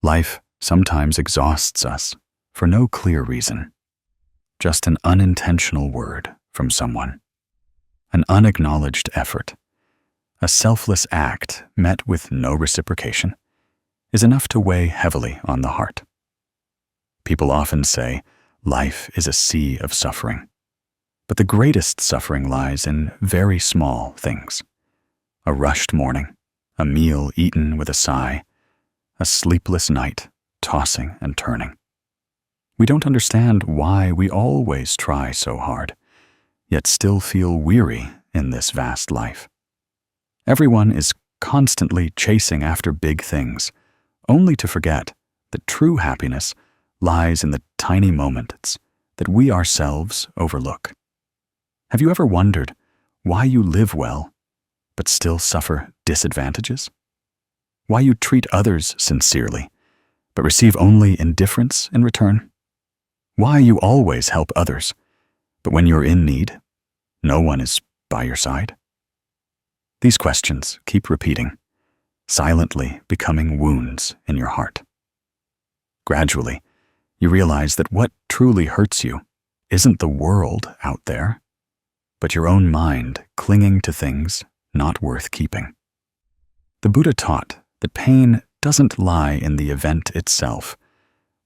Life sometimes exhausts us for no clear reason. Just an unintentional word from someone, an unacknowledged effort, a selfless act met with no reciprocation is enough to weigh heavily on the heart. People often say life is a sea of suffering, but the greatest suffering lies in very small things. A rushed morning, a meal eaten with a sigh, a sleepless night tossing and turning. We don't understand why we always try so hard, yet still feel weary in this vast life. Everyone is constantly chasing after big things, only to forget that true happiness lies in the tiny moments that we ourselves overlook. Have you ever wondered why you live well, but still suffer disadvantages? Why you treat others sincerely, but receive only indifference in return? Why you always help others, but when you're in need, no one is by your side? These questions keep repeating, silently becoming wounds in your heart. Gradually, you realize that what truly hurts you isn't the world out there, but your own mind clinging to things not worth keeping. The Buddha taught that pain doesn't lie in the event itself,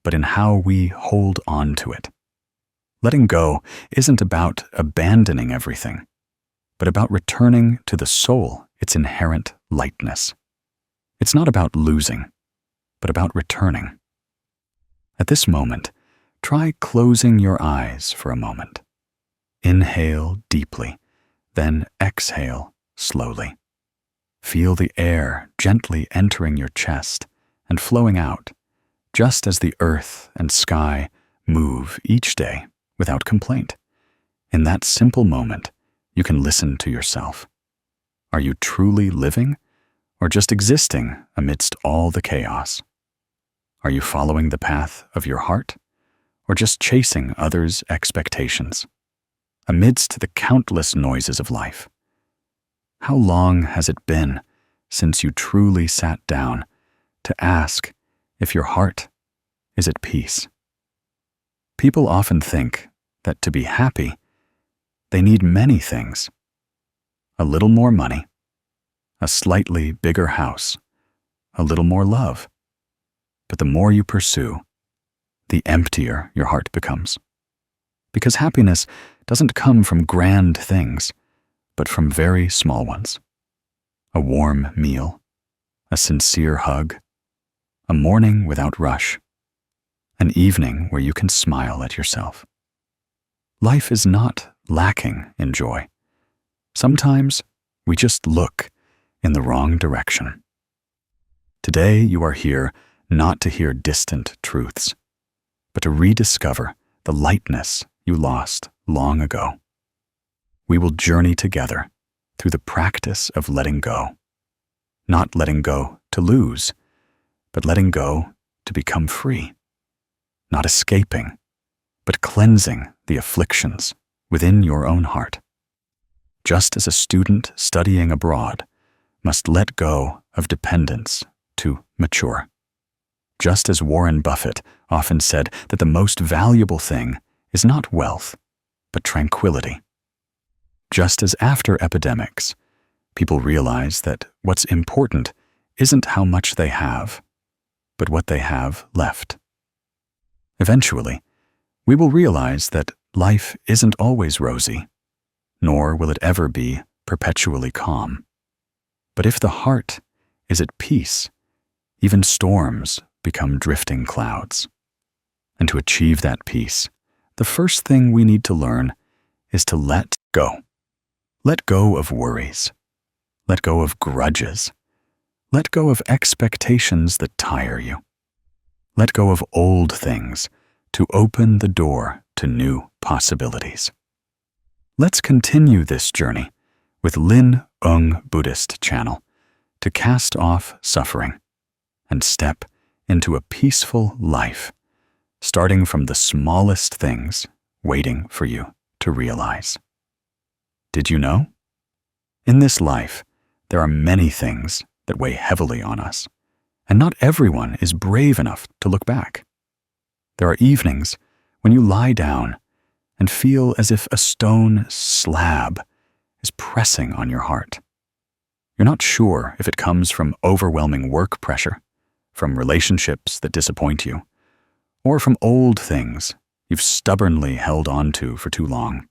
but in how we hold on to it. Letting go isn't about abandoning everything, but about returning to the soul its inherent lightness. It's not about losing, but about returning. At this moment, try closing your eyes for a moment. Inhale deeply, then exhale slowly. Feel the air gently entering your chest and flowing out, just as the earth and sky move each day without complaint. In that simple moment, you can listen to yourself. Are you truly living, or just existing amidst all the chaos? Are you following the path of your heart, or just chasing others' expectations? Amidst the countless noises of life, how long has it been since you truly sat down to ask if your heart is at peace? People often think that to be happy, they need many things. A little more money, a slightly bigger house, a little more love. But the more you pursue, the emptier your heart becomes. Because happiness doesn't come from grand things, but from very small ones. A warm meal, a sincere hug, a morning without rush, an evening where you can smile at yourself. Life is not lacking in joy. Sometimes we just look in the wrong direction. Today you are here not to hear distant truths, but to rediscover the lightness you lost long ago. We will journey together through the practice of letting go. Not letting go to lose, but letting go to become free. Not escaping, but cleansing the afflictions within your own heart. Just as a student studying abroad must let go of dependence to mature. Just as Warren Buffett often said that the most valuable thing is not wealth, but tranquility. Just as after epidemics, people realize that what's important isn't how much they have, but what they have left. Eventually, we will realize that life isn't always rosy, nor will it ever be perpetually calm. But if the heart is at peace, even storms become drifting clouds. And to achieve that peace, the first thing we need to learn is to let go. Let go of worries. Let go of grudges. Let go of expectations that tire you. Let go of old things to open the door to new possibilities. Let's continue this journey with Zen Buddhist channel to cast off suffering and step into a peaceful life, starting from the smallest things waiting for you to realize. Did you know? In this life, there are many things that weigh heavily on us, and not everyone is brave enough to look back. There are evenings when you lie down and feel as if a stone slab is pressing on your heart. You're not sure if it comes from overwhelming work pressure, from relationships that disappoint you, or from old things you've stubbornly held on to for too long.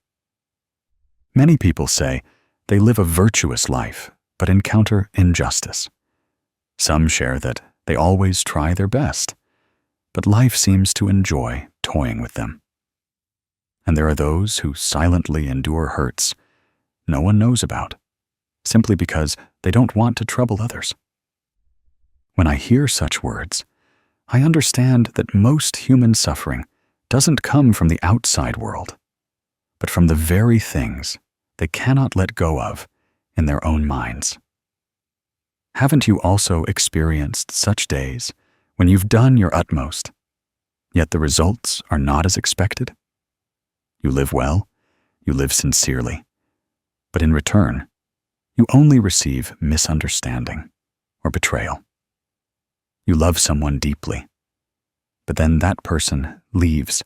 Many people say they live a virtuous life but encounter injustice. Some share that they always try their best, but life seems to enjoy toying with them. And there are those who silently endure hurts no one knows about, simply because they don't want to trouble others. When I hear such words, I understand that most human suffering doesn't come from the outside world, but from the very things they cannot let go of in their own minds. Haven't you also experienced such days when you've done your utmost, yet the results are not as expected? You live well, you live sincerely, but in return, you only receive misunderstanding or betrayal. You love someone deeply, but then that person leaves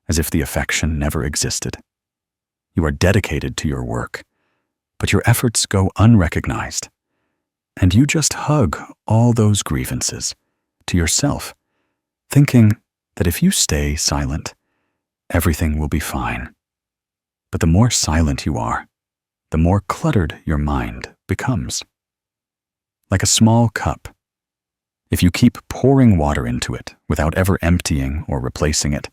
as if the affection never existed. You are dedicated to your work, but your efforts go unrecognized, and you just hug all those grievances to yourself, thinking that if you stay silent, everything will be fine. But the more silent you are, the more cluttered your mind becomes. Like a small cup, if you keep pouring water into it without ever emptying or replacing it,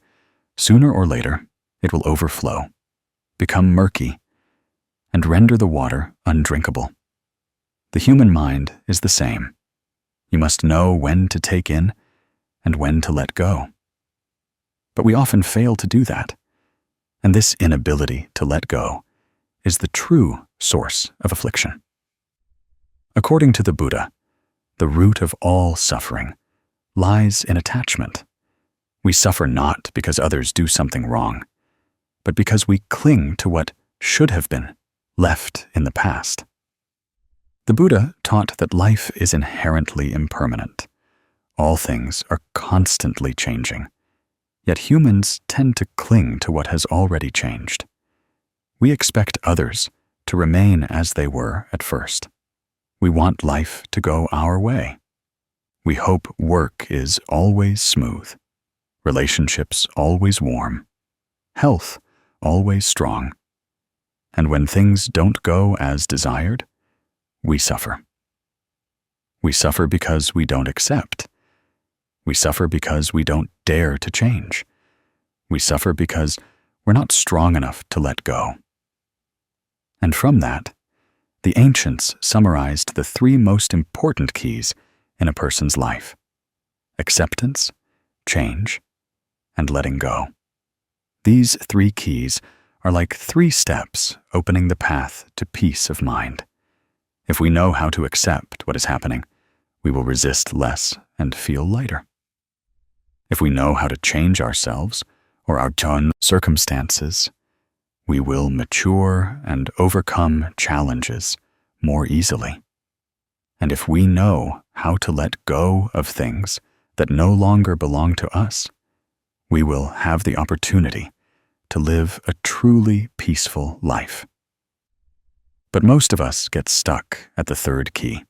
sooner or later it will overflow, become murky, and render the water undrinkable. The human mind is the same. You must know when to take in and when to let go. But we often fail to do that, and this inability to let go is the true source of affliction. According to the Buddha, the root of all suffering lies in attachment. We suffer not because others do something wrong, but because we cling to what should have been left in the past. The Buddha taught that life is inherently impermanent. All things are constantly changing, yet humans tend to cling to what has already changed. We expect others to remain as they were at first. We want life to go our way. We hope work is always smooth, relationships always warm, health always strong. And when things don't go as desired, we suffer. We suffer because we don't accept. We suffer because we don't dare to change. We suffer because we're not strong enough to let go. And from that, the ancients summarized the three most important keys in a person's life: acceptance, change, and letting go. These three keys are like 3 steps opening the path to peace of mind. If we know how to accept what is happening, we will resist less and feel lighter. If we know how to change ourselves or our own circumstances, we will mature and overcome challenges more easily. And if we know how to let go of things that no longer belong to us, we will have the opportunity to live a truly peaceful life. But most of us get stuck at the 3rd key.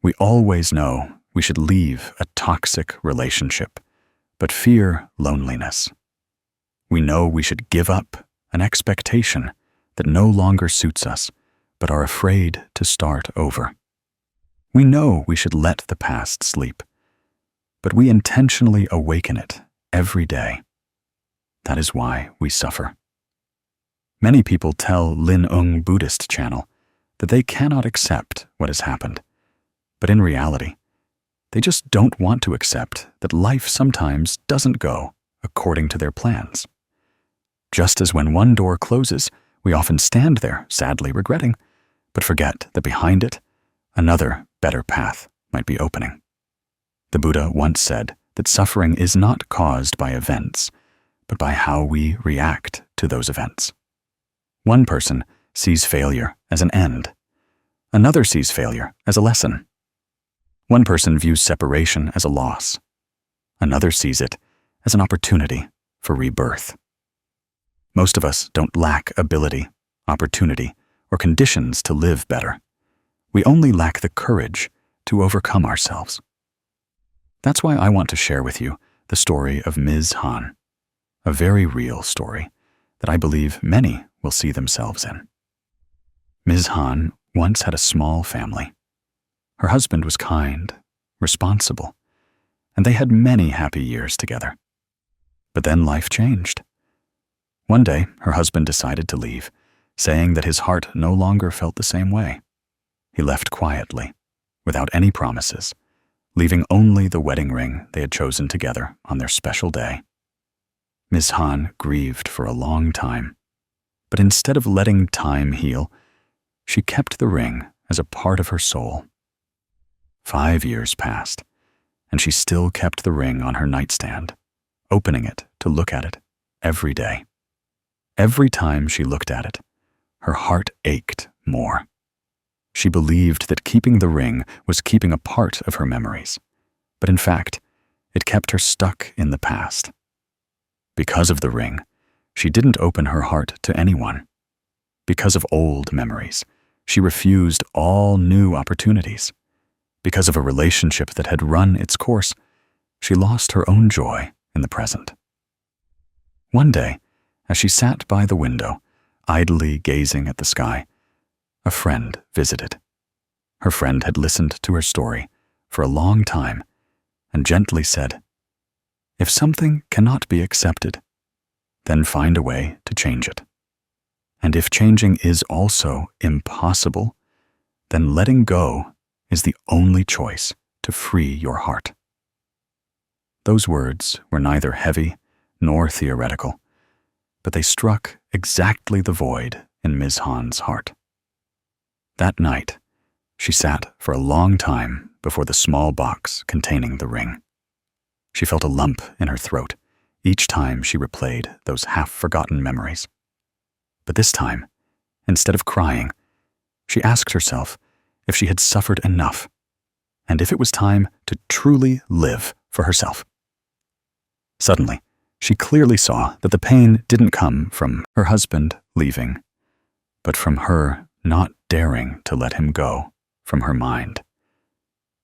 We always know we should leave a toxic relationship, but fear loneliness. We know we should give up an expectation that no longer suits us, but are afraid to start over. We know we should let the past sleep, but we intentionally awaken it every day. That is why we suffer. Many people tell Zen Buddhist channel that they cannot accept what has happened, but in reality, they just don't want to accept that life sometimes doesn't go according to their plans. Just as when one door closes, we often stand there sadly regretting, but forget that behind it, another better path might be opening. The Buddha once said that suffering is not caused by events, but by how we react to those events. One person sees failure as an end. Another sees failure as a lesson. One person views separation as a loss. Another sees it as an opportunity for rebirth. Most of us don't lack ability, opportunity, or conditions to live better. We only lack the courage to overcome ourselves. That's why I want to share with you the story of Ms. Han, a very real story that I believe many will see themselves in. Ms. Han once had a small family. Her husband was kind, responsible, and they had many happy years together. But then life changed. One day, her husband decided to leave, saying that his heart no longer felt the same way. He left quietly, without any promises, leaving only the wedding ring they had chosen together on their special day. Ms. Han grieved for a long time, but instead of letting time heal, she kept the ring as a part of her soul. 5 years passed, and she still kept the ring on her nightstand, opening it to look at it every day. Every time she looked at it, her heart ached more. She believed that keeping the ring was keeping a part of her memories, but in fact, it kept her stuck in the past. Because of the ring, she didn't open her heart to anyone. Because of old memories, she refused all new opportunities. Because of a relationship that had run its course, she lost her own joy in the present. One day, as she sat by the window, idly gazing at the sky, a friend visited. Her friend had listened to her story for a long time and gently said, "If something cannot be accepted, then find a way to change it. And if changing is also impossible, then letting go is the only choice to free your heart." Those words were neither heavy nor theoretical, but they struck exactly the void in Ms. Han's heart. That night, she sat for a long time before the small box containing the ring. She felt a lump in her throat each time she replayed those half-forgotten memories. But this time, instead of crying, she asked herself if she had suffered enough, and if it was time to truly live for herself. Suddenly, she clearly saw that the pain didn't come from her husband leaving, but from her not daring to let him go from her mind.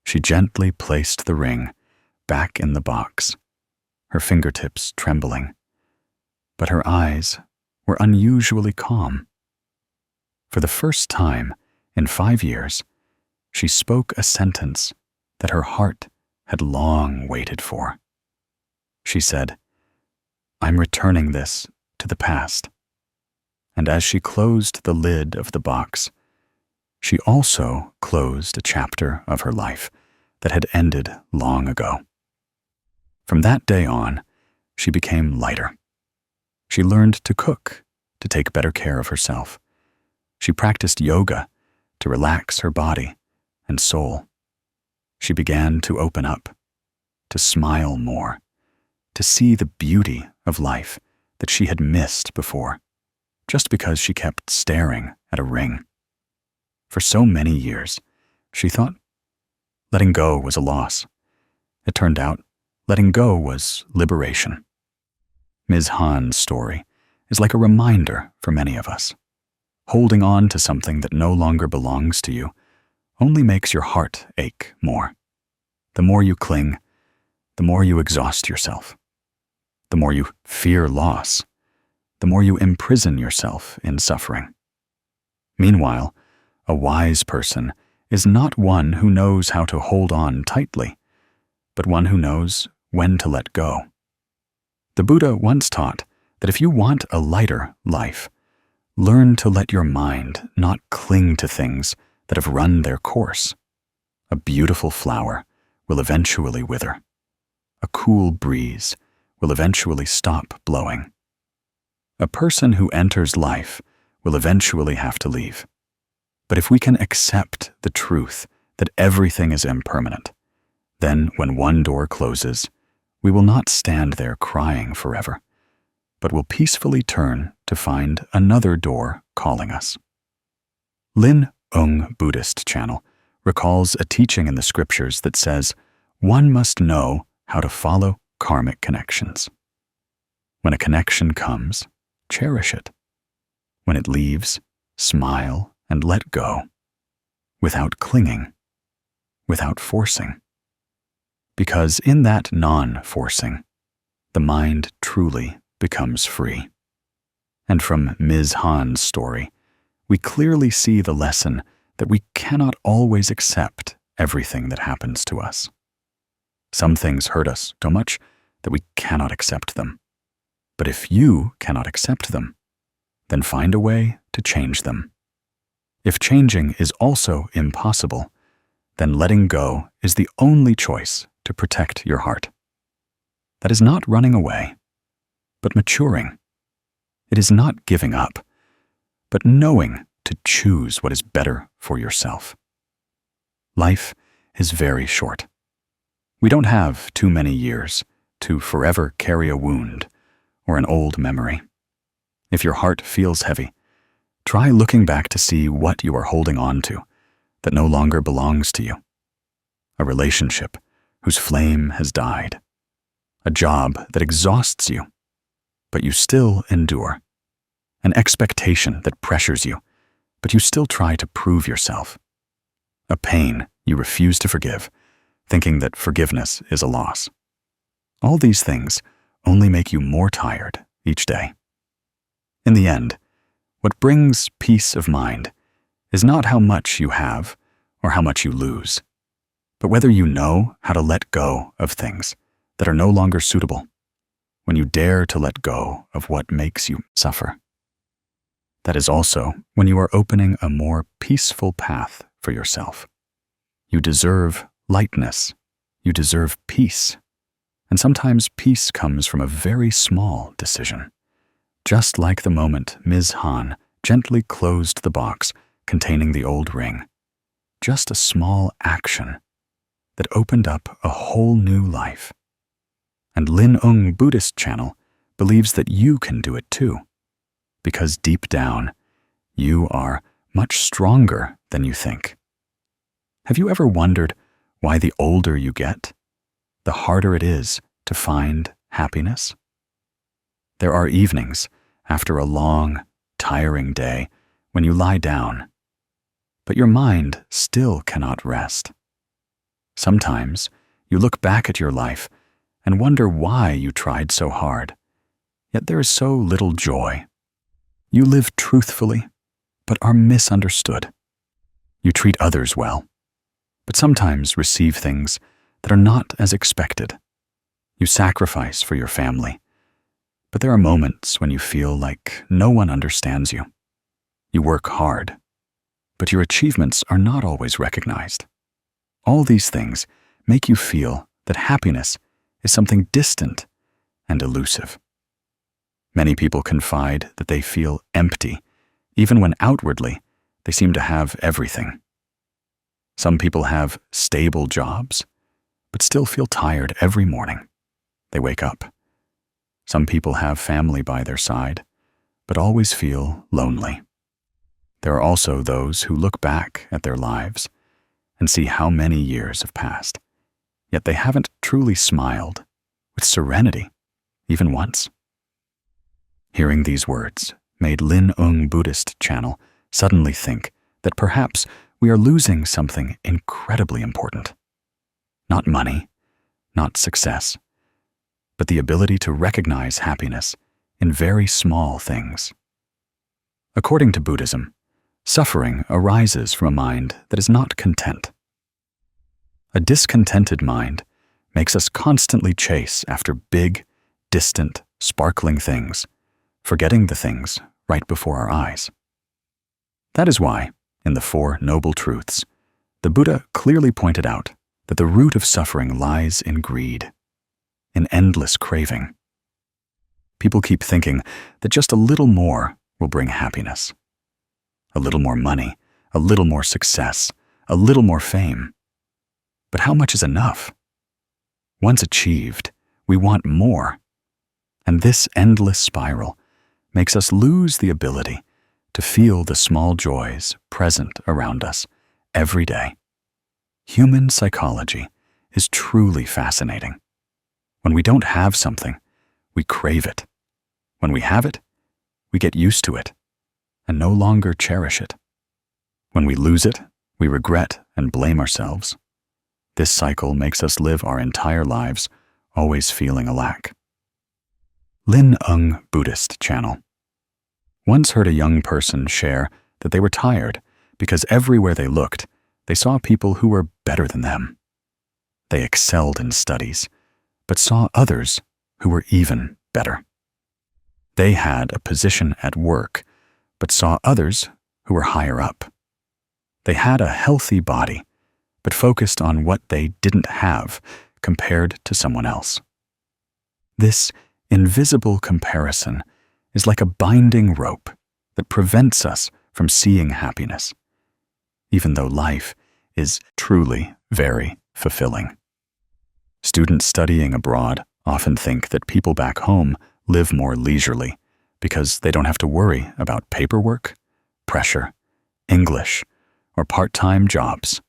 She gently placed the ring back in the box, her fingertips trembling, but her eyes were unusually calm. For the first time in 5 years, she spoke a sentence that her heart had long waited for. She said, "I'm returning this to the past." And as she closed the lid of the box, she also closed a chapter of her life that had ended long ago. From that day on, she became lighter. She learned to cook, to take better care of herself. She practiced yoga to relax her body and soul. She began to open up, to smile more, to see the beauty of life that she had missed before, just because she kept staring at a ring. For so many years, she thought letting go was a loss. It turned out letting go was liberation. Ms. Han's story is like a reminder for many of us. Holding on to something that no longer belongs to you only makes your heart ache more. The more you cling, the more you exhaust yourself. The more you fear loss, the more you imprison yourself in suffering. Meanwhile, a wise person is not one who knows how to hold on tightly, but one who knows when to let go. The Buddha once taught that if you want a lighter life, learn to let your mind not cling to things that have run their course. A beautiful flower will eventually wither. A cool breeze will eventually stop blowing. A person who enters life will eventually have to leave. But if we can accept the truth that everything is impermanent, then when one door closes, we will not stand there crying forever, but will peacefully turn to find another door calling us. Zen Buddhist channel recalls a teaching in the scriptures that says, one must know how to follow karmic connections. When a connection comes, cherish it. When it leaves, smile and let go, without clinging, without forcing. Because in that non-forcing, the mind truly becomes free. And from Ms. Han's story, we clearly see the lesson that we cannot always accept everything that happens to us. Some things hurt us so much that we cannot accept them. But if you cannot accept them, then find a way to change them. If changing is also impossible, then letting go is the only choice to protect your heart. That is not running away, but maturing. It is not giving up, but knowing to choose what is better for yourself. Life is very short. We don't have too many years to forever carry a wound or an old memory. If your heart feels heavy, try looking back to see what you are holding on to that no longer belongs to you. A relationship whose flame has died. A job that exhausts you, but you still endure. An expectation that pressures you, but you still try to prove yourself. A pain you refuse to forgive, thinking that forgiveness is a loss. All these things only make you more tired each day. In the end, what brings peace of mind is not how much you have or how much you lose, but whether you know how to let go of things that are no longer suitable, when you dare to let go of what makes you suffer. That is also when you are opening a more peaceful path for yourself. You deserve lightness. You deserve peace. And sometimes peace comes from a very small decision. Just like the moment Ms. Han gently closed the box containing the old ring. Just a small action that opened up a whole new life. And Zen Buddhist channel believes that you can do it too. Because deep down, you are much stronger than you think. Have you ever wondered why the older you get, the harder it is to find happiness? There are evenings after a long, tiring day when you lie down, but your mind still cannot rest. Sometimes you look back at your life and wonder why you tried so hard, yet there is so little joy. You live truthfully, but are misunderstood. You treat others well, but sometimes receive things that are not as expected. You sacrifice for your family, but there are moments when you feel like no one understands you. You work hard, but your achievements are not always recognized. All these things make you feel that happiness is something distant and elusive. Many people confide that they feel empty, even when outwardly they seem to have everything. Some people have stable jobs, but still feel tired every morning they wake up. Some people have family by their side, but always feel lonely. There are also those who look back at their lives and see how many years have passed, yet they haven't truly smiled with serenity even once. Hearing these words made Zen Buddhist channel suddenly think that perhaps we are losing something incredibly important. Not money, not success, but the ability to recognize happiness in very small things. According to Buddhism, suffering arises from a mind that is not content. A discontented mind makes us constantly chase after big, distant, sparkling things, forgetting the things right before our eyes. That is why, in the Four Noble Truths, the Buddha clearly pointed out that the root of suffering lies in greed, in endless craving. People keep thinking that just a little more will bring happiness. A little more money, a little more success, a little more fame. But how much is enough? Once achieved, we want more. And this endless spiral makes us lose the ability to feel the small joys present around us every day. Human psychology is truly fascinating. When we don't have something, we crave it. When we have it, we get used to it and no longer cherish it. When we lose it, we regret and blame ourselves. This cycle makes us live our entire lives always feeling a lack. Zen Buddhist channel. Once heard a young person share that they were tired because everywhere they looked, they saw people who were better than them. They excelled in studies, but saw others who were even better. They had a position at work, but saw others who were higher up. They had a healthy body, but focused on what they didn't have compared to someone else. This invisible comparison is like a binding rope that prevents us from seeing happiness, even though life is truly very fulfilling. Students studying abroad often think that people back home live more leisurely because they don't have to worry about paperwork, pressure, English, or part-time jobs.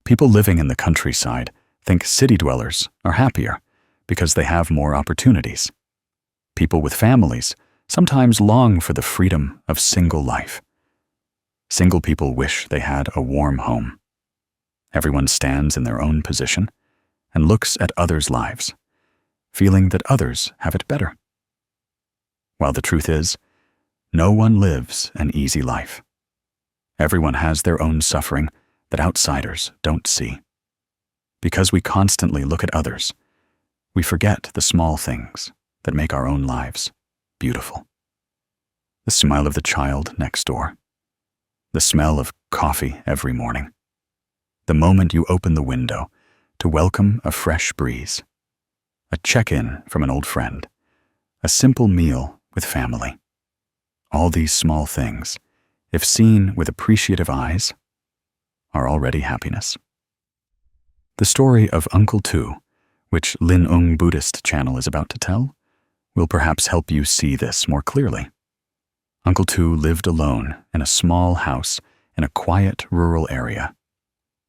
People living in the countryside think city dwellers are happier because they have more opportunities. People with families sometimes long for the freedom of single life. Single people wish they had a warm home. Everyone stands in their own position and looks at others' lives, feeling that others have it better. While the truth is, no one lives an easy life. Everyone has their own suffering that outsiders don't see. Because we constantly look at others, we forget the small things that make our own lives beautiful. The smile of the child next door, the smell of coffee every morning, the moment you open the window to welcome a fresh breeze, a check-in from an old friend, a simple meal with family. All these small things, if seen with appreciative eyes, are already happiness. The story of Uncle Tu, which Zen Buddhist channel is about to tell, will perhaps help you see this more clearly. Uncle Tu lived alone in a small house in a quiet rural area.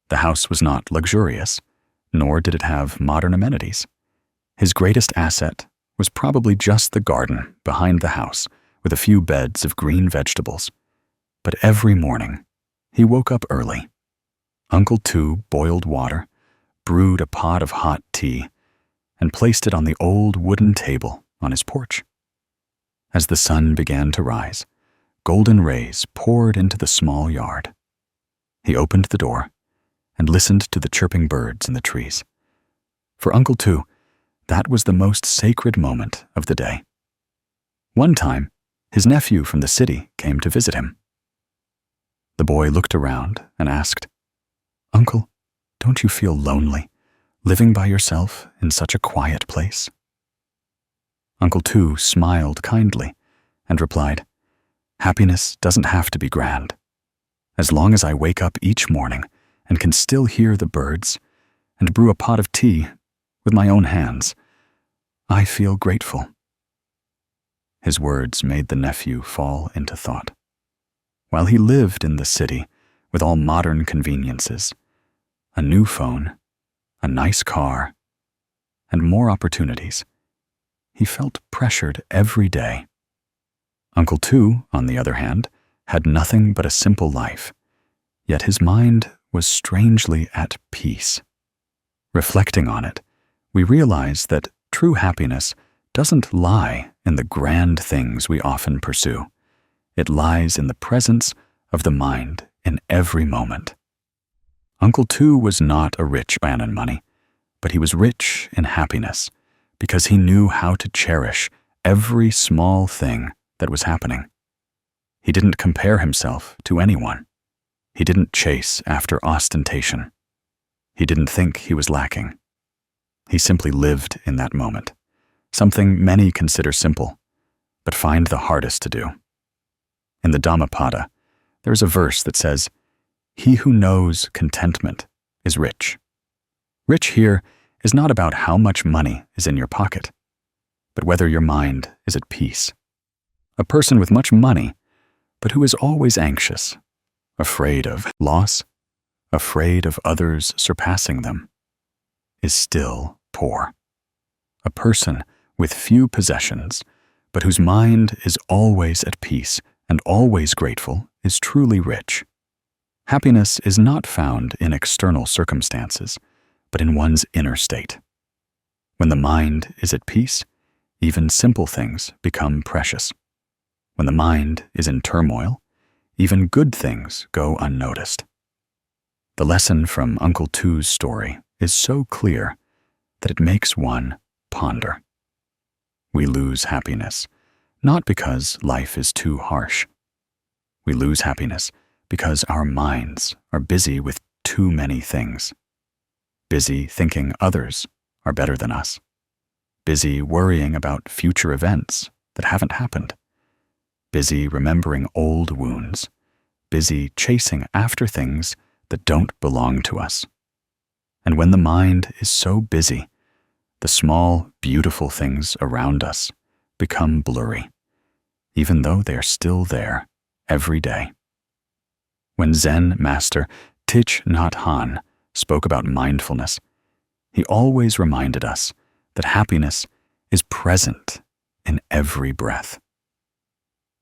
The house was not luxurious, nor did it have modern amenities. His greatest asset was probably just the garden behind the house with a few beds of green vegetables. But every morning, he woke up early. Uncle Tu boiled water, brewed a pot of hot tea, and placed it on the old wooden table on his porch. As the sun began to rise, golden rays poured into the small yard. He opened the door and listened to the chirping birds in the trees. For Uncle Tu, that was the most sacred moment of the day. One time, his nephew from the city came to visit him. The boy looked around and asked, "Uncle, don't you feel lonely, living by yourself in such a quiet place?" Uncle Tu smiled kindly and replied, "Happiness doesn't have to be grand. As long as I wake up each morning and can still hear the birds and brew a pot of tea with my own hands, I feel grateful." His words made the nephew fall into thought. While he lived in the city with all modern conveniences, a new phone, a nice car, and more opportunities, he felt pressured every day. Uncle Tu, on the other hand, had nothing but a simple life, yet his mind was strangely at peace. Reflecting on it, we realize that true happiness doesn't lie in the grand things we often pursue. It lies in the presence of the mind in every moment. Uncle Tu was not a rich man in money, but he was rich in happiness because he knew how to cherish every small thing that was happening. He didn't compare himself to anyone. He didn't chase after ostentation. He didn't think he was lacking. He simply lived in that moment, something many consider simple, but find the hardest to do. In the Dhammapada, there is a verse that says, "He who knows contentment is rich." Rich here is not about how much money is in your pocket, but whether your mind is at peace. A person with much money, but who is always anxious, afraid of loss, afraid of others surpassing them, is still poor. A person with few possessions, but whose mind is always at peace and always grateful, is truly rich. Happiness is not found in external circumstances, but in one's inner state. When the mind is at peace, even simple things become precious. When the mind is in turmoil, even good things go unnoticed. The lesson from Uncle Too's story is so clear that it makes one ponder. We lose happiness, not because life is too harsh. We lose happiness because our minds are busy with too many things. Busy thinking others are better than us. Busy worrying about future events that haven't happened. Busy remembering old wounds. Busy chasing after things that don't belong to us. And when the mind is so busy, the small, beautiful things around us become blurry, even though they are still there every day. When Zen master Thich Nhat Hanh spoke about mindfulness, he always reminded us that happiness is present in every breath.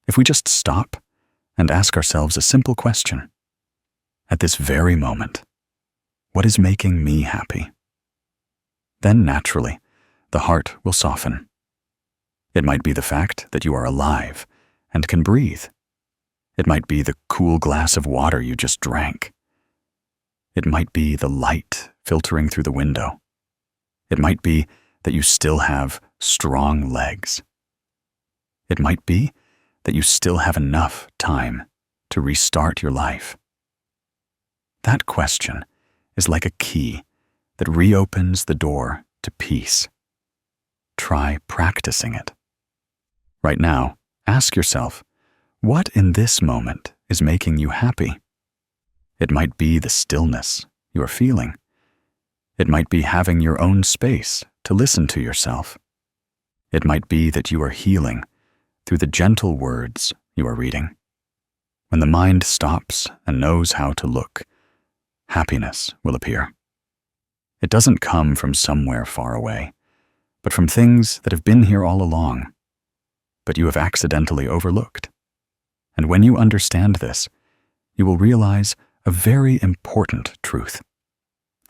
If we just stop and ask ourselves a simple question, at this very moment, what is making me happy? Then naturally, the heart will soften. It might be the fact that you are alive and can breathe. It might be the cool glass of water you just drank. It might be the light filtering through the window. It might be that you still have strong legs. It might be that you still have enough time to restart your life. That question is like a key that reopens the door to peace. Try practicing it. Right now, ask yourself, what in this moment is making you happy? It might be the stillness you are feeling. It might be having your own space to listen to yourself. It might be that you are healing through the gentle words you are reading. When the mind stops and knows how to look, happiness will appear. It doesn't come from somewhere far away, but from things that have been here all along, but you have accidentally overlooked. And when you understand this, you will realize a very important truth.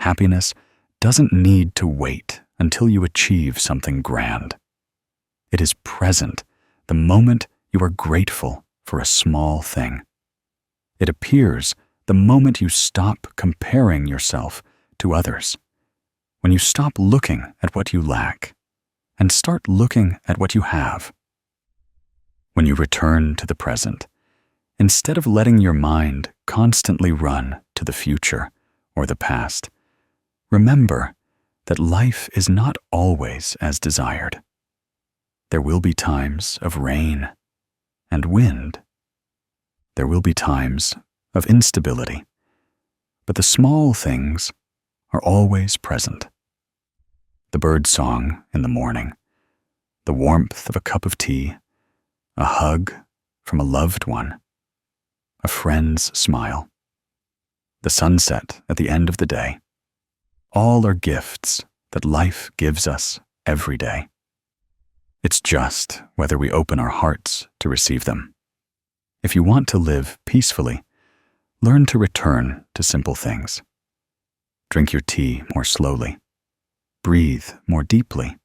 Happiness doesn't need to wait until you achieve something grand. It is present the moment you are grateful for a small thing. It appears the moment you stop comparing yourself to others, when you stop looking at what you lack and start looking at what you have. When you return to the present, instead of letting your mind constantly run to the future or the past, remember that life is not always as desired. There will be times of rain and wind. There will be times of instability, but the small things are always present. The bird's song in the morning, the warmth of a cup of tea, a hug from a loved one, a friend's smile, the sunset at the end of the day. All are gifts that life gives us every day. It's just whether we open our hearts to receive them. If you want to live peacefully, learn to return to simple things. Drink your tea more slowly. Breathe more deeply.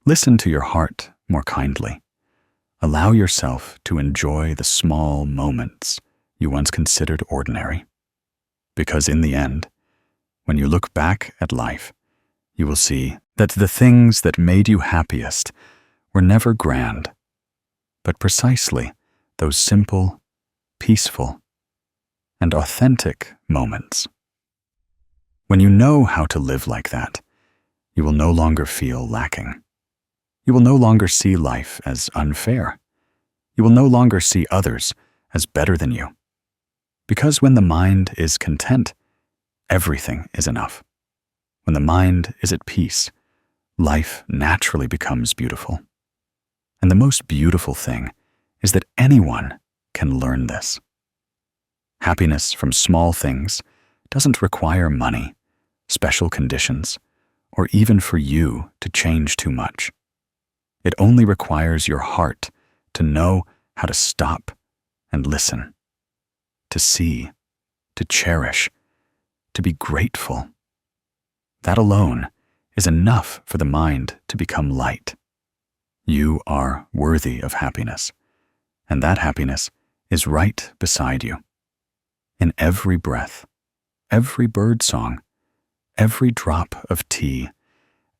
Listen to your heart more kindly. Allow yourself to enjoy the small moments you once considered ordinary. Because in the end, when you look back at life, you will see that the things that made you happiest were never grand, but precisely those simple, peaceful, and authentic moments. When you know how to live like that, you will no longer feel lacking. You will no longer see life as unfair. You will no longer see others as better than you. Because when the mind is content, everything is enough. When the mind is at peace, life naturally becomes beautiful. And the most beautiful thing is that anyone can learn this. Happiness from small things doesn't require money, special conditions, or even for you to change too much. It only requires your heart to know how to stop and listen, to see, to cherish, to be grateful. That alone is enough for the mind to become light. You are worthy of happiness, and that happiness is right beside you. In every breath, every bird song, every drop of tea,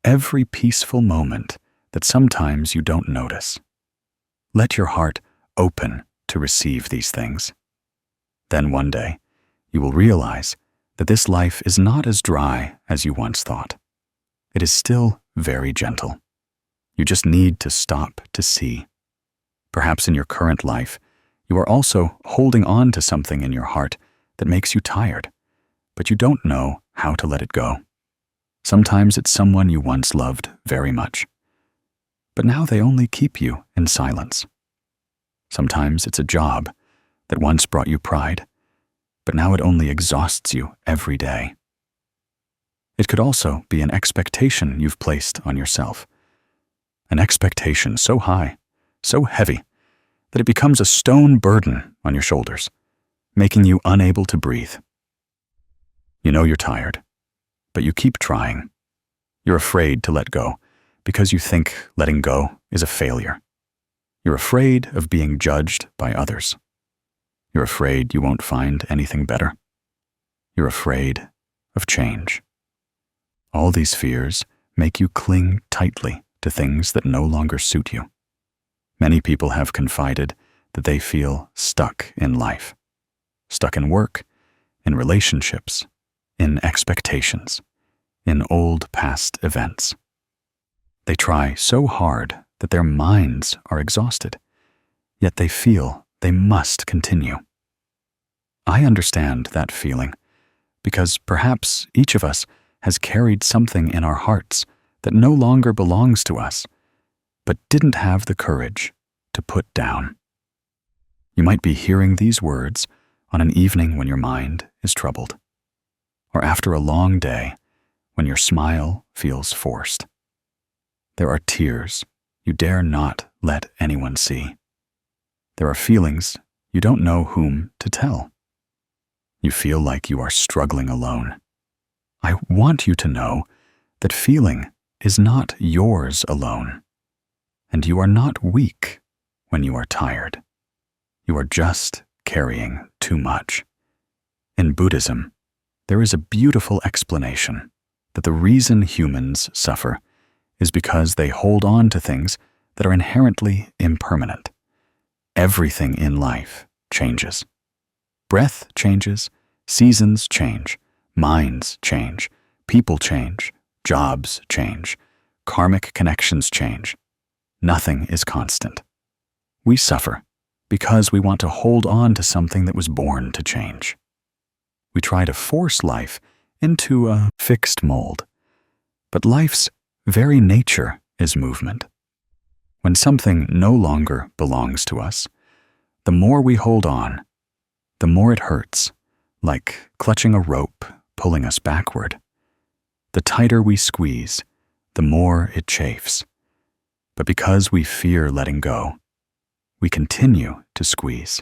every peaceful moment that sometimes you don't notice. Let your heart open to receive these things. Then one day, you will realize that this life is not as dry as you once thought. It is still very gentle. You just need to stop to see. Perhaps in your current life, you are also holding on to something in your heart that makes you tired, but you don't know how to let it go. Sometimes it's someone you once loved very much, but now they only keep you in silence. Sometimes it's a job that once brought you pride, but now it only exhausts you every day. It could also be an expectation you've placed on yourself. An expectation so high, so heavy, that it becomes a stone burden on your shoulders, making you unable to breathe. You know you're tired, but you keep trying. You're afraid to let go because you think letting go is a failure. You're afraid of being judged by others. You're afraid you won't find anything better. You're afraid of change. All these fears make you cling tightly to things that no longer suit you. Many people have confided that they feel stuck in life, stuck in work, in relationships, in expectations, in old past events. They try so hard that their minds are exhausted, yet they feel they must continue. I understand that feeling because perhaps each of us has carried something in our hearts that no longer belongs to us, but didn't have the courage to put down. You might be hearing these words on an evening when your mind is troubled, or after a long day when your smile feels forced. There are tears you dare not let anyone see. There are feelings you don't know whom to tell. You feel like you are struggling alone. I want you to know that feeling is not yours alone, and you are not weak when you are tired. You are just carrying too much. In Buddhism, there is a beautiful explanation that the reason humans suffer is because they hold on to things that are inherently impermanent. Everything in life changes. Breath changes, seasons change, minds change, people change, jobs change, karmic connections change. Nothing is constant. We suffer because we want to hold on to something that was born to change. We try to force life into a fixed mold, but life's very nature is movement. When something no longer belongs to us, the more we hold on, the more it hurts, like clutching a rope pulling us backward. The tighter we squeeze, the more it chafes. But because we fear letting go, we continue to squeeze.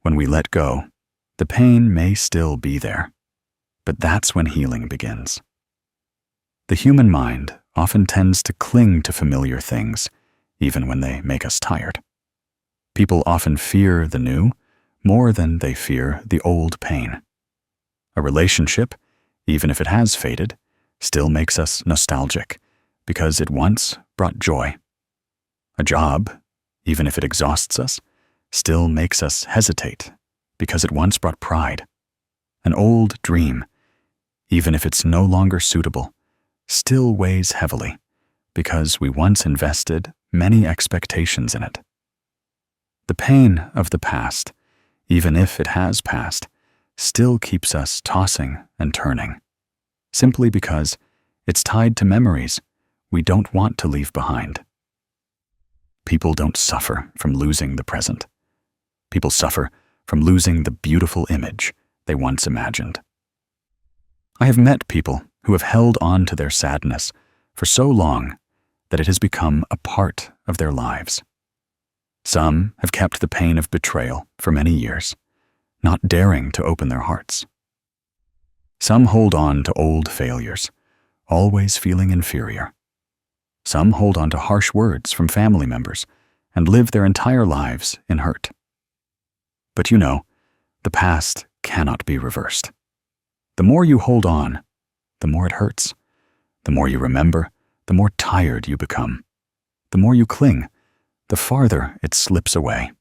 When we let go, the pain may still be there, but that's when healing begins. The human mind often tends to cling to familiar things, even when they make us tired. People often fear the new more than they fear the old pain. A relationship, even if it has faded, still makes us nostalgic because it once brought joy. A job, even if it exhausts us, still makes us hesitate because it once brought pride. An old dream, even if it's no longer suitable, still weighs heavily because we once invested many expectations in it. The pain of the past, even if it has passed, still keeps us tossing and turning, simply because it's tied to memories we don't want to leave behind. People don't suffer from losing the present. People suffer from losing the beautiful image they once imagined. I have met people who have held on to their sadness for so long that it has become a part of their lives. Some have kept the pain of betrayal for many years, not daring to open their hearts. Some hold on to old failures, always feeling inferior. Some hold on to harsh words from family members and live their entire lives in hurt. But you know, the past cannot be reversed. The more you hold on, the more it hurts. The more you remember, the more tired you become. The more you cling, the farther it slips away.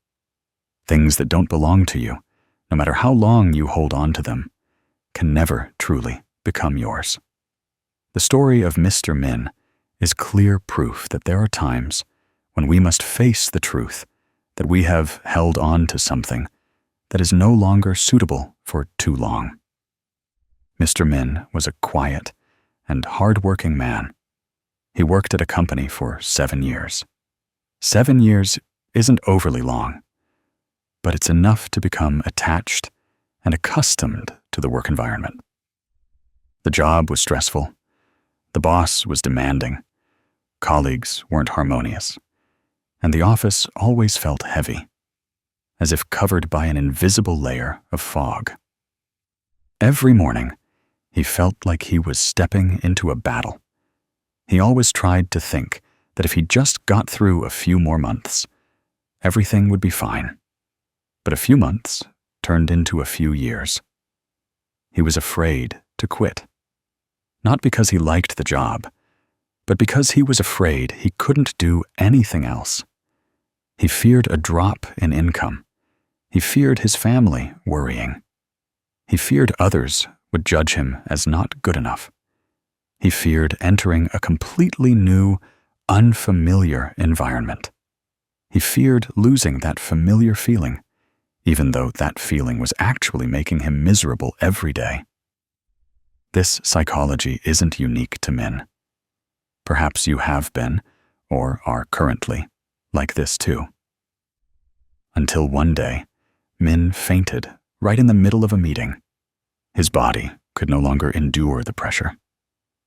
Things that don't belong to you, no matter how long you hold on to them, can never truly become yours. The story of Mr. Min is clear proof that there are times when we must face the truth that we have held on to something that is no longer suitable for too long. Mr. Min was a quiet and hard-working man. He worked at a company for 7 years. 7 years isn't overly long, but it's enough to become attached and accustomed to the work environment. The job was stressful. The boss was demanding. Colleagues weren't harmonious. And the office always felt heavy, as if covered by an invisible layer of fog. Every morning, he felt like he was stepping into a battle. He always tried to think that if he just got through a few more months, everything would be fine. But a few months turned into a few years. He was afraid to quit. Not because he liked the job, but because he was afraid he couldn't do anything else. He feared a drop in income. He feared his family worrying. He feared others would judge him as not good enough. He feared entering a completely new, unfamiliar environment. He feared losing that familiar feeling, even though that feeling was actually making him miserable every day. This psychology isn't unique to Min. Perhaps you have been, or are currently, like this too. Until one day, Min fainted right in the middle of a meeting. His body could no longer endure the pressure.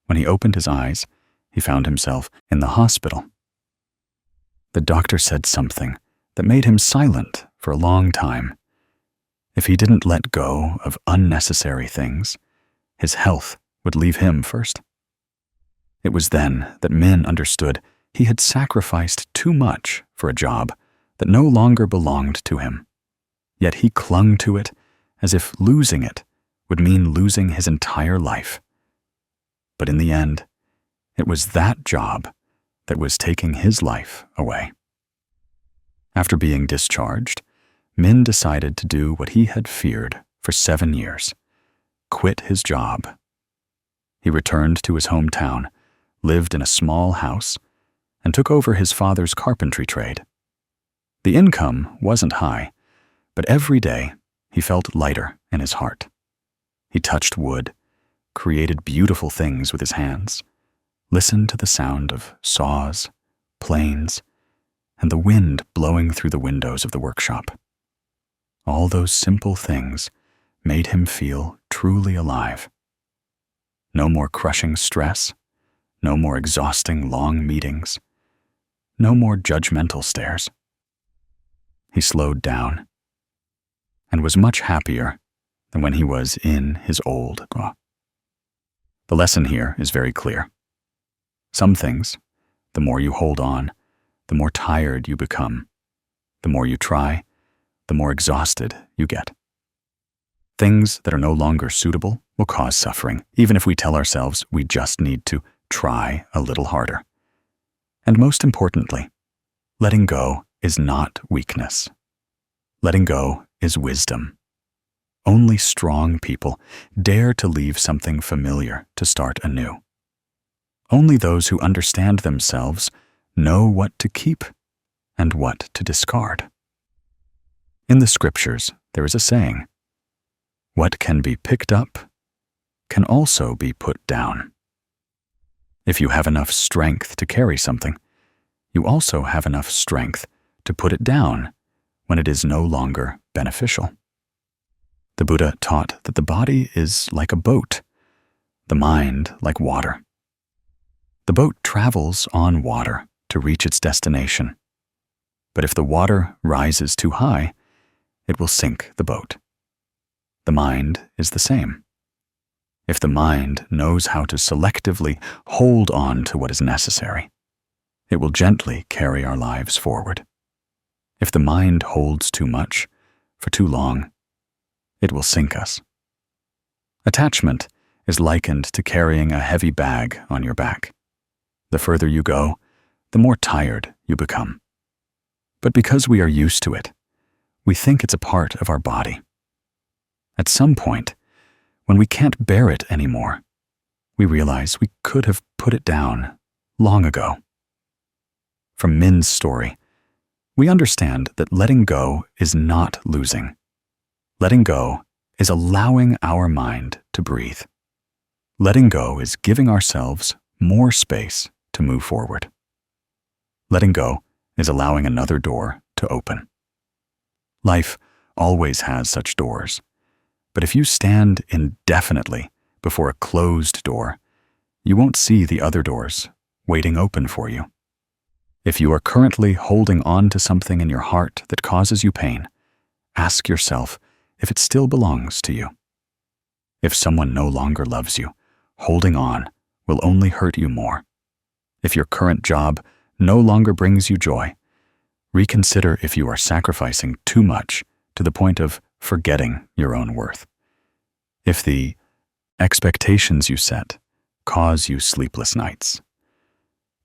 When he opened his eyes, he found himself in the hospital. The doctor said something that made him silent for a long time. If he didn't let go of unnecessary things, his health would leave him first. It was then that Min understood he had sacrificed too much for a job that no longer belonged to him. Yet he clung to it as if losing it would mean losing his entire life. But in the end, it was that job that was taking his life away. After being discharged, Min decided to do what he had feared for 7 years: quit his job. He returned to his hometown, lived in a small house, and took over his father's carpentry trade. The income wasn't high, but every day he felt lighter in his heart. He touched wood, created beautiful things with his hands, listened to the sound of saws, planes, and the wind blowing through the windows of the workshop. All those simple things made him feel truly alive. No more crushing stress, no more exhausting long meetings, no more judgmental stares. He slowed down and was much happier than when he was in his old job. The lesson here is very clear. Some things, the more you hold on, the more tired you become. The more you try, the more exhausted you get. Things that are no longer suitable will cause suffering, even if we tell ourselves we just need to try a little harder. And most importantly, letting go is not weakness. Letting go is wisdom. Only strong people dare to leave something familiar to start anew. Only those who understand themselves know what to keep and what to discard. In the scriptures, there is a saying, "What can be picked up can also be put down." If you have enough strength to carry something, you also have enough strength to put it down when it is no longer beneficial. The Buddha taught that the body is like a boat. the mind like water. The boat travels on water to reach its destination. But if the water rises too high, it will sink the boat. The mind is the same. If the mind knows how to selectively hold on to what is necessary, it will gently carry our lives forward. If the mind holds too much for too long, it will sink us. Attachment is likened to carrying a heavy bag on your back. The further you go, the more tired you become. But because we are used to it, we think it's a part of our body. At some point, when we can't bear it anymore, we realize we could have put it down long ago. From Min's story, we understand that letting go is not losing. Letting go is allowing our mind to breathe. Letting go is giving ourselves more space to move forward. Letting go is allowing another door to open. Life always has such doors, but if you stand indefinitely before a closed door, you won't see the other doors waiting open for you. If you are currently holding on to something in your heart that causes you pain, ask yourself if it still belongs to you. If someone no longer loves you, holding on will only hurt you more. If your current job no longer brings you joy, reconsider if you are sacrificing too much to the point of forgetting your own worth. If the expectations you set cause you sleepless nights,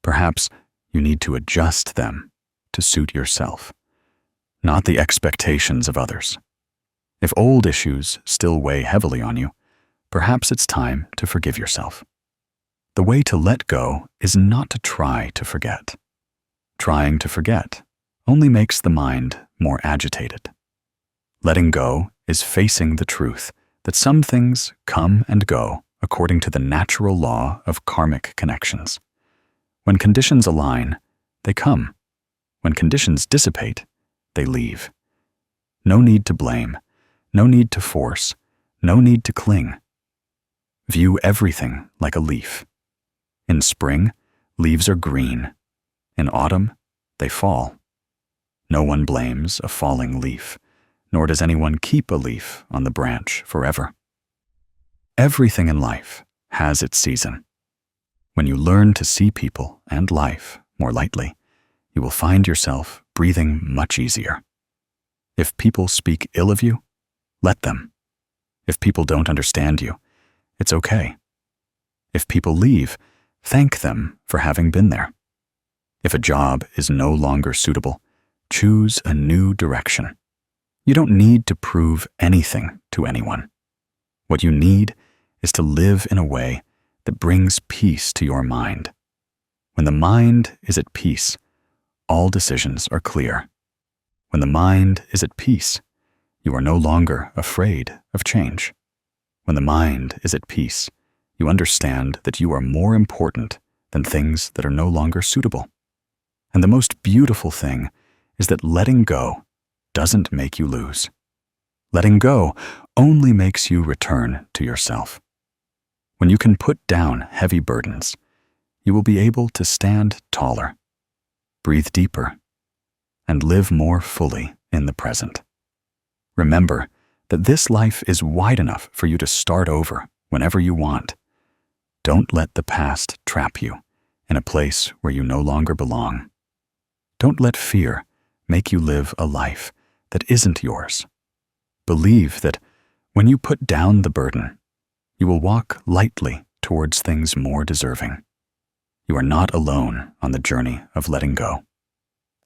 perhaps you need to adjust them to suit yourself, not the expectations of others. If old issues still weigh heavily on you, perhaps it's time to forgive yourself. The way to let go is not to try to forget. Trying to forget only makes the mind more agitated. Letting go is facing the truth that some things come and go according to the natural law of karmic connections. When conditions align, they come. When conditions dissipate, they leave. No need to blame, no need to force, no need to cling. View everything like a leaf. In spring, leaves are green. In autumn, they fall. No one blames a falling leaf, nor does anyone keep a leaf on the branch forever. Everything in life has its season. When you learn to see people and life more lightly, you will find yourself breathing much easier. If people speak ill of you, let them. If people don't understand you, it's okay. If people leave, thank them for having been there. If a job is no longer suitable, choose a new direction. You don't need to prove anything to anyone. What you need is to live in a way that brings peace to your mind. When the mind is at peace, all decisions are clear. When the mind is at peace, you are no longer afraid of change. When the mind is at peace, you understand that you are more important than things that are no longer suitable. And the most beautiful thing is that letting go doesn't make you lose. Letting go only makes you return to yourself. When you can put down heavy burdens, you will be able to stand taller, breathe deeper, and live more fully in the present. Remember that this life is wide enough for you to start over whenever you want. Don't let the past trap you in a place where you no longer belong. Don't let fear make you live a life that isn't yours. Believe that when you put down the burden, you will walk lightly towards things more deserving. You are not alone on the journey of letting go.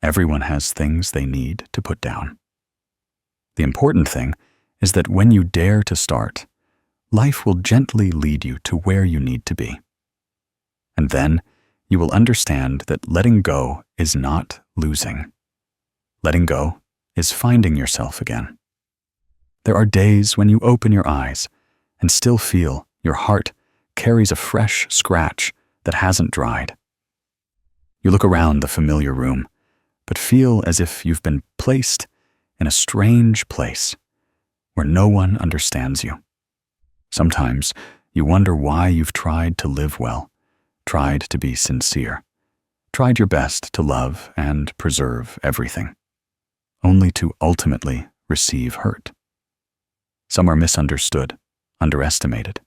Everyone has things they need to put down. The important thing is that when you dare to start, life will gently lead you to where you need to be. And then you will understand that letting go is not losing. Letting go is finding yourself again. There are days when you open your eyes and still feel your heart carries a fresh scratch that hasn't dried. You look around the familiar room, but feel as if you've been placed in a strange place where no one understands you. Sometimes You wonder why you've tried to live well, tried to be sincere, tried your best to love and preserve everything, only to ultimately receive hurt. Some are misunderstood, underestimated,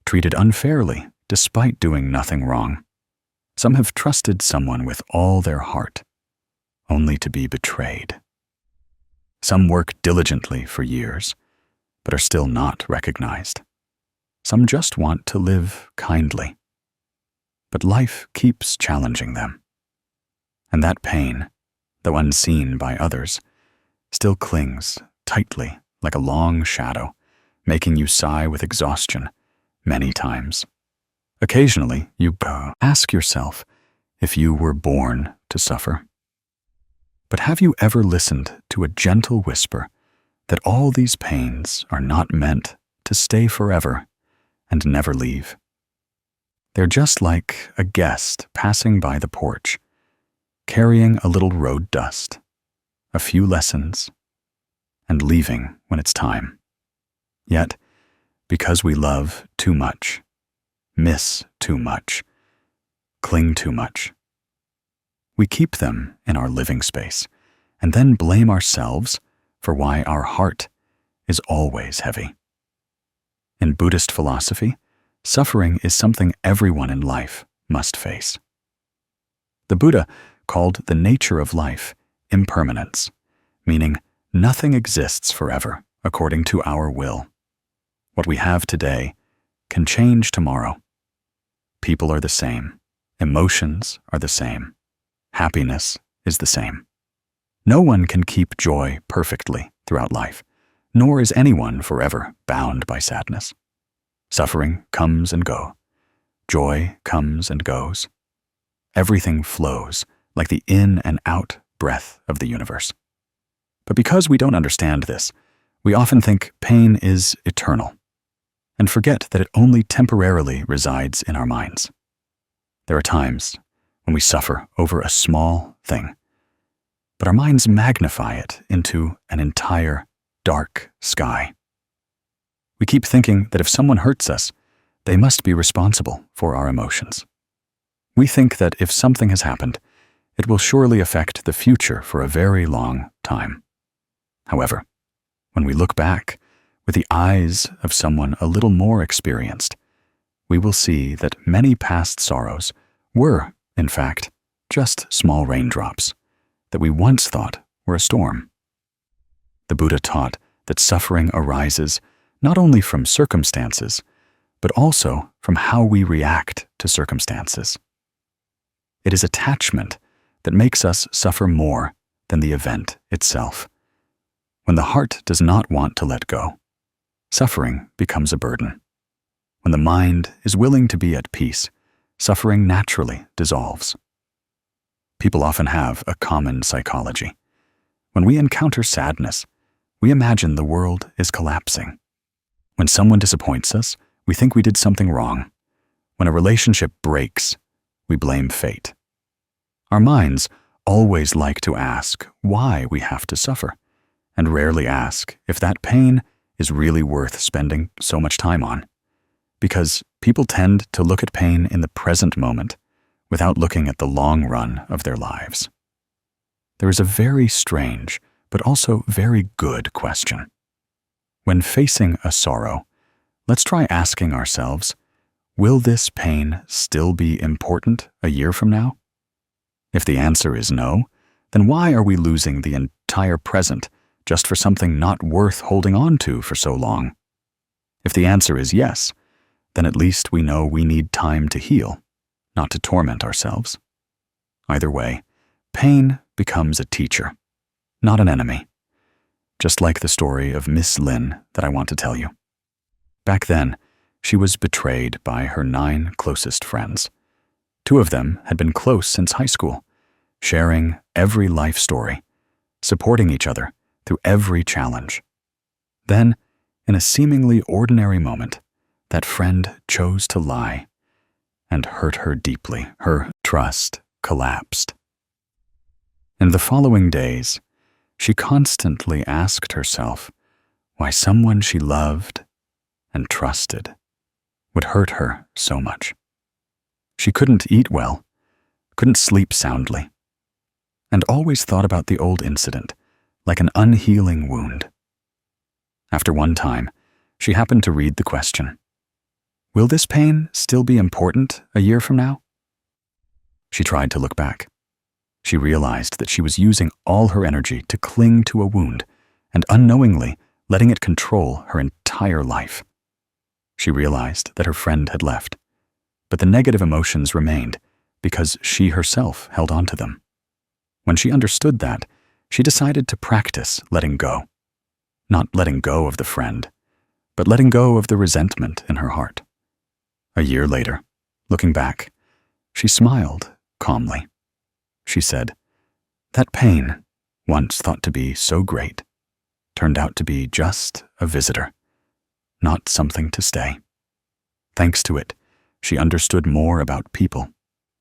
treated unfairly despite doing nothing wrong. Some have trusted someone with all their heart, only to be betrayed. Some work diligently for years, but are still not recognized. Some just want to live kindly, but life keeps challenging them. And that pain, though unseen by others, still clings tightly like a long shadow, making you sigh with exhaustion many times. Occasionally, you ask yourself if you were born to suffer. But have you ever listened to a gentle whisper that all these pains are not meant to stay forever and never leave? They're just like a guest passing by the porch, carrying a little road dust, a few lessons, and leaving when it's time. Yet, because we love too much, miss too much, cling too much, we keep them in our living space and then blame ourselves for why our heart is always heavy. In Buddhist philosophy, suffering is something everyone in life must face. The Buddha called the nature of life impermanence, meaning nothing exists forever according to our will. What we have today can change tomorrow. People are the same. Emotions are the same. Happiness is the same. No one can keep joy perfectly throughout life, nor is anyone forever bound by sadness. Suffering comes and goes. Joy comes and goes. Everything flows like the in and out breath of the universe. But because we don't understand this, we often think pain is eternal and forget that it only temporarily resides in our minds. There are times when we suffer over a small thing, but our minds magnify it into an entire dark sky. We keep thinking that if someone hurts us, they must be responsible for our emotions. We think that if something has happened, it will surely affect the future for a very long time. However, when we look back with the eyes of someone a little more experienced, we will see that many past sorrows were, in fact, just small raindrops that we once thought were a storm. The Buddha taught that suffering arises not only from circumstances, but also from how we react to circumstances. It is attachment that makes us suffer more than the event itself. When the heart does not want to let go, suffering becomes a burden. When the mind is willing to be at peace, suffering naturally dissolves. People often have a common psychology. When we encounter sadness, we imagine the world is collapsing. When someone disappoints us, we think we did something wrong. When a relationship breaks, we blame fate. Our minds always like to ask why we have to suffer, and rarely ask if that pain is really worth spending so much time on. Because people tend to look at pain in the present moment without looking at the long run of their lives. There is a very strange, but also very good question. When facing a sorrow, let's try asking ourselves, will this pain still be important a year from now? If the answer is no, then why are we losing the entire present just for something not worth holding on to for so long? If the answer is yes, then at least we know we need time to heal, not to torment ourselves. Either way, pain becomes a teacher, not an enemy. Just like the story of Miss Lin that I want to tell you. Back then, she was betrayed by her 9 closest friends. 2 of them had been close since high school, sharing every life story, supporting each other through every challenge. Then, in a seemingly ordinary moment, that friend chose to lie and hurt her deeply. Her trust collapsed. In the following days, she constantly asked herself why someone she loved and trusted would hurt her so much. She couldn't eat well, couldn't sleep soundly, and always thought about the old incident like an unhealing wound. After one time, she happened to read the question, "Will this pain still be important a year from now?" She tried to look back. She realized that she was using all her energy to cling to a wound and unknowingly letting it control her entire life. She realized that her friend had left, but the negative emotions remained because she herself held on to them. When she understood that, she decided to practice letting go. Not letting go of the friend, but letting go of the resentment in her heart. A year later, looking back, she smiled calmly. She said, "That pain, once thought to be so great, turned out to be just a visitor, not something to stay." Thanks to it, she understood more about people,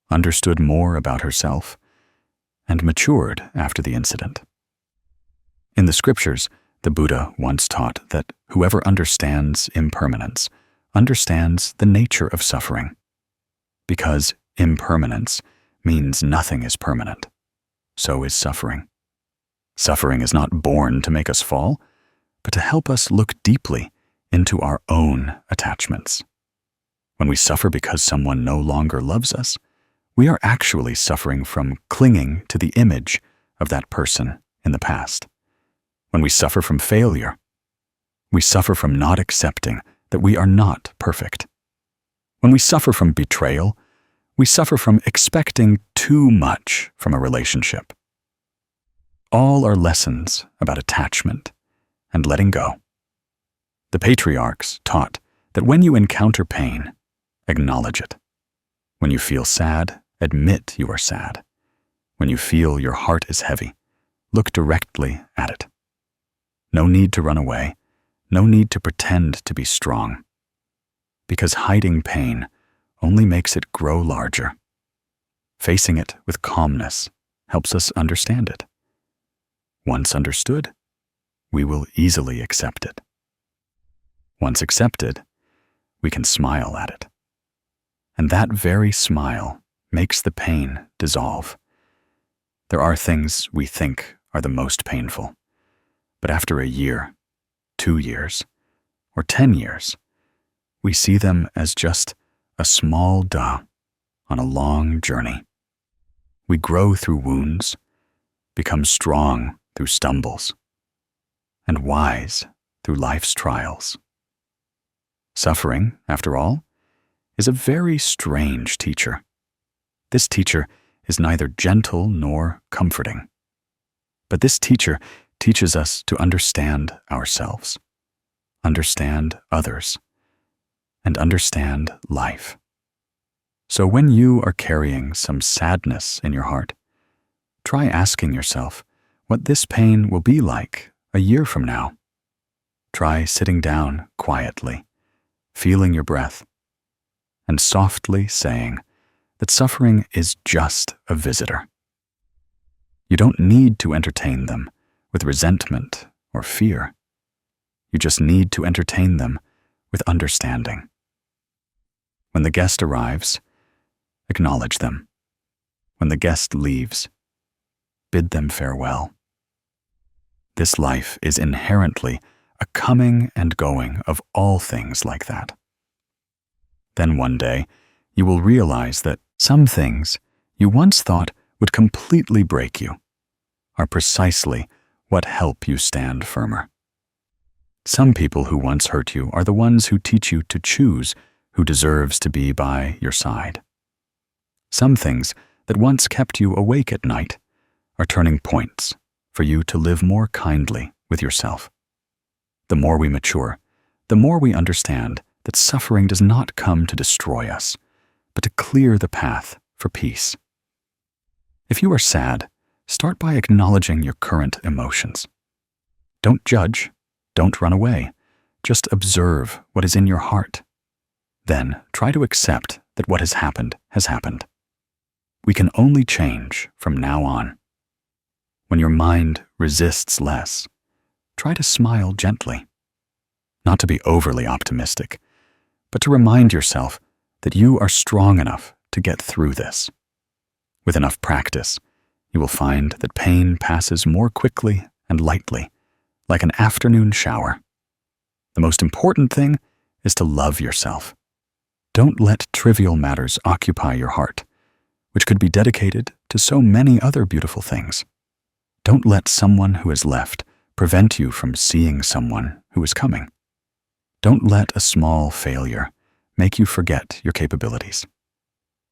understood more about herself, and matured after the incident. In the scriptures, the Buddha once taught that whoever understands impermanence understands the nature of suffering, because impermanence means nothing is permanent. So is suffering. Suffering is not born to make us fall, but to help us look deeply into our own attachments. When we suffer because someone no longer loves us, we are actually suffering from clinging to the image of that person in the past. When we suffer from failure, we suffer from not accepting that we are not perfect. When we suffer from betrayal, we suffer from expecting too much from a relationship. All are lessons about attachment and letting go. The patriarchs taught that when you encounter pain, acknowledge it. When you feel sad, admit you are sad. When you feel your heart is heavy, look directly at it. No need to run away, no need to pretend to be strong, because hiding pain only makes it grow larger. Facing it with calmness helps us understand it. Once understood, we will easily accept it. Once accepted, we can smile at it. And that very smile makes the pain dissolve. There are things we think are the most painful, but after a year, 2 years, or 10 years, we see them as just a small dot on a long journey. We grow through wounds, become strong through stumbles, and wise through life's trials. Suffering, after all, is a very strange teacher. This teacher is neither gentle nor comforting. But this teacher teaches us to understand ourselves, understand others, and understand life. So when you are carrying some sadness in your heart, try asking yourself what this pain will be like a year from now. Try sitting down quietly, feeling your breath, and softly saying that suffering is just a visitor. You don't need to entertain them with resentment or fear. You just need to entertain them with understanding. When the guest arrives, acknowledge them. When the guest leaves, bid them farewell. This life is inherently a coming and going of all things like that. Then one day, you will realize that some things you once thought would completely break you are precisely what help you stand firmer. Some people who once hurt you are the ones who teach you to choose who deserves to be by your side. Some things that once kept you awake at night are turning points for you to live more kindly with yourself. The more we mature, the more we understand that suffering does not come to destroy us, but to clear the path for peace. If you are sad, start by acknowledging your current emotions. Don't judge, don't run away, just observe what is in your heart. Then try to accept that what has happened has happened. We can only change from now on. When your mind resists less, try to smile gently. Not to be overly optimistic, but to remind yourself that you are strong enough to get through this. With enough practice, you will find that pain passes more quickly and lightly, like an afternoon shower. The most important thing is to love yourself. Don't let trivial matters occupy your heart, which could be dedicated to so many other beautiful things. Don't let someone who has left prevent you from seeing someone who is coming. Don't let a small failure make you forget your capabilities.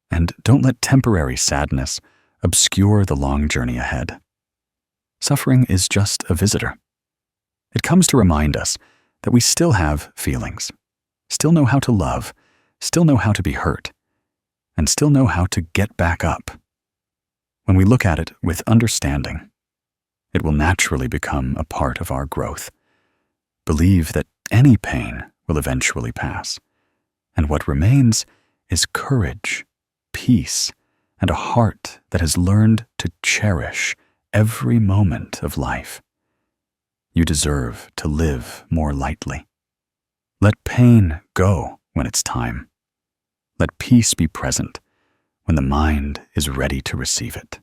And don't let temporary sadness obscure the long journey ahead. Suffering is just a visitor. It comes to remind us that we still have feelings, still know how to love, still know how to be hurt, and still know how to get back up. When we look at it with understanding, it will naturally become a part of our growth. Believe that any pain will eventually pass, and what remains is courage, peace, and a heart that has learned to cherish every moment of life. You deserve to live more lightly. Let pain go when it's time. Let peace be present when the mind is ready to receive it.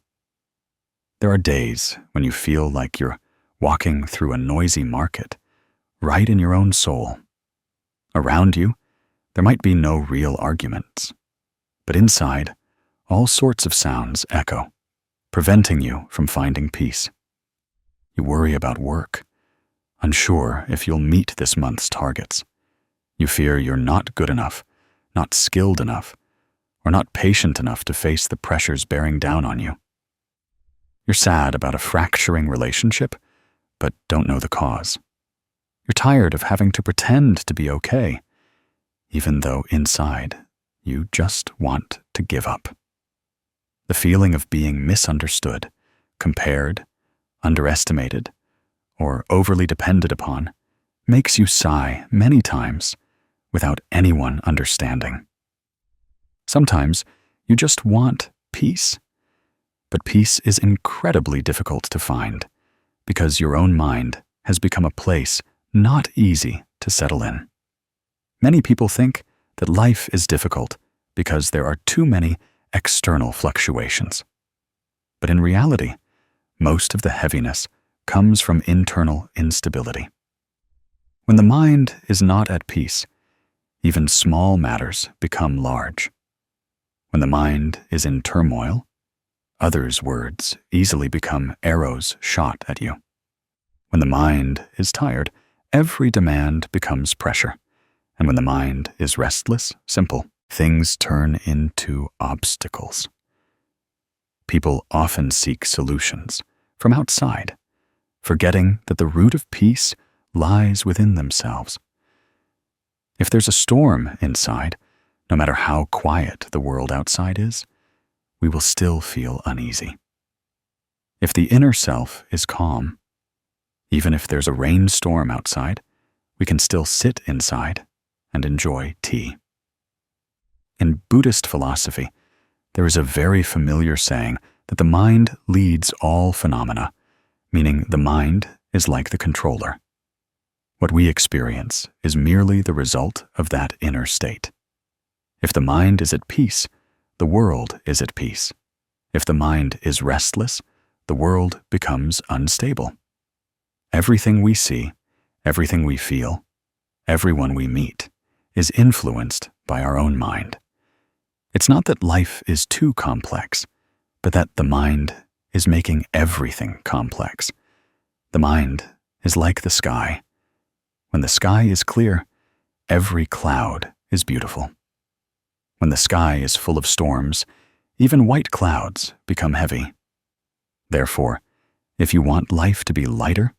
There are days when you feel like you're walking through a noisy market, right in your own soul. Around you, there might be no real arguments, but inside, all sorts of sounds echo, preventing you from finding peace. You worry about work, unsure if you'll meet this month's targets. You fear you're not good enough, not skilled enough, or not patient enough to face the pressures bearing down on you. You're sad about a fracturing relationship, but don't know the cause. You're tired of having to pretend to be okay, even though inside you just want to give up. The feeling of being misunderstood, compared, underestimated, or overly depended upon makes you sigh many times without anyone understanding. Sometimes you just want peace, but peace is incredibly difficult to find because your own mind has become a place not easy to settle in. Many people think that life is difficult because there are too many external fluctuations. But in reality, most of the heaviness comes from internal instability. When the mind is not at peace, even small matters become large. When the mind is in turmoil, others' words easily become arrows shot at you. When the mind is tired, every demand becomes pressure. And when the mind is restless, simple, things turn into obstacles. People often seek solutions from outside, forgetting that the root of peace lies within themselves. If there's a storm inside, no matter how quiet the world outside is, we will still feel uneasy. If the inner self is calm, even if there's a rainstorm outside, we can still sit inside and enjoy tea. In Buddhist philosophy, there is a very familiar saying that the mind leads all phenomena, meaning the mind is like the controller. What we experience is merely the result of that inner state. If the mind is at peace, the world is at peace. If the mind is restless, the world becomes unstable. Everything we see, everything we feel, everyone we meet is influenced by our own mind. It's not that life is too complex, but that the mind is making everything complex. The mind is like the sky. When the sky is clear, every cloud is beautiful. When the sky is full of storms, even white clouds become heavy. Therefore, if you want life to be lighter,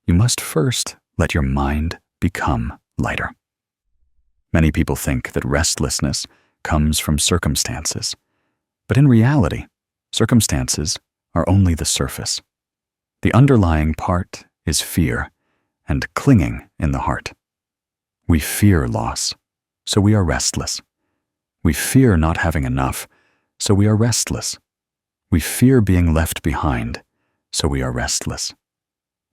you must first let your mind become lighter. Many people think that restlessness comes from circumstances, but in reality, circumstances are only the surface. The underlying part is fear and clinging in the heart. We fear loss, so we are restless. We fear not having enough, so we are restless. We fear being left behind, so we are restless.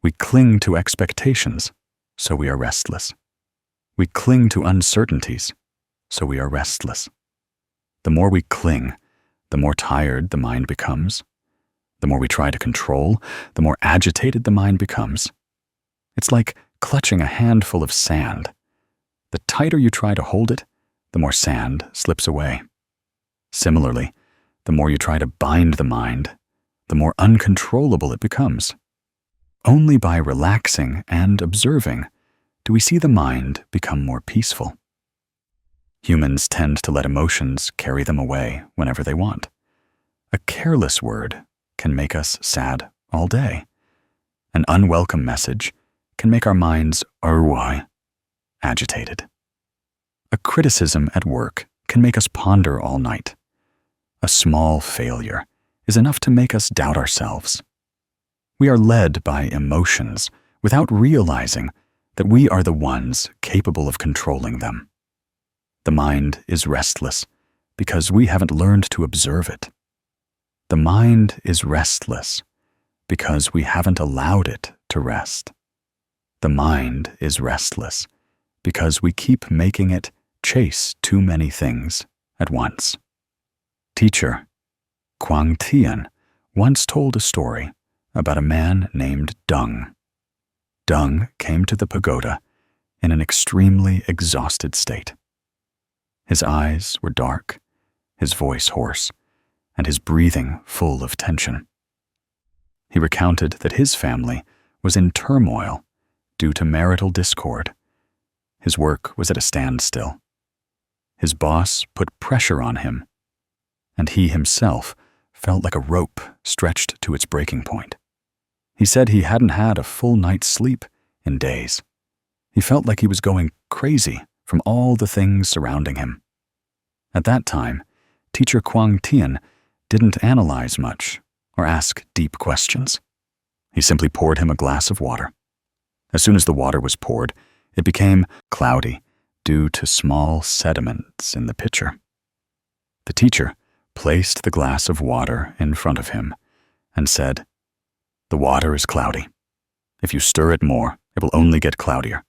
We cling to expectations, so we are restless. We cling to uncertainties, so we are restless. The more we cling, the more tired the mind becomes. The more we try to control, the more agitated the mind becomes. It's like clutching a handful of sand. The tighter you try to hold it, the more sand slips away. Similarly, the more you try to bind the mind, the more uncontrollable it becomes. Only by relaxing and observing do we see the mind become more peaceful. Humans tend to let emotions carry them away whenever they want. A careless word can make us sad all day. An unwelcome message can make our minds agitated. A criticism at work can make us ponder all night. A small failure is enough to make us doubt ourselves. We are led by emotions without realizing that we are the ones capable of controlling them. The mind is restless because we haven't learned to observe it. The mind is restless because we haven't allowed it to rest. The mind is restless because we keep making it chase too many things at once. Teacher Quang Tian once told a story about a man named Dung. Dung came to the pagoda in an extremely exhausted state. His eyes were dark, his voice hoarse, and his breathing full of tension. He recounted that his family was in turmoil due to marital discord. His work was at a standstill. His boss put pressure on him, and he himself felt like a rope stretched to its breaking point. He said he hadn't had a full night's sleep in days. He felt like he was going crazy from all the things surrounding him. At that time, Teacher Quang Tian didn't analyze much or ask deep questions. He simply poured him a glass of water. As soon as the water was poured, it became cloudy due to small sediments in the pitcher. The teacher placed the glass of water in front of him and said, "The water is cloudy. If you stir it more, it will only get cloudier.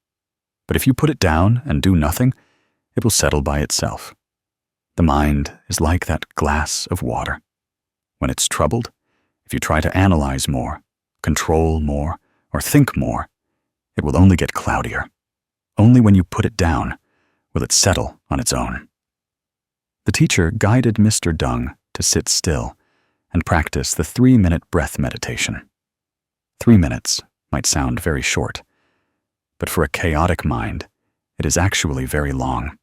But if you put it down and do nothing, it will settle by itself. The mind is like that glass of water. When it's troubled, if you try to analyze more, control more, or think more, it will only get cloudier. Only when you put it down will it settle on its own." The teacher guided Mr. Dung to sit still and practice the 3-minute breath meditation. 3 minutes might sound very short, but for a chaotic mind, it is actually very long.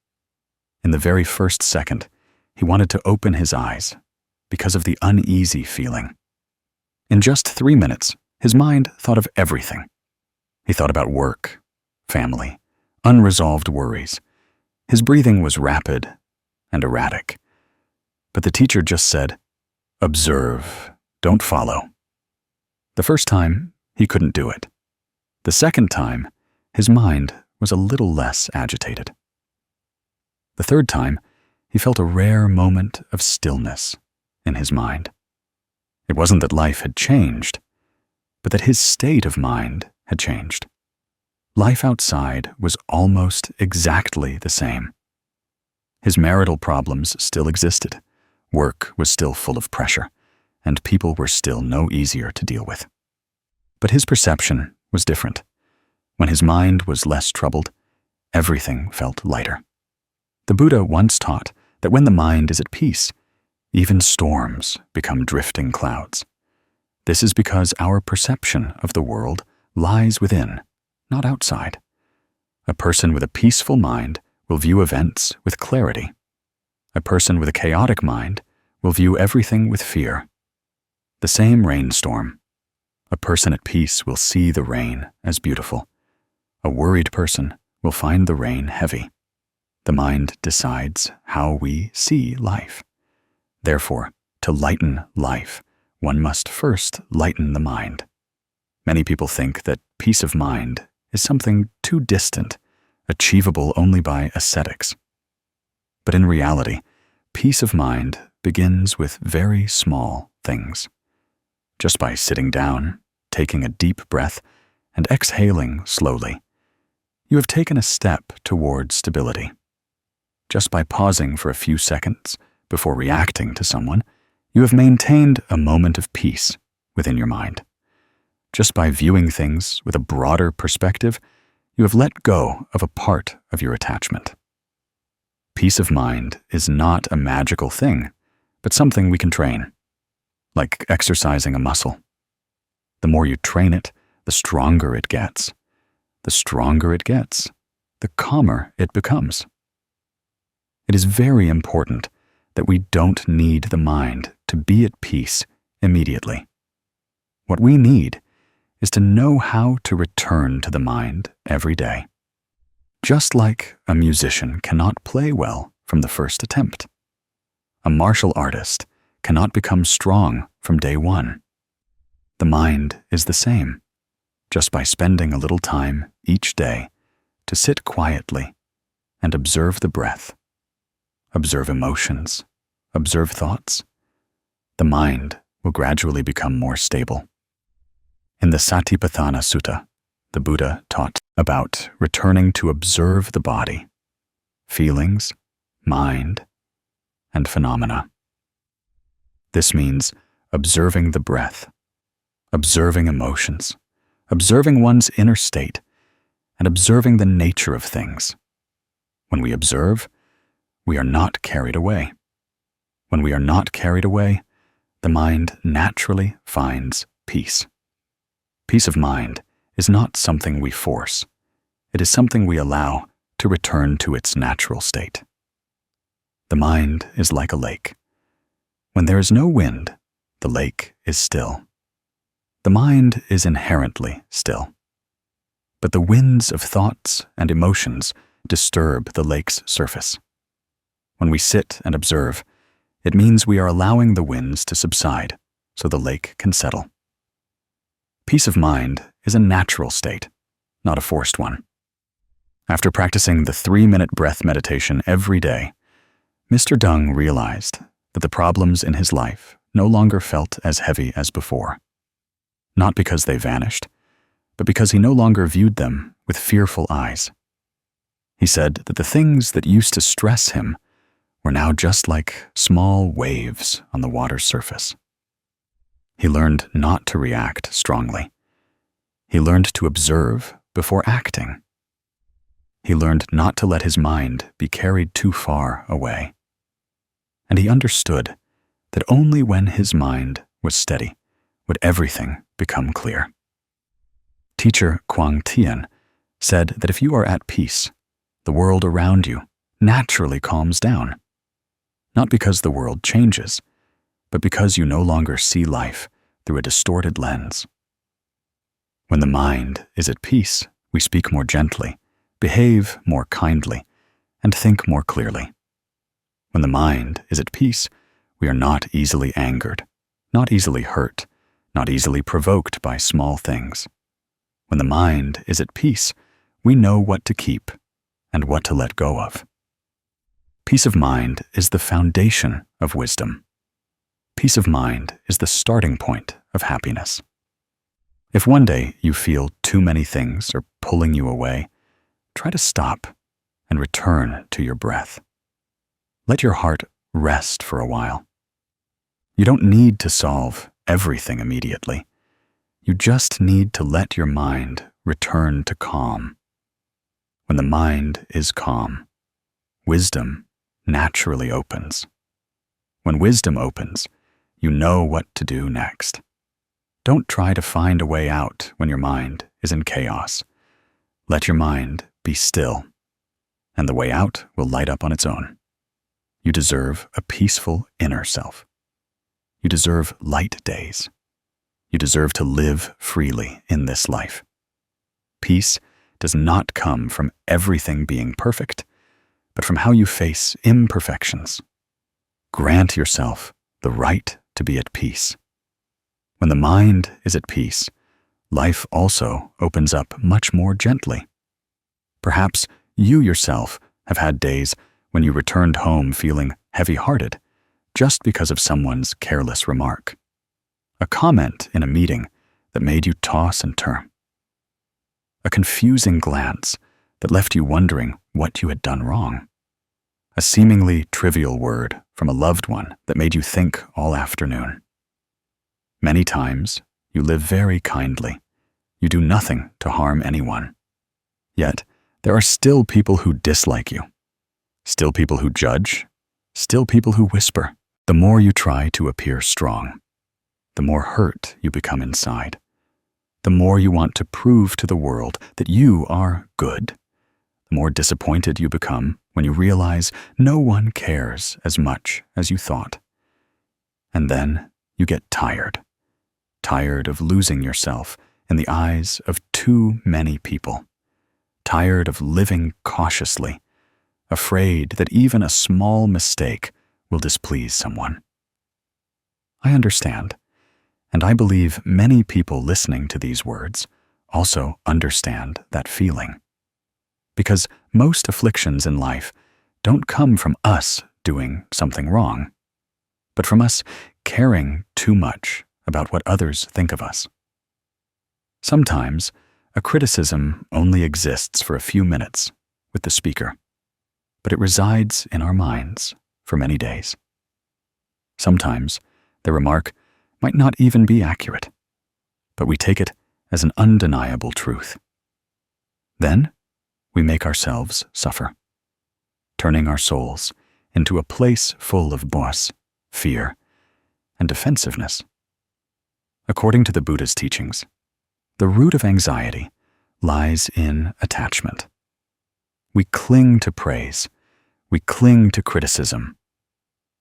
In the very first second, he wanted to open his eyes because of the uneasy feeling. In just 3 minutes, his mind thought of everything. He thought about work, family, unresolved worries. His breathing was rapid and erratic. But the teacher just said, "Observe, don't follow." The first time, he couldn't do it. The second time, his mind was a little less agitated. The third time, he felt a rare moment of stillness in his mind. It wasn't that life had changed, but that his state of mind had changed. Life outside was almost exactly the same. His marital problems still existed, work was still full of pressure, and people were still no easier to deal with. But his perception was different. When his mind was less troubled, everything felt lighter. The Buddha once taught that when the mind is at peace, even storms become drifting clouds. This is because our perception of the world lies within, not outside. A person with a peaceful mind will view events with clarity. A person with a chaotic mind will view everything with fear. The same rainstorm. A person at peace will see the rain as beautiful. A worried person will find the rain heavy. The mind decides how we see life. Therefore, to lighten life, one must first lighten the mind. Many people think that peace of mind is something too distant, achievable only by ascetics. But in reality, peace of mind begins with very small things. Just by sitting down, taking a deep breath, and exhaling slowly, you have taken a step toward stability. Just by pausing for a few seconds before reacting to someone, you have maintained a moment of peace within your mind. Just by viewing things with a broader perspective, you have let go of a part of your attachment. Peace of mind is not a magical thing, but something we can train, like exercising a muscle. The more you train it, the stronger it gets. The stronger it gets, the calmer it becomes. It is very important that we don't need the mind to be at peace immediately. What we need is to know how to return to the mind every day. Just like a musician cannot play well from the first attempt. A martial artist cannot become strong from day one. The mind is the same, just by spending a little time each day to sit quietly and observe the breath, observe emotions, observe thoughts. The mind will gradually become more stable. In the Satipatthana Sutta, the Buddha taught about returning to observe the body, feelings, mind, and phenomena. This means observing the breath, observing emotions, observing one's inner state, and observing the nature of things. When we observe, we are not carried away. When we are not carried away, the mind naturally finds peace. Peace of mind is not something we force. It is something we allow to return to its natural state. The mind is like a lake. When there is no wind, the lake is still. The mind is inherently still. But the winds of thoughts and emotions disturb the lake's surface. When we sit and observe, it means we are allowing the winds to subside so the lake can settle. Peace of mind is a natural state, not a forced one. After practicing the 3-minute breath meditation every day, Mr. Dung realized that the problems in his life no longer felt as heavy as before. Not because they vanished, but because he no longer viewed them with fearful eyes. He said that the things that used to stress him were now just like small waves on the water's surface. He learned not to react strongly. He learned to observe before acting. He learned not to let his mind be carried too far away. And he understood that only when his mind was steady would everything become clear. Teacher Quang Tien said that if you are at peace, the world around you naturally calms down. Not because the world changes, but because you no longer see life through a distorted lens. When the mind is at peace, we speak more gently, behave more kindly, and think more clearly. When the mind is at peace, we are not easily angered, not easily hurt, not easily provoked by small things. When the mind is at peace, we know what to keep and what to let go of. Peace of mind is the foundation of wisdom. Peace of mind is the starting point of happiness. If one day you feel too many things are pulling you away, try to stop and return to your breath. Let your heart rest for a while. You don't need to solve everything immediately. You just need to let your mind return to calm. When the mind is calm, wisdom naturally opens. When wisdom opens, you know what to do next. Don't try to find a way out when your mind is in chaos. Let your mind be still, and the way out will light up on its own. You deserve a peaceful inner self. You deserve light days. You deserve to live freely in this life. Peace does not come from everything being perfect, but from how you face imperfections. Grant yourself the right to be at peace. When the mind is at peace, life also opens up much more gently. Perhaps you yourself have had days when you returned home feeling heavy-hearted just because of someone's careless remark, a comment in a meeting that made you toss and turn, a confusing glance that left you wondering what you had done wrong, a seemingly trivial word from a loved one that made you think all afternoon. Many times, you live very kindly. You do nothing to harm anyone. Yet, there are still people who dislike you, still people who judge, still people who whisper. The more you try to appear strong, the more hurt you become inside. The more you want to prove to the world that you are good, the more disappointed you become when you realize no one cares as much as you thought. And then you get tired of losing yourself in the eyes of too many people, tired of living cautiously, afraid that even a small mistake will displease someone. I understand, and I believe many people listening to these words also understand that feeling. Because most afflictions in life don't come from us doing something wrong, but from us caring too much about what others think of us. Sometimes, a criticism only exists for a few minutes with the speaker, but it resides in our minds for many days. Sometimes, the remark might not even be accurate, but we take it as an undeniable truth. Then, we make ourselves suffer, turning our souls into a place full of boss, fear, and defensiveness. According to the Buddhist teachings, the root of anxiety lies in attachment. We cling to praise. We cling to criticism.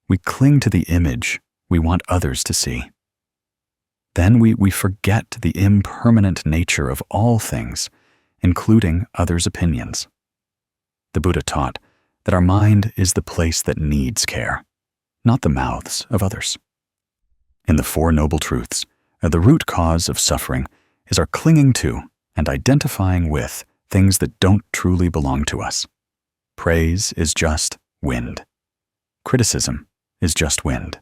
We cling to the image we want others to see. Then we forget the impermanent nature of all things, including others' opinions. The Buddha taught that our mind is the place that needs care, not the mouths of others. In the Four Noble Truths, the root cause of suffering is our clinging to and identifying with things that don't truly belong to us. Praise is just wind. Criticism is just wind.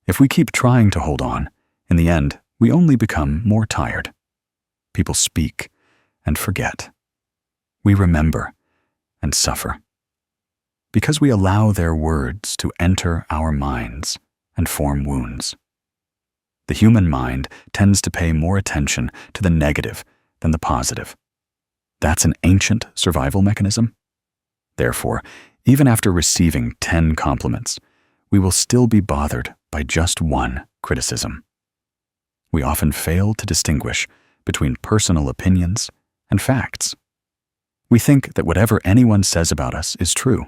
If we keep trying to hold on, in the end, we only become more tired. People speak and forget. We remember and suffer. Because we allow their words to enter our minds and form wounds. The human mind tends to pay more attention to the negative than the positive. That's an ancient survival mechanism. Therefore, even after receiving 10 compliments, we will still be bothered by just one criticism. We often fail to distinguish between personal opinions and facts. We think that whatever anyone says about us is true,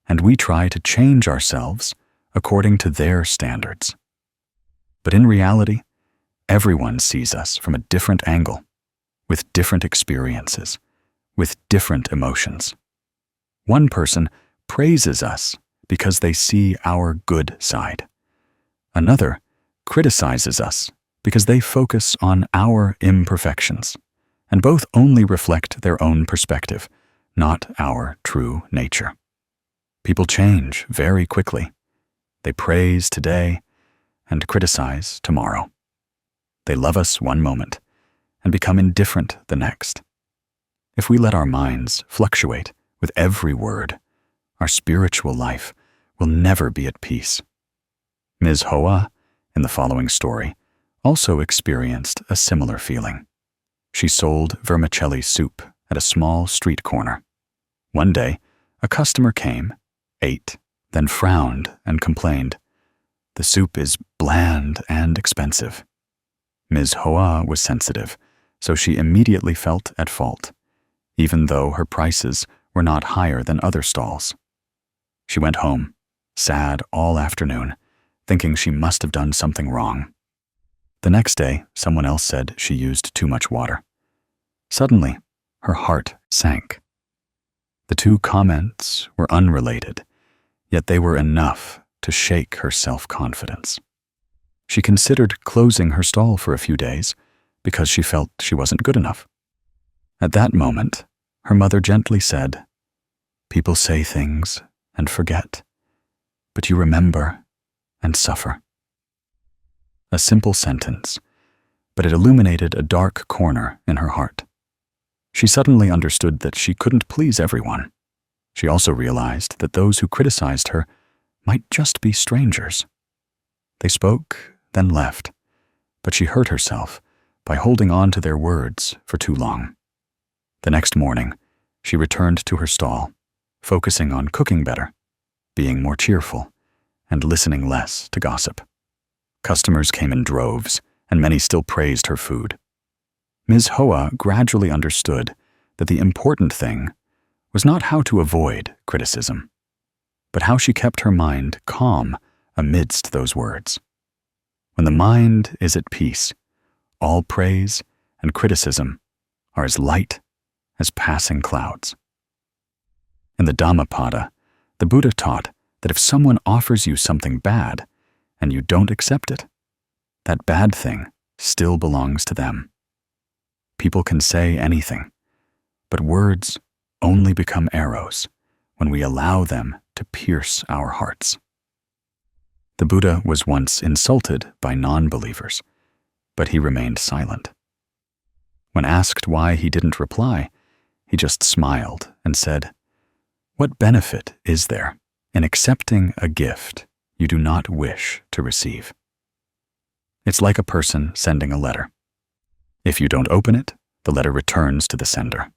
and we try to change ourselves according to their standards. But in reality, everyone sees us from a different angle, with different experiences, with different emotions. One person praises us because they see our good side. Another criticizes us because they focus on our imperfections, and both only reflect their own perspective, not our true nature. People change very quickly. They praise today and criticize tomorrow. They love us one moment and become indifferent the next. If we let our minds fluctuate with every word, our spiritual life will never be at peace. Ms. Hoa, in the following story, also experienced a similar feeling. She sold vermicelli soup at a small street corner. One day, a customer came, ate, then frowned and complained, "The soup is bland and expensive." Ms. Hoa was sensitive, so she immediately felt at fault, even though her prices were not higher than other stalls. She went home, sad all afternoon, thinking she must have done something wrong. The next day, someone else said she used too much water. Suddenly, her heart sank. The two comments were unrelated, yet they were enough to shake her self-confidence. She considered closing her stall for a few days because she felt she wasn't good enough. At that moment, her mother gently said, "People say things and forget, but you remember and suffer." A simple sentence, but it illuminated a dark corner in her heart. She suddenly understood that she couldn't please everyone. She also realized that those who criticized her might just be strangers. They spoke, then left, but she hurt herself by holding on to their words for too long. The next morning, she returned to her stall, focusing on cooking better, being more cheerful, and listening less to gossip. Customers came in droves, and many still praised her food. Ms. Hoa gradually understood that the important thing was not how to avoid criticism, but how she kept her mind calm amidst those words. When the mind is at peace, all praise and criticism are as light as passing clouds. In the Dhammapada, the Buddha taught that if someone offers you something bad and you don't accept it, that bad thing still belongs to them. People can say anything, but words only become arrows when we allow them to pierce our hearts. The Buddha was once insulted by non-believers, but he remained silent. When asked why he didn't reply, he just smiled and said, "What benefit is there in accepting a gift you do not wish to receive?" It's like a person sending a letter. If you don't open it, the letter returns to the sender.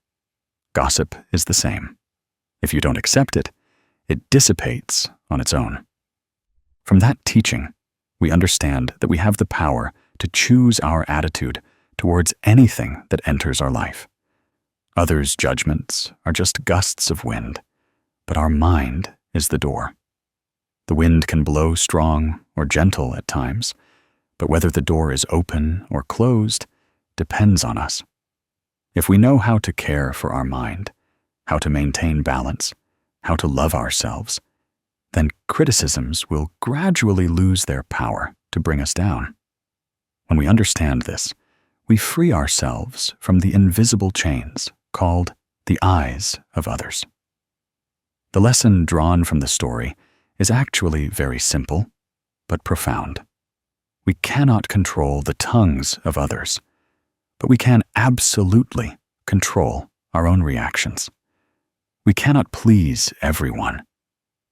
Gossip is the same. If you don't accept it, it dissipates on its own. From that teaching, we understand that we have the power to choose our attitude towards anything that enters our life. Others' judgments are just gusts of wind, but our mind is the door. The wind can blow strong or gentle at times, but whether the door is open or closed depends on us. If we know how to care for our mind, how to maintain balance, how to love ourselves, then criticisms will gradually lose their power to bring us down. When we understand this, we free ourselves from the invisible chains called the eyes of others. The lesson drawn from the story is actually very simple, but profound. We cannot control the tongues of others, but we can absolutely control our own reactions. We cannot please everyone,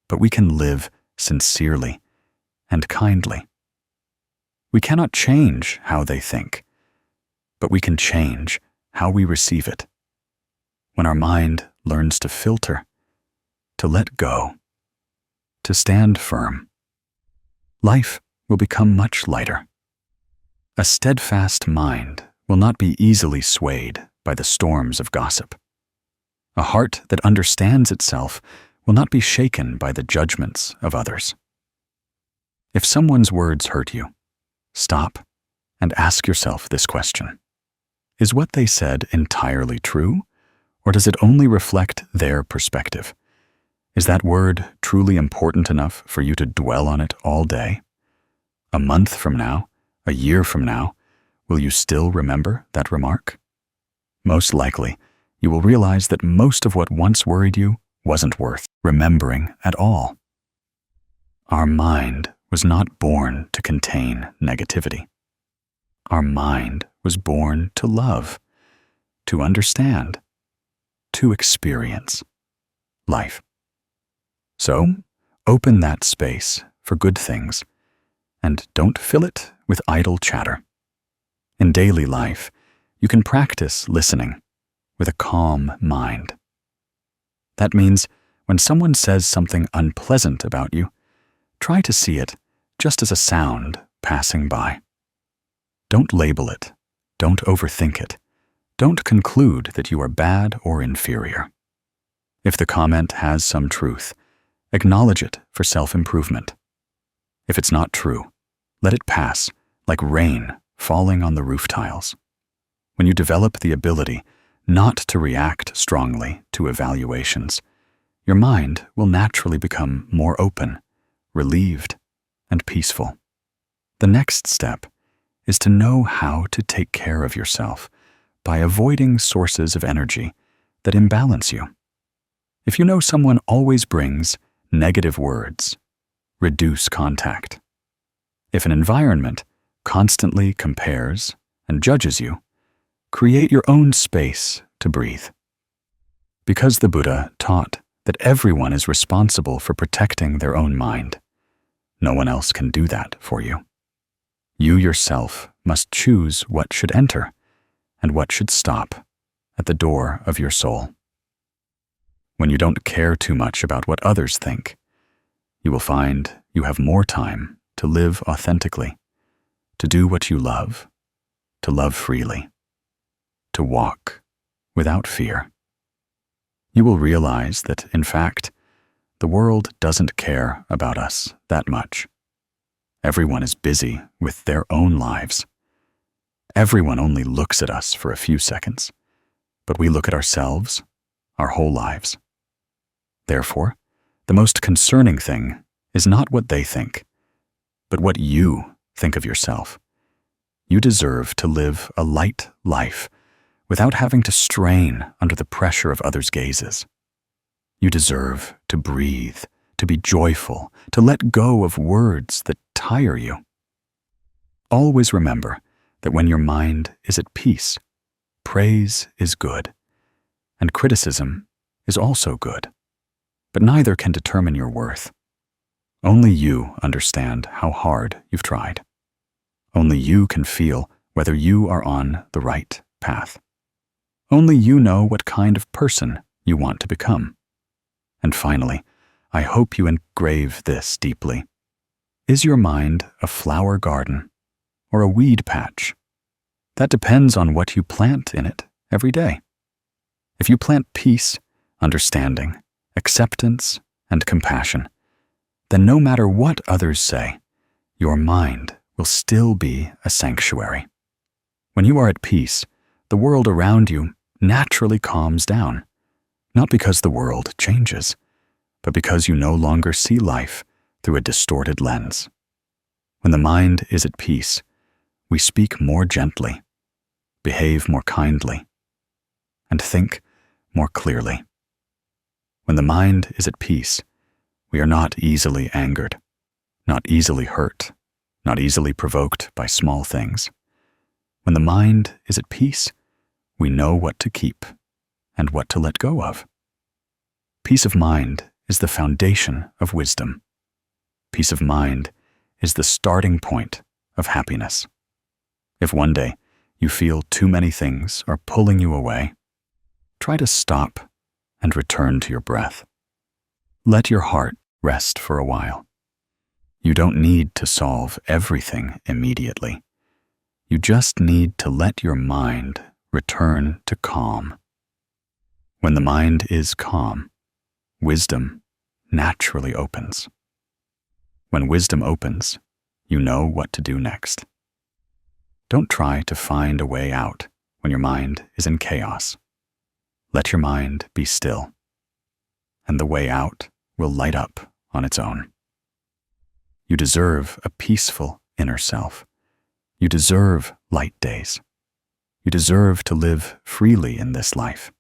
but we can live sincerely and kindly. We cannot change how they think, but we can change how we receive it. When our mind learns to filter, to let go, to stand firm, life will become much lighter. A steadfast mind will not be easily swayed by the storms of gossip. A heart that understands itself will not be shaken by the judgments of others. If someone's words hurt you, stop and ask yourself this question. Is what they said entirely true, or does it only reflect their perspective? Is that word truly important enough for you to dwell on it all day? A month from now, a year from now, will you still remember that remark? Most likely, you will realize that most of what once worried you wasn't worth remembering at all. Our mind was not born to contain negativity. Our mind was born to love, to understand, to experience life. So, open that space for good things, and don't fill it with idle chatter. In daily life, you can practice listening with a calm mind. That means when someone says something unpleasant about you, try to see it just as a sound passing by. Don't label it. Don't overthink it. Don't conclude that you are bad or inferior. If the comment has some truth, acknowledge it for self-improvement. If it's not true, let it pass like rain falling on the roof tiles. When you develop the ability not to react strongly to evaluations, your mind will naturally become more open, relieved, and peaceful. The next step is to know how to take care of yourself by avoiding sources of energy that imbalance you. If you know someone always brings negative words, reduce contact. If an environment constantly compares and judges you, create your own space to breathe. Because the Buddha taught that everyone is responsible for protecting their own mind. No one else can do that for you. You yourself must choose what should enter and what should stop at the door of your soul. When you don't care too much about what others think, you will find you have more time to live authentically, to do what you love, to love freely, to walk without fear. You will realize that, in fact, the world doesn't care about us that much. Everyone is busy with their own lives. Everyone only looks at us for a few seconds, but we look at ourselves our whole lives. Therefore, the most concerning thing is not what they think, but what you think of yourself. You deserve to live a light life without having to strain under the pressure of others' gazes. You deserve to breathe, to be joyful, to let go of words that tire you. Always remember that when your mind is at peace, praise is good, and criticism is also good, but neither can determine your worth. Only you understand how hard you've tried. Only you can feel whether you are on the right path. Only you know what kind of person you want to become. And finally, I hope you engrave this deeply. Is your mind a flower garden or a weed patch? That depends on what you plant in it every day. If you plant peace, understanding, acceptance, and compassion, then no matter what others say, your mind will still be a sanctuary. When you are at peace, the world around you naturally calms down, not because the world changes, but because you no longer see life through a distorted lens. When the mind is at peace, we speak more gently, behave more kindly, and think more clearly. When the mind is at peace, we are not easily angered, not easily hurt, not easily provoked by small things. When the mind is at peace, we know what to keep and what to let go of. Peace of mind is the foundation of wisdom. Peace of mind is the starting point of happiness. If one day you feel too many things are pulling you away, try to stop and return to your breath. Let your heart rest for a while. You don't need to solve everything immediately. You just need to let your mind return to calm. When the mind is calm, wisdom naturally opens. When wisdom opens, you know what to do next. Don't try to find a way out when your mind is in chaos. Let your mind be still, and the way out will light up on its own. You deserve a peaceful inner self. You deserve light days. You deserve to live freely in this life.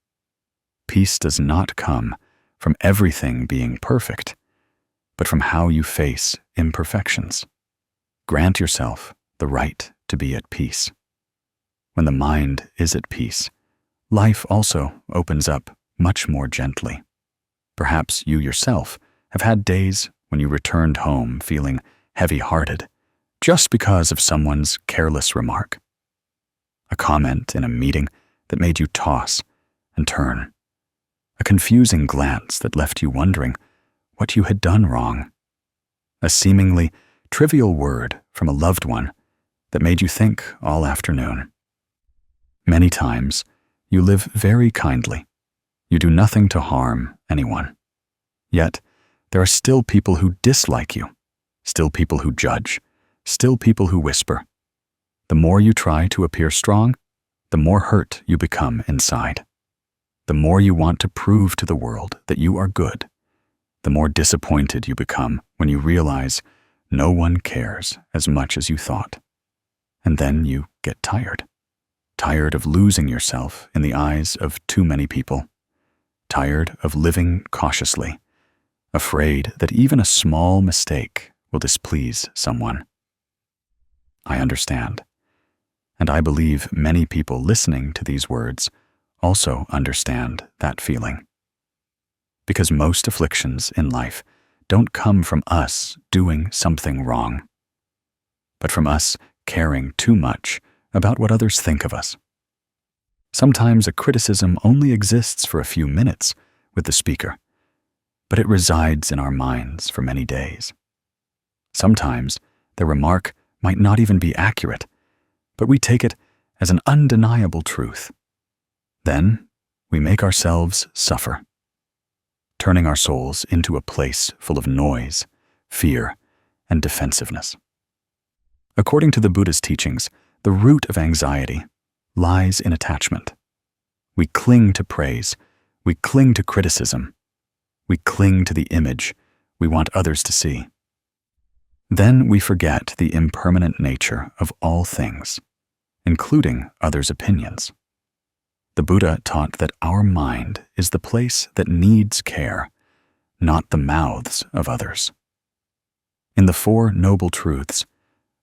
Peace does not come from everything being perfect, but from how you face imperfections. Grant yourself the right to be at peace. When the mind is at peace, life also opens up much more gently. Perhaps you yourself have had days when you returned home feeling heavy-hearted just because of someone's careless remark. A comment in a meeting that made you toss and turn. A confusing glance that left you wondering what you had done wrong. A seemingly trivial word from a loved one that made you think all afternoon. Many times, you live very kindly. You do nothing to harm anyone. Yet, there are still people who dislike you, still people who judge, still people who whisper. The more you try to appear strong, the more hurt you become inside. The more you want to prove to the world that you are good, the more disappointed you become when you realize no one cares as much as you thought. And then you get tired. Tired of losing yourself in the eyes of too many people. Tired of living cautiously, afraid that even a small mistake will displease someone. I understand, and I believe many people listening to these words also understand that feeling. because most afflictions in life don't come from us doing something wrong, but from us caring too much about what others think of us. Sometimes a criticism only exists for a few minutes with the speaker, but it resides in our minds for many days. Sometimes the remark might not even be accurate, but we take it as an undeniable truth. Then we make ourselves suffer, turning our souls into a place full of noise, fear, and defensiveness. According to the Buddhist teachings, the root of anxiety lies in attachment. We cling to praise, we cling to criticism, we cling to the image we want others to see. Then we forget the impermanent nature of all things, including others' opinions. The Buddha taught that our mind is the place that needs care, not the mouths of others. In the Four Noble Truths,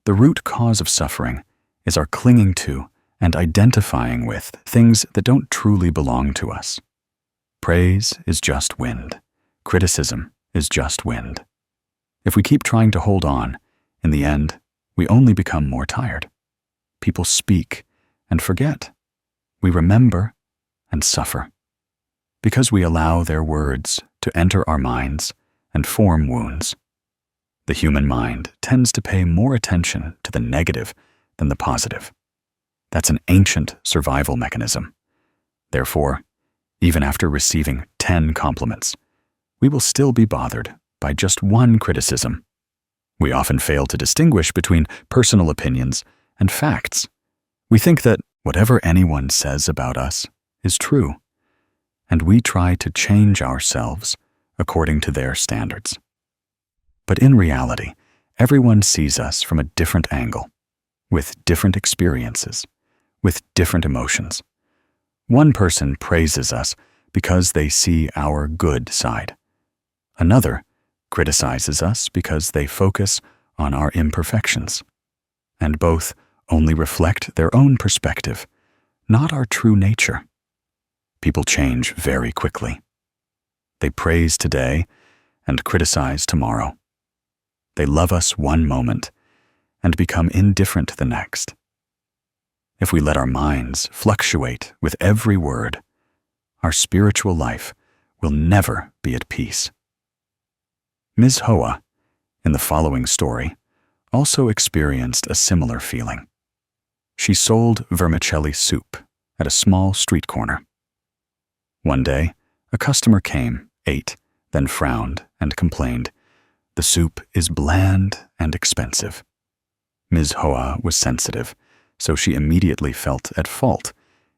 the root cause of suffering is our clinging to and identifying with things that don't truly belong to us. Praise is just wind. Criticism is just wind. If we keep trying to hold on, in the end, we only become more tired. People speak and forget. We remember and suffer, because we allow their words to enter our minds and form wounds. The human mind tends to pay more attention to the negative than the positive. That's an ancient survival mechanism. Therefore, even after receiving 10 compliments, we will still be bothered by just one criticism. We often fail to distinguish between personal opinions and facts. We think that whatever anyone says about us is true, and we try to change ourselves according to their standards. But in reality, everyone sees us from a different angle, with different experiences, with different emotions. One person praises us because they see our good side. Another criticizes us because they focus on our imperfections. And both only reflect their own perspective, not our true nature. People change very quickly. They praise today and criticize tomorrow. They love us one moment and become indifferent the next. If we let our minds fluctuate with every word, our spiritual life will never be at peace. Ms. Hoa, in the following story, also experienced a similar feeling. She sold vermicelli soup at a small street corner. One day, a customer came, ate, then frowned and complained, "The soup is bland and expensive." Ms. Hoa was sensitive, so she immediately felt at fault,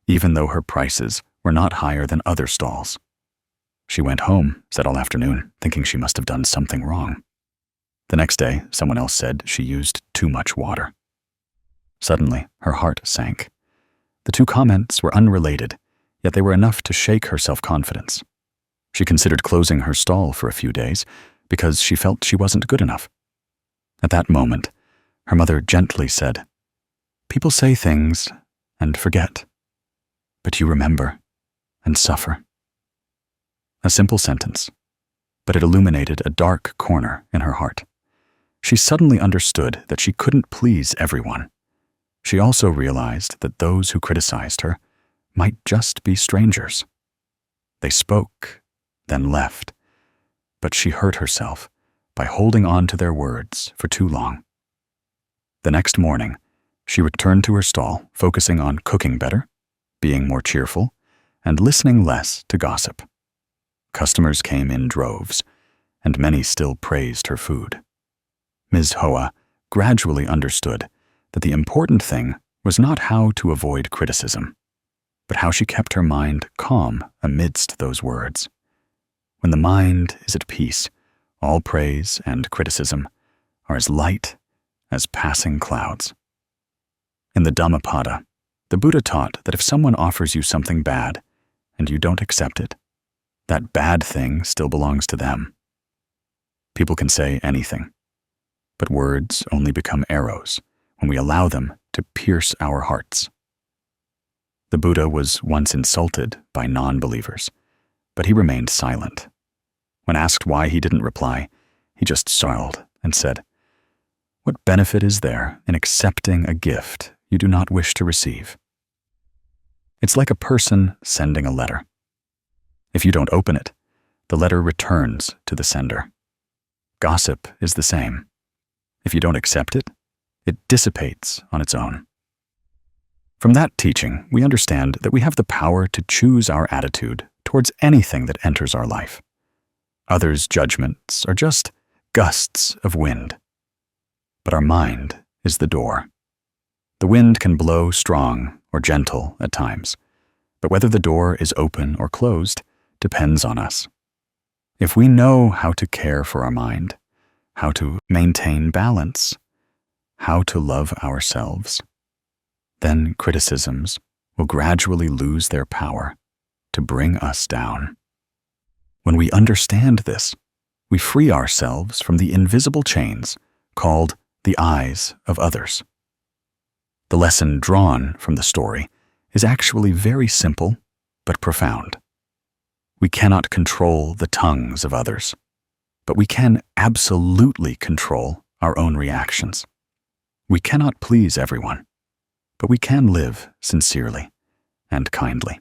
even though her prices were not higher than other stalls. She went home, sat all afternoon, thinking she must have done something wrong. The next day, someone else said she used too much water. Suddenly, her heart sank. The two comments were unrelated, yet they were enough to shake her self-confidence. She considered closing her stall for a few days because she felt she wasn't good enough. At that moment, her mother gently said, "People say things and forget, but you remember and suffer." A simple sentence, but it illuminated a dark corner in her heart. She suddenly understood that she couldn't please everyone. She also realized that those who criticized her might just be strangers. They spoke, then left, but she hurt herself by holding on to their words for too long. The next morning, she returned to her stall, focusing on cooking better, being more cheerful, and listening less to gossip. Customers came in droves, and many still praised her food. Ms. Hoa gradually understood that the important thing was not how to avoid criticism, but how she kept her mind calm amidst those words. When the mind is at peace, all praise and criticism are as light as passing clouds. In the Dhammapada, the Buddha taught that if someone offers you something bad and you don't accept it, that bad thing still belongs to them. People can say anything, but words only become arrows when we allow them to pierce our hearts. The Buddha was once insulted by non-believers, but he remained silent, When asked why he didn't reply, he just smiled and said, "What benefit is there in accepting a gift you do not wish to receive?" It's like a person sending a letter. If you don't open it, the letter returns to the sender. Gossip is the same. If you don't accept it, it dissipates on its own. From that teaching, we understand that we have the power to choose our attitude towards anything that enters our life. Others' judgments are just gusts of wind. But our mind is the door. The wind can blow strong or gentle at times, but whether the door is open or closed depends on us. If we know how to care for our mind, how to maintain balance, how to love ourselves, then criticisms will gradually lose their power to bring us down. When we understand this, we free ourselves from the invisible chains called the eyes of others. The lesson drawn from the story is actually very simple but profound. We cannot control the tongues of others, but we can absolutely control our own reactions. We cannot please everyone, but we can live sincerely and kindly.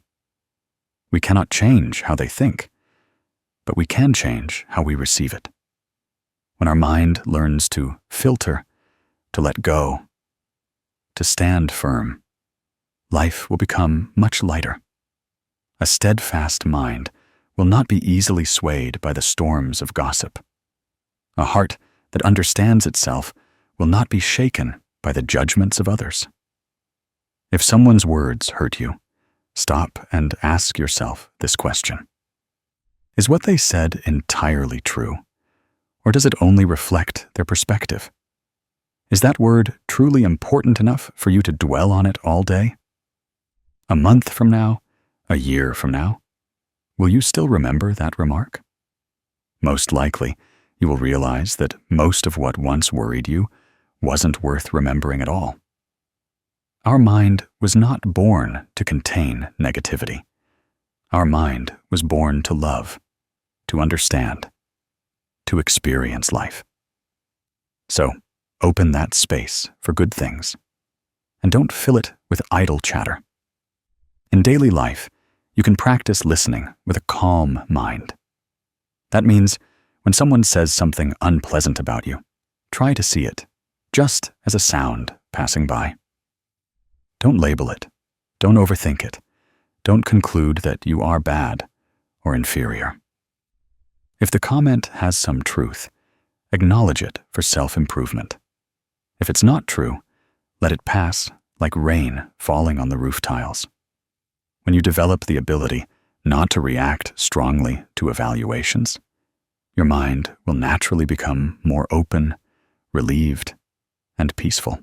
We cannot change how they think, but we can change how we receive it. When our mind learns to filter, to let go, to stand firm, life will become much lighter. A steadfast mind will not be easily swayed by the storms of gossip. A heart that understands itself will not be shaken by the judgments of others. If someone's words hurt you, stop and ask yourself this question. Is what they said entirely true, or does it only reflect their perspective? Is that word truly important enough for you to dwell on it all day? A month from now, a year from now, will you still remember that remark? Most likely, you will realize that most of what once worried you wasn't worth remembering at all. Our mind was not born to contain negativity. Our mind was born to love, to understand, to experience life. So, open that space for good things, and don't fill it with idle chatter. In daily life, you can practice listening with a calm mind. That means when someone says something unpleasant about you, try to see it just as a sound passing by. Don't label it. Don't overthink it. Don't conclude that you are bad or inferior. If the comment has some truth, acknowledge it for self-improvement. If it's not true, let it pass like rain falling on the roof tiles. When you develop the ability not to react strongly to evaluations, your mind will naturally become more open, relieved, and peaceful.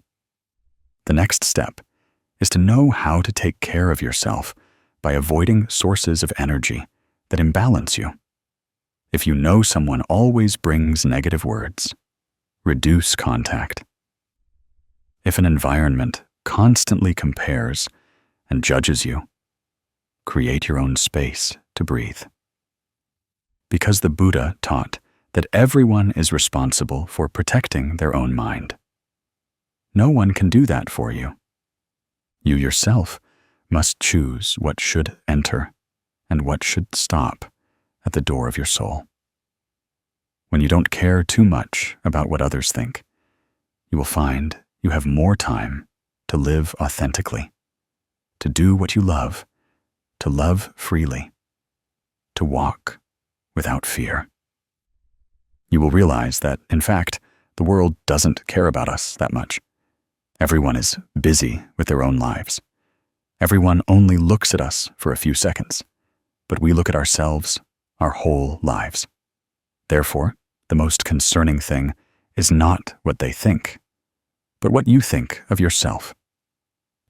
The next step is to know how to take care of yourself by avoiding sources of energy that imbalance you. If you know someone always brings negative words, reduce contact. If an environment constantly compares and judges you, create your own space to breathe. Because the Buddha taught that everyone is responsible for protecting their own mind. No one can do that for you. You yourself must choose what should enter and what should stop at the door of your soul. When you don't care too much about what others think, you will find you have more time to live authentically, to do what you love, to love freely, to walk without fear. You will realize that, in fact, the world doesn't care about us that much. Everyone is busy with their own lives. Everyone only looks at us for a few seconds, but we look at ourselves our whole lives. Therefore, the most concerning thing is not what they think, but what you think of yourself.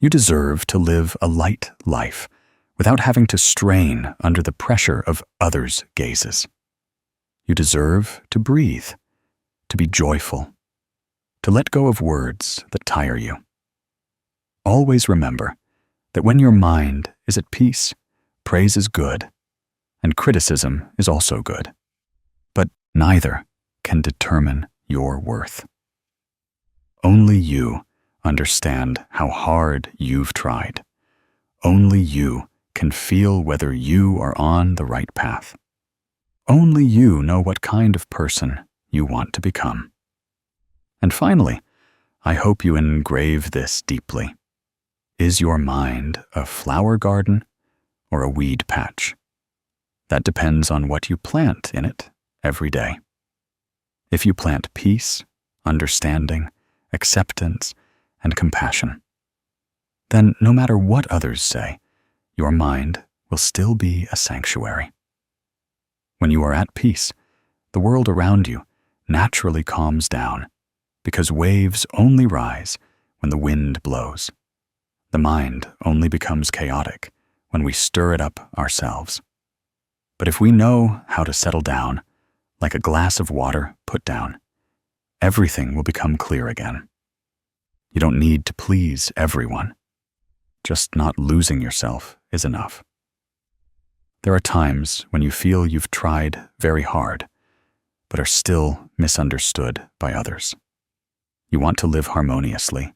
You deserve to live a light life without having to strain under the pressure of others' gazes. You deserve to breathe, to be joyful, to let go of words that tire you. Always remember that when your mind is at peace, praise is good, and criticism is also good. Neither can determine your worth. Only you understand how hard you've tried. Only you can feel whether you are on the right path. Only you know what kind of person you want to become. And finally, I hope you engrave this deeply. Is your mind a flower garden or a weed patch? That depends on what you plant in it every day. If you plant peace, understanding, acceptance, and compassion, then no matter what others say, your mind will still be a sanctuary. When you are at peace, the world around you naturally calms down, because waves only rise when the wind blows. The mind only becomes chaotic when we stir it up ourselves. But if we know how to settle down, like a glass of water put down, everything will become clear again. You don't need to please everyone. Just not losing yourself is enough. There are times when you feel you've tried very hard, but are still misunderstood by others. You want to live harmoniously,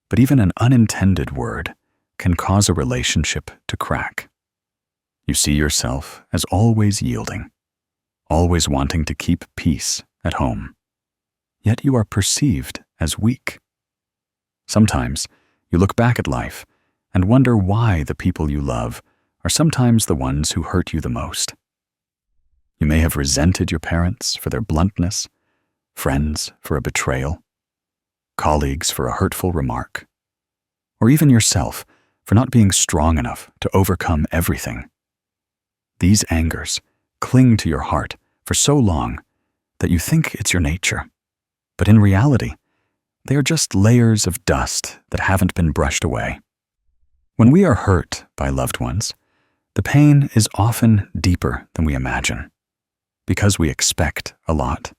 but even an unintended word can cause a relationship to crack. You see yourself as always yielding, always wanting to keep peace at home. Yet you are perceived as weak. Sometimes you look back at life and wonder why the people you love are sometimes the ones who hurt you the most. You may have resented your parents for their bluntness, friends for a betrayal, colleagues for a hurtful remark, or even yourself for not being strong enough to overcome everything. These angers cling to your heart for so long that you think it's your nature, but in reality, they are just layers of dust that haven't been brushed away. When we are hurt by loved ones, the pain is often deeper than we imagine. Because we expect a lot,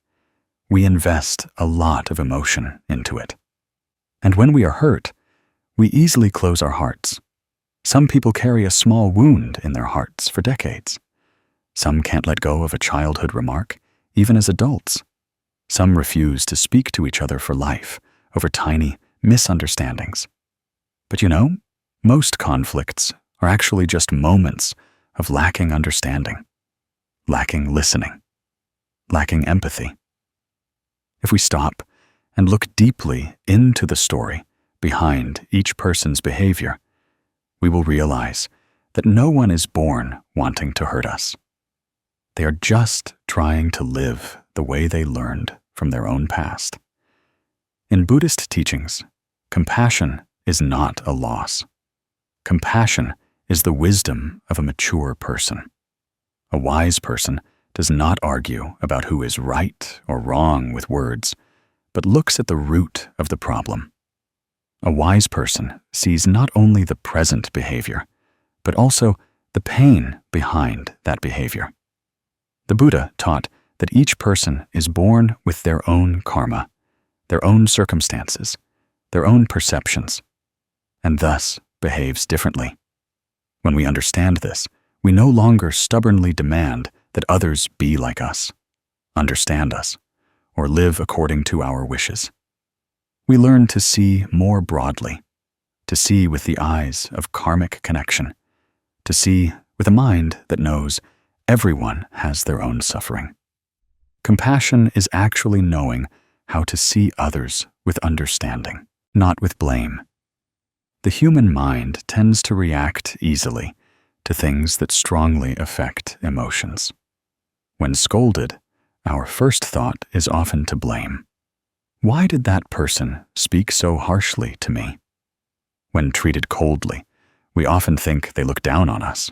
we invest a lot of emotion into it. And when we are hurt, we easily close our hearts. Some people carry a small wound in their hearts for decades. Some can't let go of a childhood remark, even as adults. Some refuse to speak to each other for life over tiny misunderstandings. But you know, most conflicts are actually just moments of lacking understanding, lacking listening, lacking empathy. If we stop and look deeply into the story behind each person's behavior, we will realize that no one is born wanting to hurt us. They are just trying to live the way they learned from their own past. In Buddhist teachings, compassion is not a loss. Compassion is the wisdom of a mature person. A wise person does not argue about who is right or wrong with words, but looks at the root of the problem. A wise person sees not only the present behavior, but also the pain behind that behavior. The Buddha taught that each person is born with their own karma, their own circumstances, their own perceptions, and thus behaves differently. When we understand this, we no longer stubbornly demand that others be like us, understand us, or live according to our wishes. We learn to see more broadly, to see with the eyes of karmic connection, to see with a mind that knows everyone has their own suffering. Compassion is actually knowing how to see others with understanding, not with blame. The human mind tends to react easily to things that strongly affect emotions. When scolded, our first thought is often to blame. Why did that person speak so harshly to me? When treated coldly, we often think they look down on us.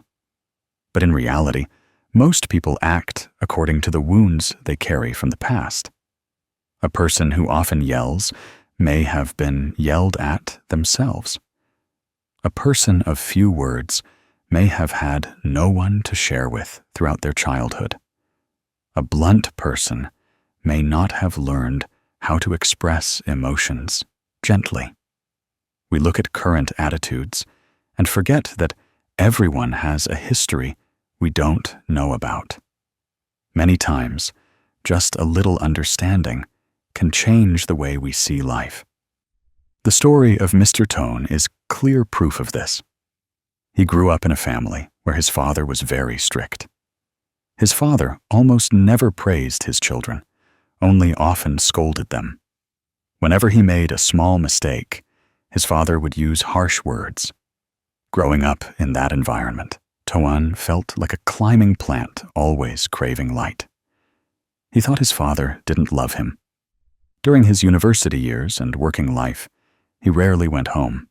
But in reality, most people act according to the wounds they carry from the past. A person who often yells may have been yelled at themselves. A person of few words may have had no one to share with throughout their childhood. A blunt person may not have learned how to express emotions gently. We look at current attitudes and forget that everyone has a history we don't know about. Many times, just a little understanding, can change the way we see life. The story of Mr. Tone is clear proof of this. He grew up in a family where his father was very strict. His father almost never praised his children, only often scolded them. Whenever he made a small mistake, his father would use harsh words. Growing up in that environment, Toan felt like a climbing plant always craving light. He thought his father didn't love him. During his university years and working life, he rarely went home.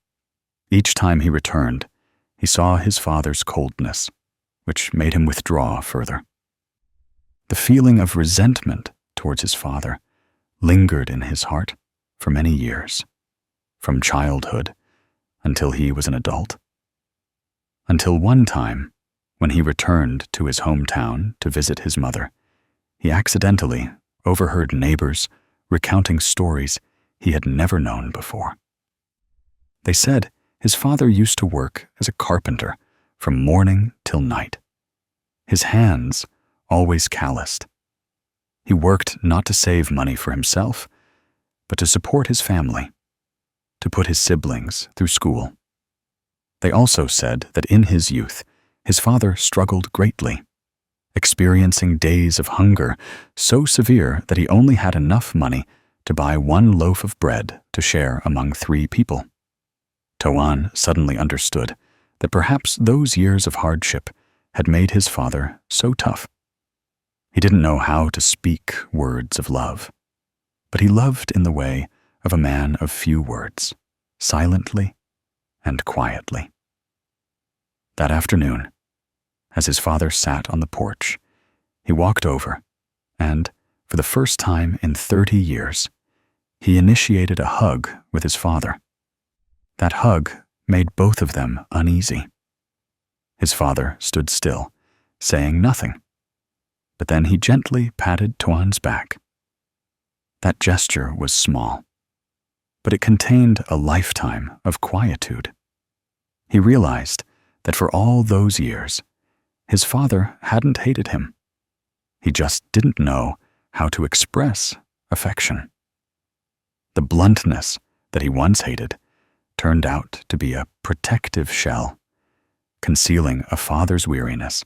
Each time he returned, he saw his father's coldness, which made him withdraw further. The feeling of resentment towards his father lingered in his heart for many years, from childhood until he was an adult. Until one time, when he returned to his hometown to visit his mother, he accidentally overheard neighbors recounting stories he had never known before. They said his father used to work as a carpenter from morning till night. His hands always calloused. He worked not to save money for himself, but to support his family, to put his siblings through school. They also said that in his youth, his father struggled greatly, experiencing days of hunger so severe that he only had enough money to buy one loaf of bread to share among 3 people. Toan suddenly understood that perhaps those years of hardship had made his father so tough. He didn't know how to speak words of love, but he loved in the way of a man of few words, silently and quietly. That afternoon, as his father sat on the porch, he walked over and, for the first time in 30 years, he initiated a hug with his father. That hug made both of them uneasy. His father stood still, saying nothing, but then he gently patted Toan's back. That gesture was small, but it contained a lifetime of quietude. He realized that for all those years, his father hadn't hated him. He just didn't know how to express affection. The bluntness that he once hated turned out to be a protective shell, concealing a father's weariness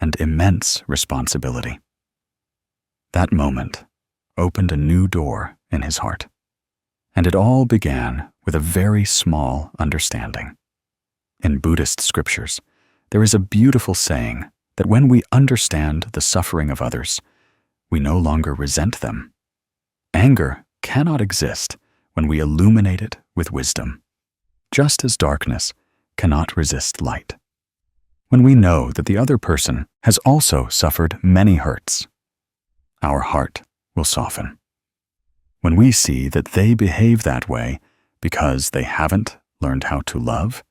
and immense responsibility. That moment opened a new door in his heart, and it all began with a very small understanding. In Buddhist scriptures, there is a beautiful saying that when we understand the suffering of others, we no longer resent them. Anger cannot exist when we illuminate it with wisdom, just as darkness cannot resist light. When we know that the other person has also suffered many hurts, our heart will soften. When we see that they behave that way because they haven't learned how to love,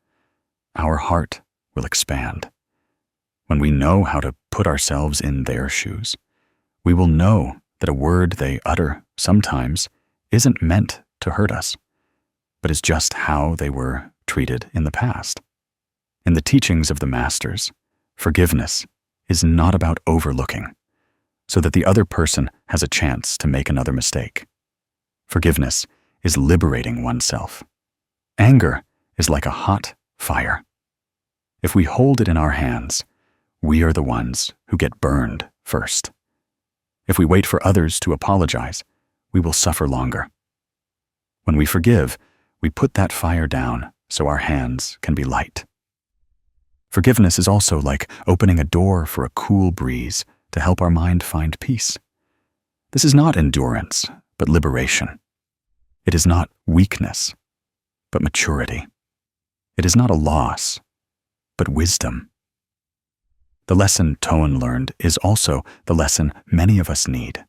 our heart will expand. When we know how to put ourselves in their shoes, we will know that a word they utter sometimes isn't meant to hurt us, but is just how they were treated in the past. In the teachings of the masters, forgiveness is not about overlooking, so that the other person has a chance to make another mistake. Forgiveness is liberating oneself. Anger is like a hot fire. If we hold it in our hands, we are the ones who get burned first. If we wait for others to apologize, we will suffer longer. When we forgive, we put that fire down so our hands can be light. Forgiveness is also like opening a door for a cool breeze to help our mind find peace. This is not endurance, but liberation. It is not weakness, but maturity. It is not a loss, but wisdom. The lesson Toan learned is also the lesson many of us need.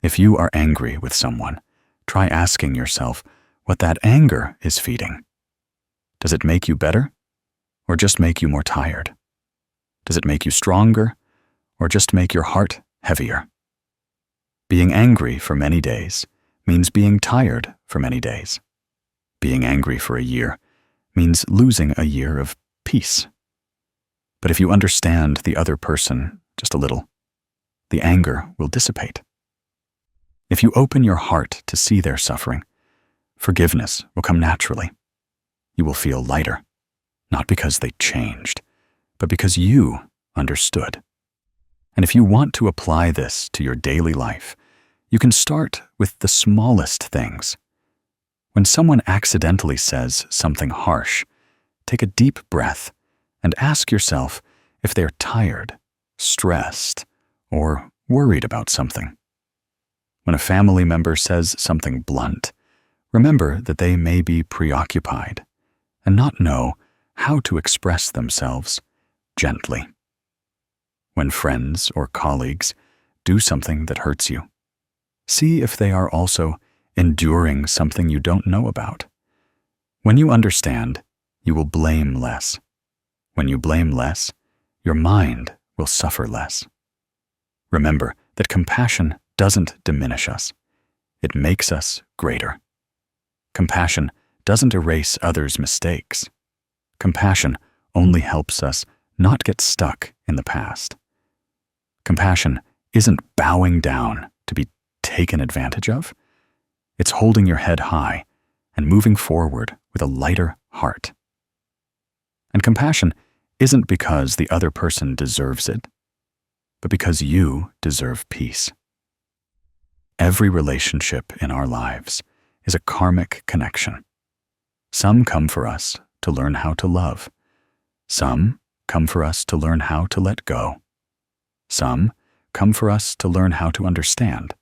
If you are angry with someone, try asking yourself what that anger is feeding. Does it make you better, or just make you more tired? Does it make you stronger, or just make your heart heavier? Being angry for many days means being tired for many days. Being angry for a year means losing a year of peace. But if you understand the other person just a little, the anger will dissipate. If you open your heart to see their suffering, forgiveness will come naturally. You will feel lighter, not because they changed, but because you understood. And if you want to apply this to your daily life, you can start with the smallest things. When someone accidentally says something harsh, take a deep breath and ask yourself if they're tired, stressed, or worried about something. When a family member says something blunt, remember that they may be preoccupied and not know how to express themselves gently. When friends or colleagues do something that hurts you, see if they are also enduring something you don't know about. When you understand, you will blame less. When you blame less, your mind will suffer less. Remember that compassion doesn't diminish us. It makes us greater. Compassion doesn't erase others' mistakes. Compassion only helps us not get stuck in the past. Compassion isn't bowing down to be taken advantage of. It's holding your head high and moving forward with a lighter heart. And compassion isn't because the other person deserves it, but because you deserve peace. Every relationship in our lives is a karmic connection. Some come for us to learn how to love. Some come for us to learn how to let go. Some come for us to learn how to understand.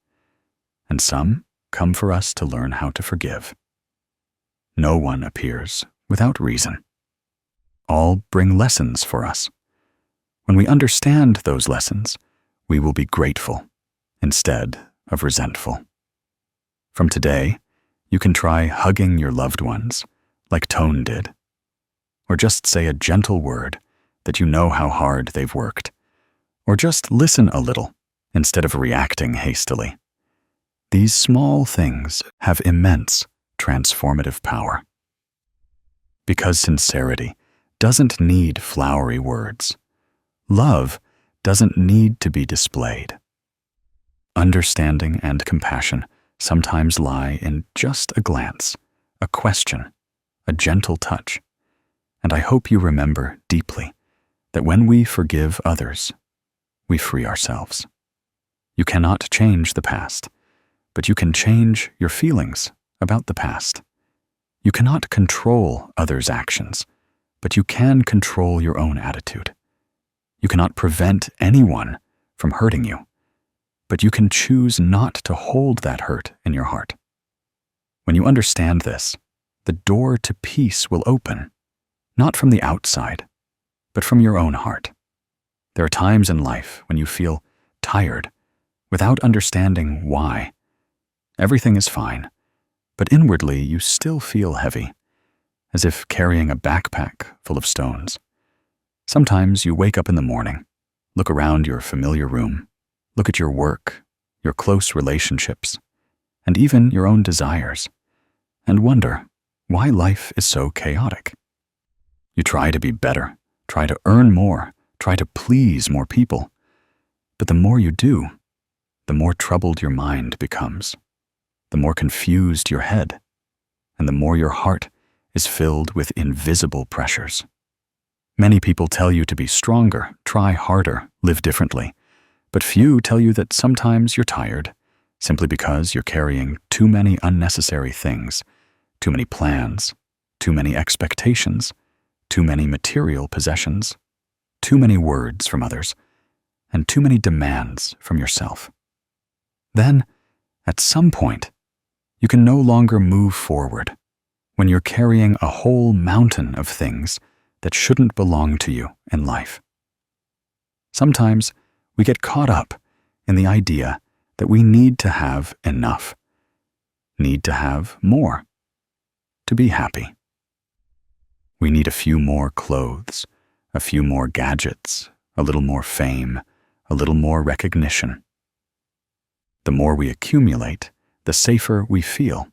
And some come for us to learn how to forgive. No one appears without reason. All bring lessons for us. When we understand those lessons, we will be grateful instead of resentful. From today, you can try hugging your loved ones like Tone did, or just say a gentle word that you know how hard they've worked, or just listen a little instead of reacting hastily. These small things have immense transformative power. Because sincerity doesn't need flowery words. Love doesn't need to be displayed. Understanding and compassion sometimes lie in just a glance, a question, a gentle touch. And I hope you remember deeply that when we forgive others, we free ourselves. You cannot change the past, but you can change your feelings about the past. You cannot control others' actions, but you can control your own attitude. You cannot prevent anyone from hurting you, but you can choose not to hold that hurt in your heart. When you understand this, the door to peace will open, not from the outside, but from your own heart. There are times in life when you feel tired without understanding why. Everything is fine, but inwardly you still feel heavy, as if carrying a backpack full of stones. Sometimes you wake up in the morning, look around your familiar room, look at your work, your close relationships, and even your own desires, and wonder why life is so chaotic. You try to be better, try to earn more, try to please more people, but the more you do, the more troubled your mind becomes, the more confused your head, and the more your heart is filled with invisible pressures. Many people tell you to be stronger, try harder, live differently, but few tell you that sometimes you're tired simply because you're carrying too many unnecessary things, too many plans, too many expectations, too many material possessions, too many words from others, and too many demands from yourself. Then, at some point, you can no longer move forward when you're carrying a whole mountain of things that shouldn't belong to you in life. Sometimes we get caught up in the idea that we need to have enough, need to have more, to be happy. We need a few more clothes, a few more gadgets, a little more fame, a little more recognition. The more we accumulate, the safer we feel,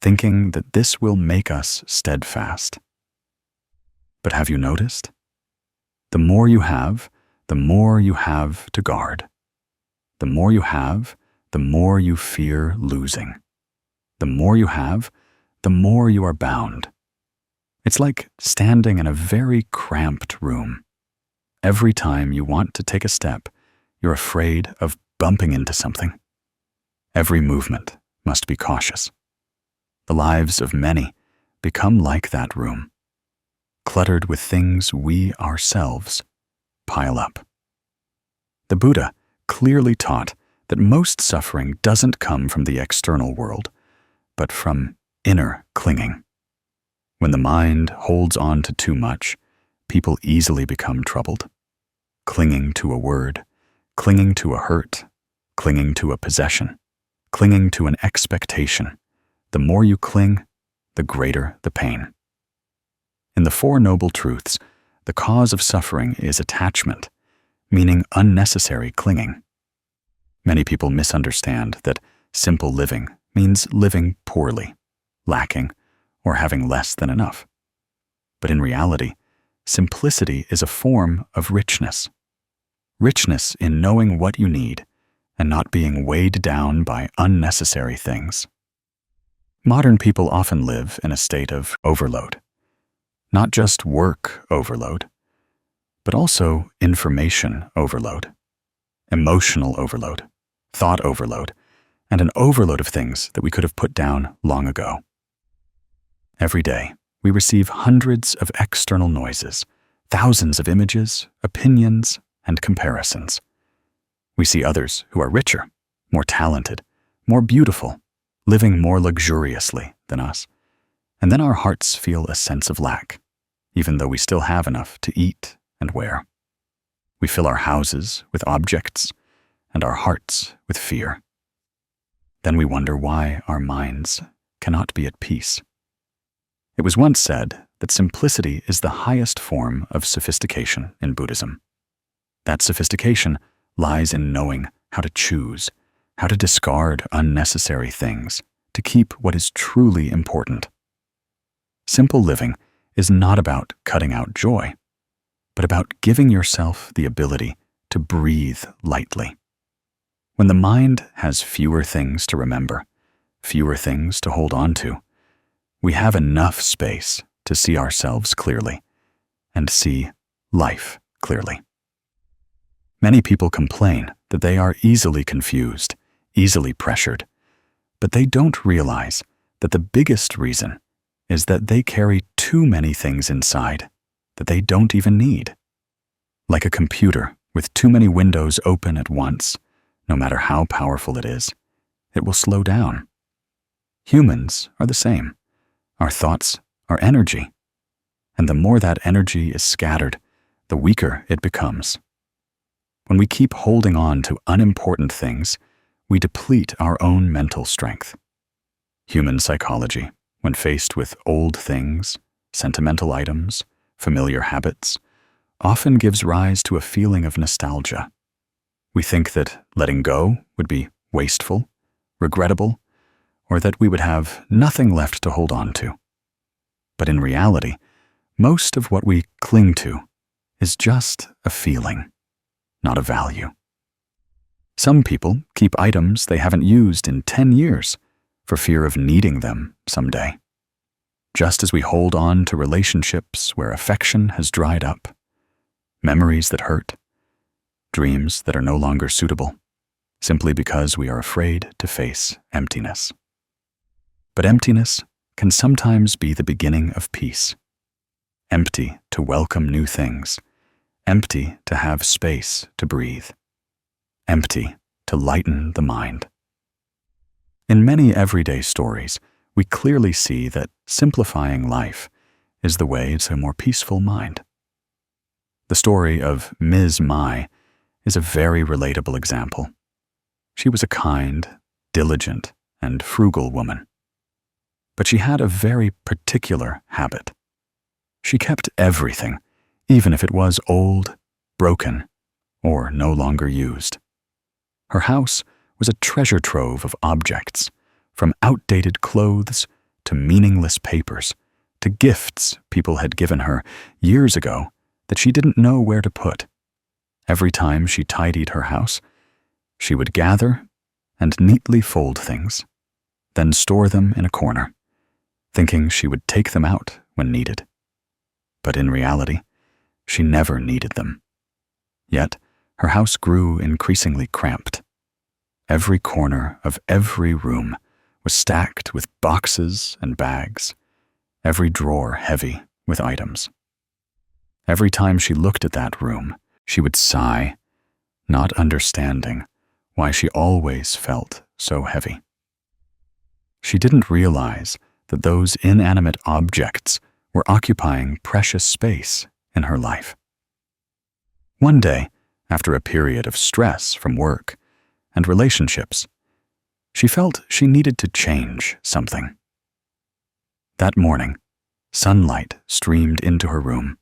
thinking that this will make us steadfast. But have you noticed? The more you have to guard. The more you have, the more you fear losing. The more you have, the more you are bound. It's like standing in a very cramped room. Every time you want to take a step, you're afraid of bumping into something. Every movement must be cautious. The lives of many become like that room, cluttered with things we ourselves pile up. The Buddha clearly taught that most suffering doesn't come from the external world, but from inner clinging. When the mind holds on to too much, people easily become troubled, clinging to a word, clinging to a hurt, clinging to a possession, clinging to an expectation. The more you cling, the greater the pain. In the Four Noble Truths, the cause of suffering is attachment, meaning unnecessary clinging. Many people misunderstand that simple living means living poorly, lacking, or having less than enough. But in reality, simplicity is a form of richness. Richness in knowing what you need and not being weighed down by unnecessary things. Modern people often live in a state of overload. Not just work overload, but also information overload, emotional overload, thought overload, and an overload of things that we could have put down long ago. Every day, we receive hundreds of external noises, thousands of images, opinions, and comparisons. We see others who are richer, more talented, more beautiful, living more luxuriously than us, and then our hearts feel a sense of lack, even though we still have enough to eat and wear. We fill our houses with objects and our hearts with fear. Then we wonder why our minds cannot be at peace. It was once said that simplicity is the highest form of sophistication in Buddhism. That sophistication lies in knowing how to choose, how to discard unnecessary things to keep what is truly important. Simple living is not about cutting out joy, but about giving yourself the ability to breathe lightly. When the mind has fewer things to remember, fewer things to hold on to, we have enough space to see ourselves clearly and see life clearly. Many people complain that they are easily confused, easily pressured, but they don't realize that the biggest reason is that they carry too many things inside that they don't even need. Like a computer with too many windows open at once, no matter how powerful it is, it will slow down. Humans are the same. Our thoughts are energy, and the more that energy is scattered, the weaker it becomes. When we keep holding on to unimportant things, we deplete our own mental strength. Human psychology, when faced with old things, sentimental items, familiar habits, often gives rise to a feeling of nostalgia. We think that letting go would be wasteful, regrettable, or that we would have nothing left to hold on to. But in reality, most of what we cling to is just a feeling, not a value. Some people keep items they haven't used in 10 years for fear of needing them someday. Just as we hold on to relationships where affection has dried up, memories that hurt, dreams that are no longer suitable, simply because we are afraid to face emptiness. But emptiness can sometimes be the beginning of peace. Empty to welcome new things, empty to have space to breathe, empty to lighten the mind. In many everyday stories, we clearly see that simplifying life is the way to a more peaceful mind. The story of Ms. Mai is a very relatable example. She was a kind, diligent, and frugal woman. But she had a very particular habit. She kept everything, even if it was old, broken, or no longer used. Her house was a treasure trove of objects, from outdated clothes to meaningless papers, to gifts people had given her years ago that she didn't know where to put. Every time she tidied her house, She would gather and neatly fold things, then store them in a corner, thinking she would take them out when needed. But in reality, she never needed them. Yet, her house grew increasingly cramped. Every corner of every room was stacked with boxes and bags, every drawer heavy with items. Every time she looked at that room, she would sigh, not understanding why she always felt so heavy. She didn't realize that those inanimate objects were occupying precious space in her life. One day, after a period of stress from work and relationships, she felt she needed to change something. That morning, sunlight streamed into her room,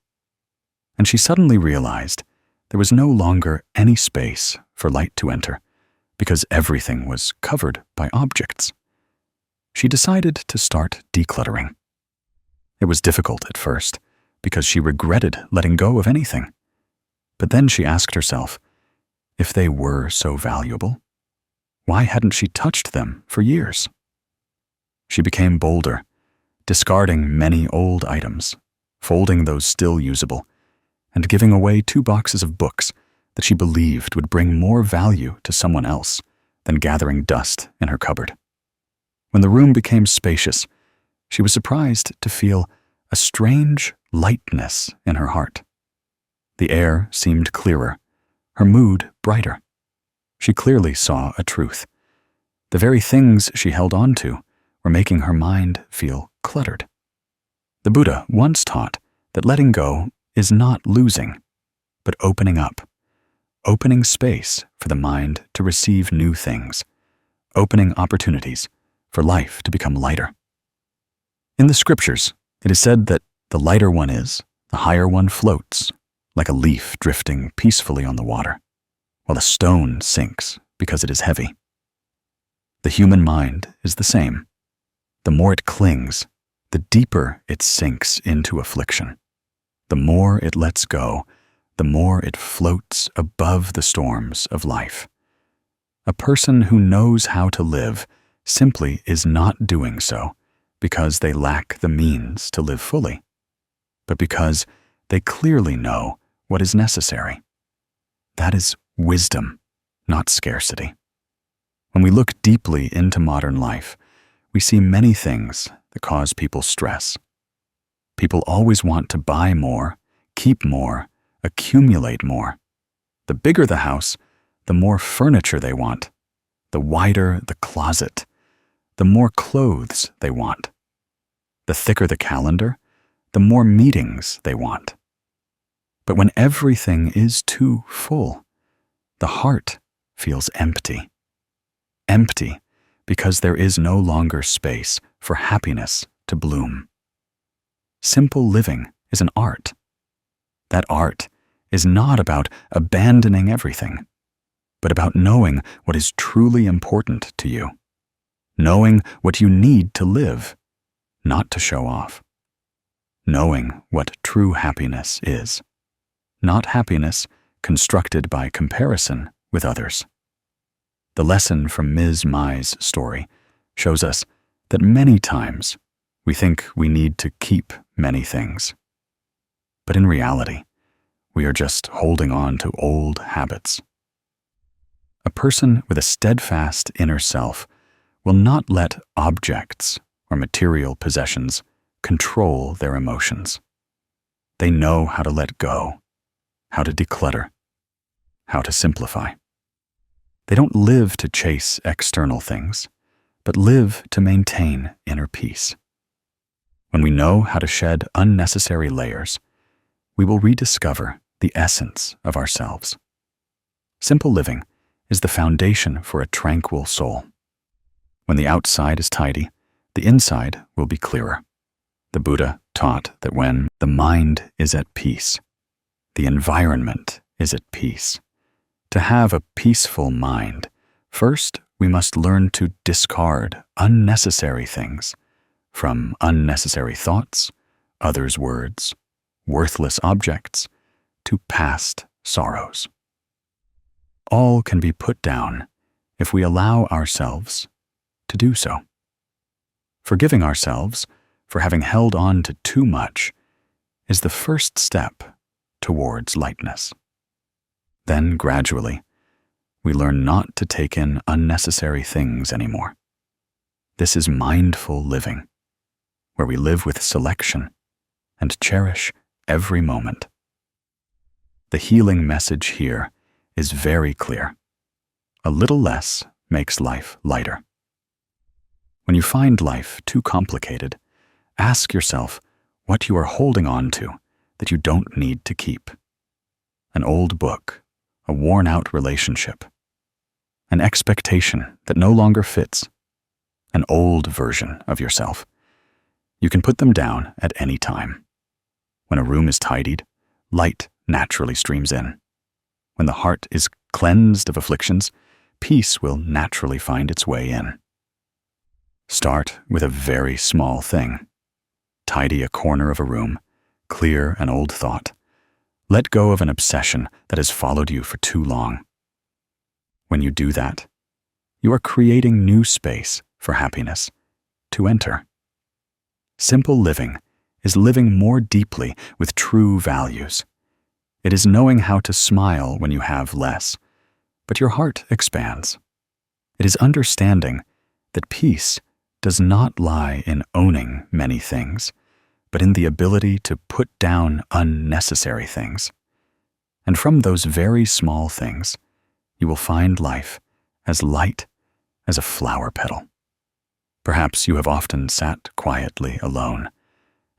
and she suddenly realized there was no longer any space for light to enter because everything was covered by objects. She decided to start decluttering. It was difficult at first because she regretted letting go of anything. But then she asked herself, if they were so valuable, why hadn't she touched them for years? She became bolder, discarding many old items, folding those still usable, and giving away 2 boxes of books that she believed would bring more value to someone else than gathering dust in her cupboard. When the room became spacious, she was surprised to feel a strange lightness in her heart. The air seemed clearer, her mood brighter. She clearly saw a truth. The very things she held on to were making her mind feel cluttered. The Buddha once taught that letting go is not losing, but opening up, opening space for the mind to receive new things, opening opportunities for life to become lighter. In the scriptures, it is said that the lighter one is, the higher one floats, like a leaf drifting peacefully on the water, while a stone sinks because it is heavy. The human mind is the same. The more it clings, the deeper it sinks into affliction. The more it lets go, the more it floats above the storms of life. A person who knows how to live simply is not doing so because they lack the means to live fully, but because they clearly know what is necessary. That is wisdom, not scarcity. When we look deeply into modern life, we see many things that cause people stress. People always want to buy more, keep more, accumulate more. The bigger the house, the more furniture they want. The wider the closet, the more clothes they want. The thicker the calendar, the more meetings they want. But when everything is too full, the heart feels empty. Empty because there is no longer space for happiness to bloom. Simple living is an art. That art is not about abandoning everything, but about knowing what is truly important to you, knowing what you need to live, not to show off, knowing what true happiness is, not happiness constructed by comparison with others. The lesson from Ms. Mai's story shows us that many times we think we need to keep many things. But in reality, we are just holding on to old habits. A person with a steadfast inner self will not let objects or material possessions control their emotions. They know how to let go, how to declutter, how to simplify. They don't live to chase external things, but live to maintain inner peace. When we know how to shed unnecessary layers, we will rediscover the essence of ourselves. Simple living is the foundation for a tranquil soul. When the outside is tidy, the inside will be clearer. The Buddha taught that when the mind is at peace, the environment is at peace. To have a peaceful mind, first we must learn to discard unnecessary things, from unnecessary thoughts, others' words, worthless objects, to past sorrows. all can be put down if we allow ourselves to do so. Forgiving ourselves for having held on to too much is the first step towards lightness. Then, gradually, we learn not to take in unnecessary things anymore. This is mindful living, where we live with selection and cherish every moment. The healing message here is very clear. A little less makes life lighter. When you find life too complicated, ask yourself what you are holding on to that you don't need to keep. An old book, a worn-out relationship, an expectation that no longer fits, an old version of yourself. You can put them down at any time. When a room is tidied, light naturally streams in. When the heart is cleansed of afflictions, peace will naturally find its way in. Start with a very small thing. Tidy a corner of a room, clear an old thought. Let go of an obsession that has followed you for too long. When you do that, you are creating new space for happiness to enter. Simple living is living more deeply with true values. It is knowing how to smile when you have less, but your heart expands. It is understanding that peace does not lie in owning many things, but in the ability to put down unnecessary things. And from those very small things, you will find life as light as a flower petal. Perhaps you have often sat quietly alone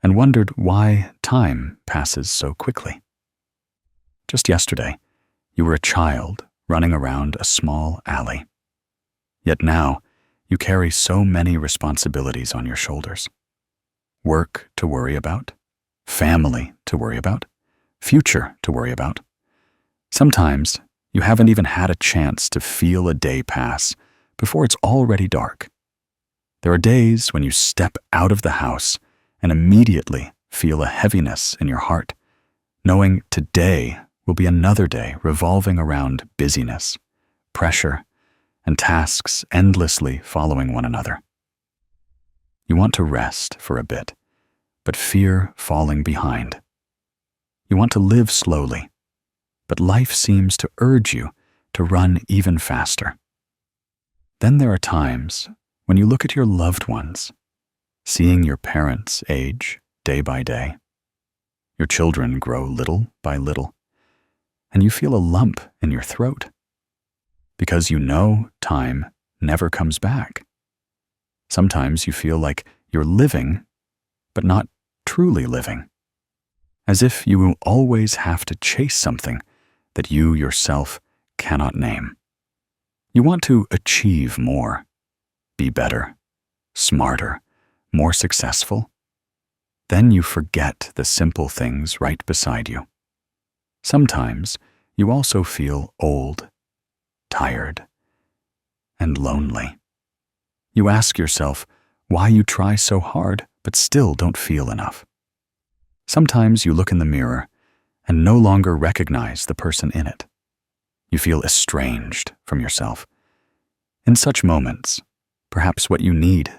and wondered why time passes so quickly. Just yesterday, you were a child running around a small alley. Yet now, you carry so many responsibilities on your shoulders. Work to worry about, family to worry about, future to worry about. Sometimes, you haven't even had a chance to feel a day pass before it's already dark. There are days when you step out of the house and immediately feel a heaviness in your heart, knowing today will be another day revolving around busyness, pressure, and tasks endlessly following one another. You want to rest for a bit, but fear falling behind. You want to live slowly, but life seems to urge you to run even faster. Then there are times when you look at your loved ones, seeing your parents age day by day, your children grow little by little, and you feel a lump in your throat because you know time never comes back. Sometimes you feel like you're living, but not truly living, as if you will always have to chase something that you yourself cannot name. You want to achieve more, be better, smarter, more successful. Then you forget the simple things right beside you. Sometimes you also feel old, tired, and lonely. You ask yourself why you try so hard but still don't feel enough. Sometimes you look in the mirror and no longer recognize the person in it. You feel estranged from yourself. In such moments, perhaps what you need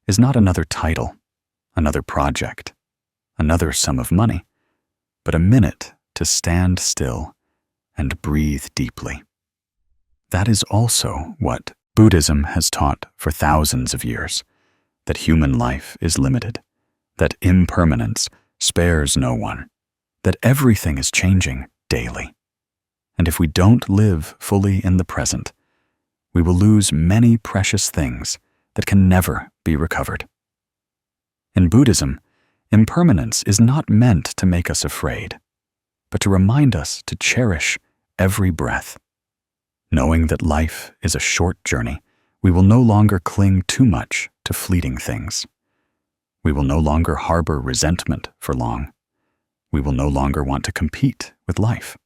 is not another title, another project, another sum of money, but a minute to stand still and breathe deeply. That is also what Buddhism has taught for thousands of years, that human life is limited, that impermanence spares no one, that everything is changing daily. And if we don't live fully in the present, we will lose many precious things that can never be recovered. In Buddhism, impermanence is not meant to make us afraid, but to remind us to cherish every breath. Knowing that life is a short journey, we will no longer cling too much to fleeting things. We will no longer harbor resentment for long. We will no longer want to compete with life.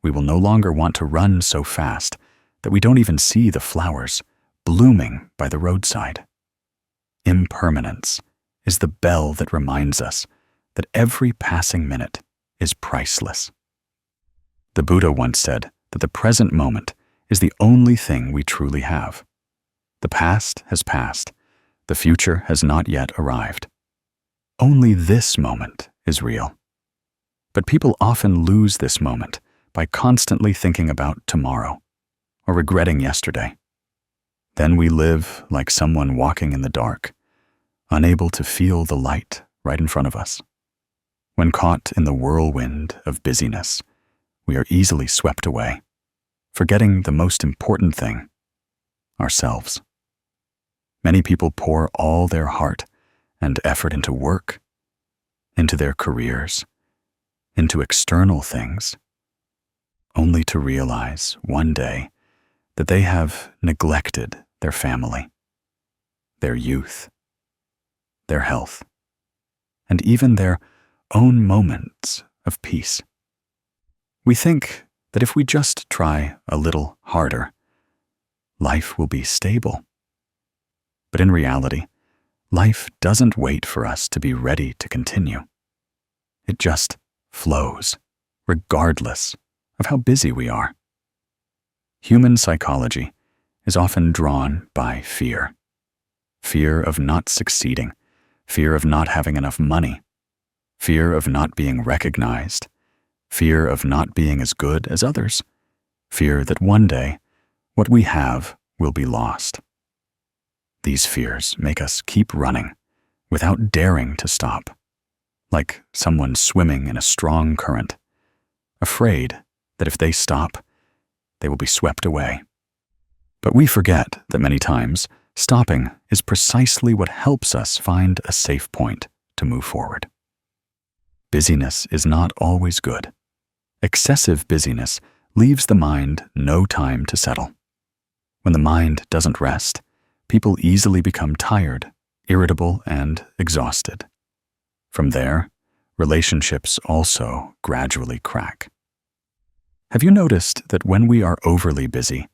We will no longer want to run so fast that we don't even see the flowers blooming by the roadside. Impermanence is the bell that reminds us that every passing minute is priceless. The Buddha once said that the present moment is the only thing we truly have. The past has passed. The future has not yet arrived. Only this moment is real. But people often lose this moment by constantly thinking about tomorrow or regretting yesterday. Then we live like someone walking in the dark, unable to feel the light right in front of us. When caught in the whirlwind of busyness, we are easily swept away, forgetting the most important thing, ourselves. Many people pour all their heart and effort into work, into their careers, into external things, only to realize one day that they have neglected their family, their youth, their health, and even their own moments of peace. We think that if we just try a little harder, life will be stable. But in reality, life doesn't wait for us to be ready to continue. It just flows, regardless of how busy we are. Human psychology is often drawn by fear. Fear of not succeeding, fear of not having enough money, fear of not being recognized, fear of not being as good as others, fear that one day what we have will be lost. These fears make us keep running without daring to stop, like someone swimming in a strong current, afraid that if they stop, they will be swept away. But we forget that many times stopping is precisely what helps us find a safe point to move forward. Busyness is not always good. Excessive busyness leaves the mind no time to settle. When the mind doesn't rest, people easily become tired, irritable, and exhausted. From there, relationships also gradually crack. Have you noticed that when we are overly busy,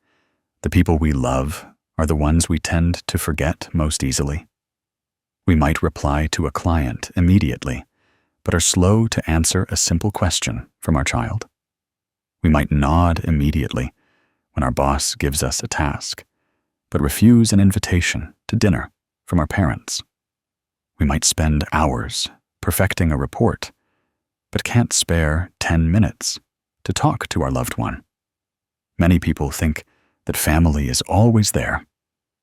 the people we love are the ones we tend to forget most easily? We might reply to a client immediately, but are slow to answer a simple question from our child. We might nod immediately when our boss gives us a task, but refuse an invitation to dinner from our parents. We might spend hours perfecting a report, but can't spare 10 minutes to talk to our loved one. Many people think that family is always there.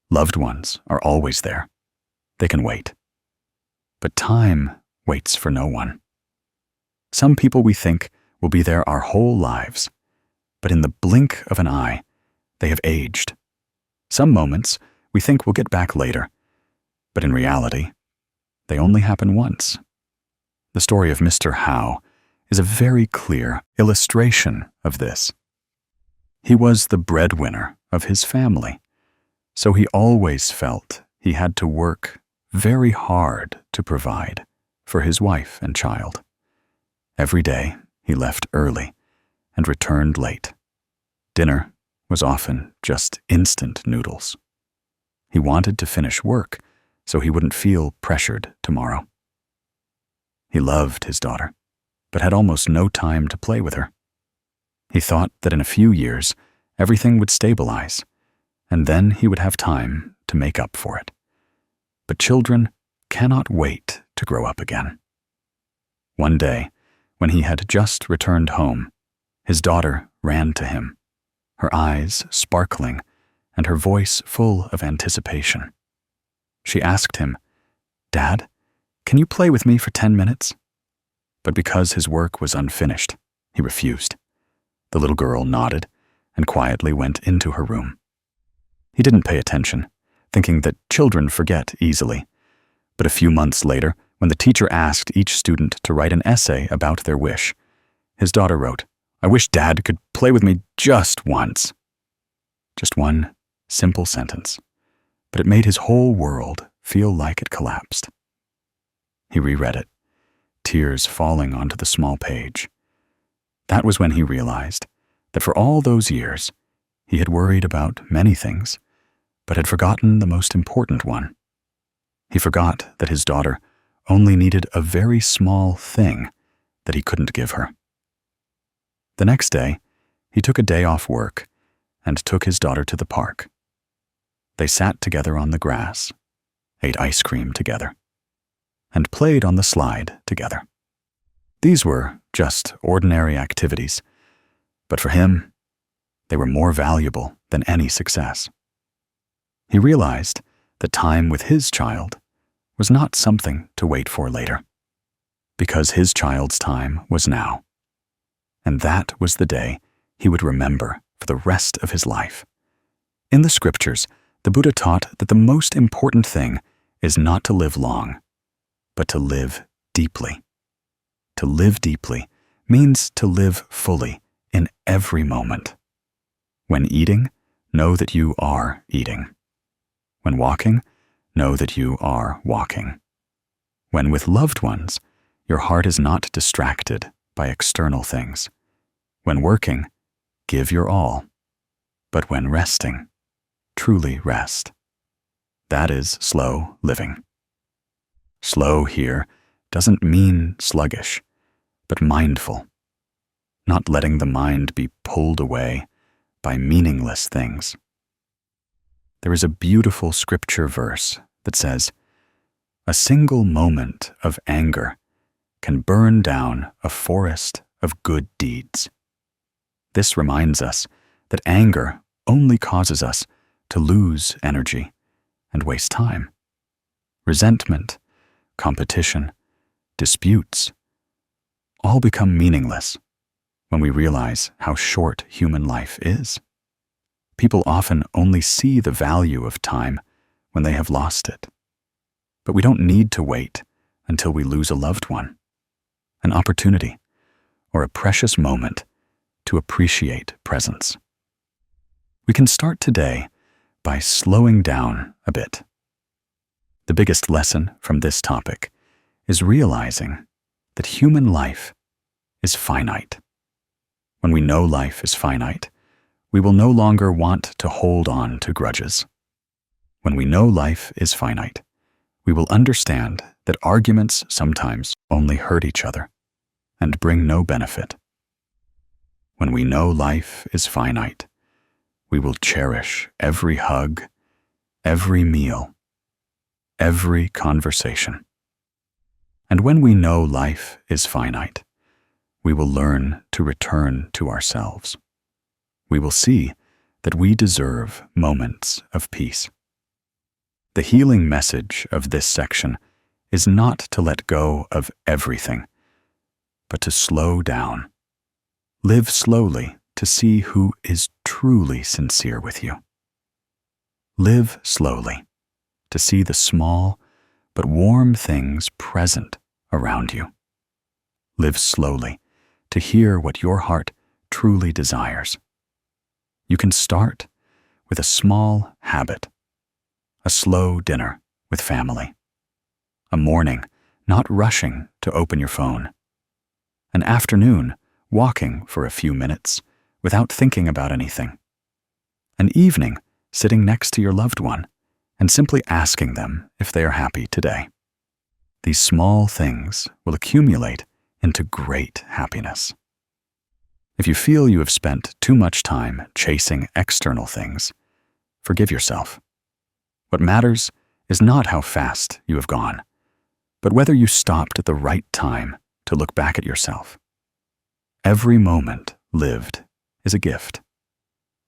Loved ones are always there. They can wait. But time waits for no one. Some people we think will be there our whole lives, but in the blink of an eye, they have aged. Some moments we think we'll get back later, but in reality, they only happen once. The story of Mr. Howe is a very clear illustration of this. He was the breadwinner of his family, so he always felt he had to work very hard to provide for his wife and child. Every day he left early and returned late. Dinner was often just instant noodles. He wanted to finish work so he wouldn't feel pressured tomorrow. He loved his daughter, but had almost no time to play with her. He thought that in a few years, everything would stabilize, and then he would have time to make up for it. But children cannot wait to grow up again. One day, when he had just returned home, his daughter ran to him, her eyes sparkling and her voice full of anticipation. She asked him, "Dad, can you play with me for 10 minutes?" But because his work was unfinished, he refused. The little girl nodded and quietly went into her room. He didn't pay attention, thinking that children forget easily. But a few months later, when the teacher asked each student to write an essay about their wish, his daughter wrote, "I wish Dad could play with me just once." Just one simple sentence, but it made his whole world feel like it collapsed. He reread it, tears falling onto the small page. That was when he realized that for all those years, he had worried about many things, but had forgotten the most important one. He forgot that his daughter only needed a very small thing that he couldn't give her. The next day, he took a day off work and took his daughter to the park. They sat together on the grass, ate ice cream together, and played on the slide together. These were just ordinary activities, but for him, they were more valuable than any success. He realized that time with his child was not something to wait for later, because his child's time was now, and that was the day he would remember for the rest of his life. In the scriptures, the Buddha taught that the most important thing is not to live long, but to live deeply. To live deeply means to live fully in every moment. When eating, know that you are eating. When walking, know that you are walking. When with loved ones, your heart is not distracted by external things. When working, give your all. But when resting, truly rest. That is slow living. Slow here doesn't mean sluggish, but mindful, not letting the mind be pulled away by meaningless things. There is a beautiful scripture verse that says, "A single moment of anger can burn down a forest of good deeds." This reminds us that anger only causes us to lose energy and waste time. Resentment, competition, disputes, all become meaningless when we realize how short human life is. People often only see the value of time when they have lost it. But we don't need to wait until we lose a loved one, an opportunity, or a precious moment to appreciate presence. We can start today by slowing down a bit. The biggest lesson from this topic is realizing that human life is finite. When we know life is finite, we will no longer want to hold on to grudges. When we know life is finite, we will understand that arguments sometimes only hurt each other and bring no benefit. When we know life is finite, we will cherish every hug, every meal, every conversation. And when we know life is finite, we will learn to return to ourselves. We will see that we deserve moments of peace. The healing message of this section is not to let go of everything, but to slow down. Live slowly to see who is truly sincere with you. Live slowly to see the small but warm things present around you. Live slowly to hear what your heart truly desires. You can start with a small habit, a slow dinner with family, a morning not rushing to open your phone, an afternoon walking for a few minutes without thinking about anything, an evening sitting next to your loved one and simply asking them if they are happy today. These small things will accumulate into great happiness. If you feel you have spent too much time chasing external things, forgive yourself. What matters is not how fast you have gone, but whether you stopped at the right time to look back at yourself. Every moment lived is a gift.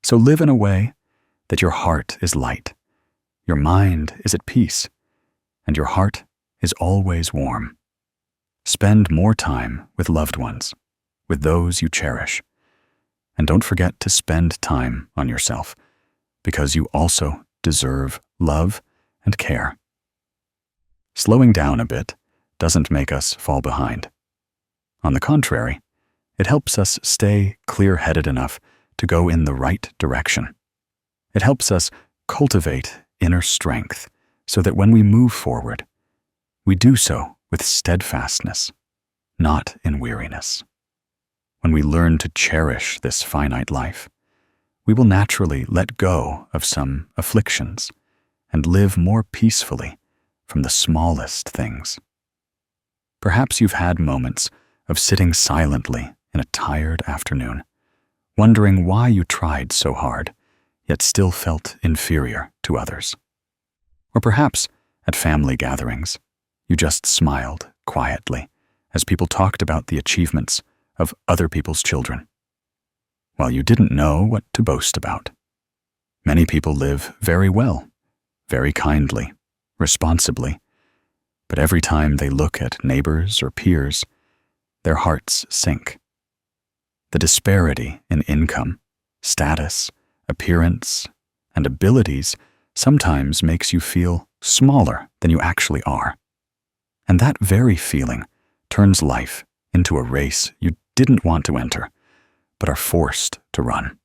So live in a way that your heart is light, your mind is at peace, and your heart is always warm. Spend more time with loved ones, with those you cherish. And don't forget to spend time on yourself, because you also deserve love and care. Slowing down a bit doesn't make us fall behind. On the contrary, it helps us stay clear-headed enough to go in the right direction. It helps us cultivate inner strength so that when we move forward, we do so with steadfastness, not in weariness. When we learn to cherish this finite life, we will naturally let go of some afflictions and live more peacefully from the smallest things. Perhaps you've had moments of sitting silently in a tired afternoon, wondering why you tried so hard yet still felt inferior to others. Or perhaps, at family gatherings, you just smiled quietly as people talked about the achievements of other people's children, while you didn't know what to boast about. Many people live very well, very kindly, responsibly, but every time they look at neighbors or peers, their hearts sink. The disparity in income, status, appearance, and abilities sometimes makes you feel smaller than you actually are. And that very feeling turns life into a race you didn't want to enter, but are forced to run.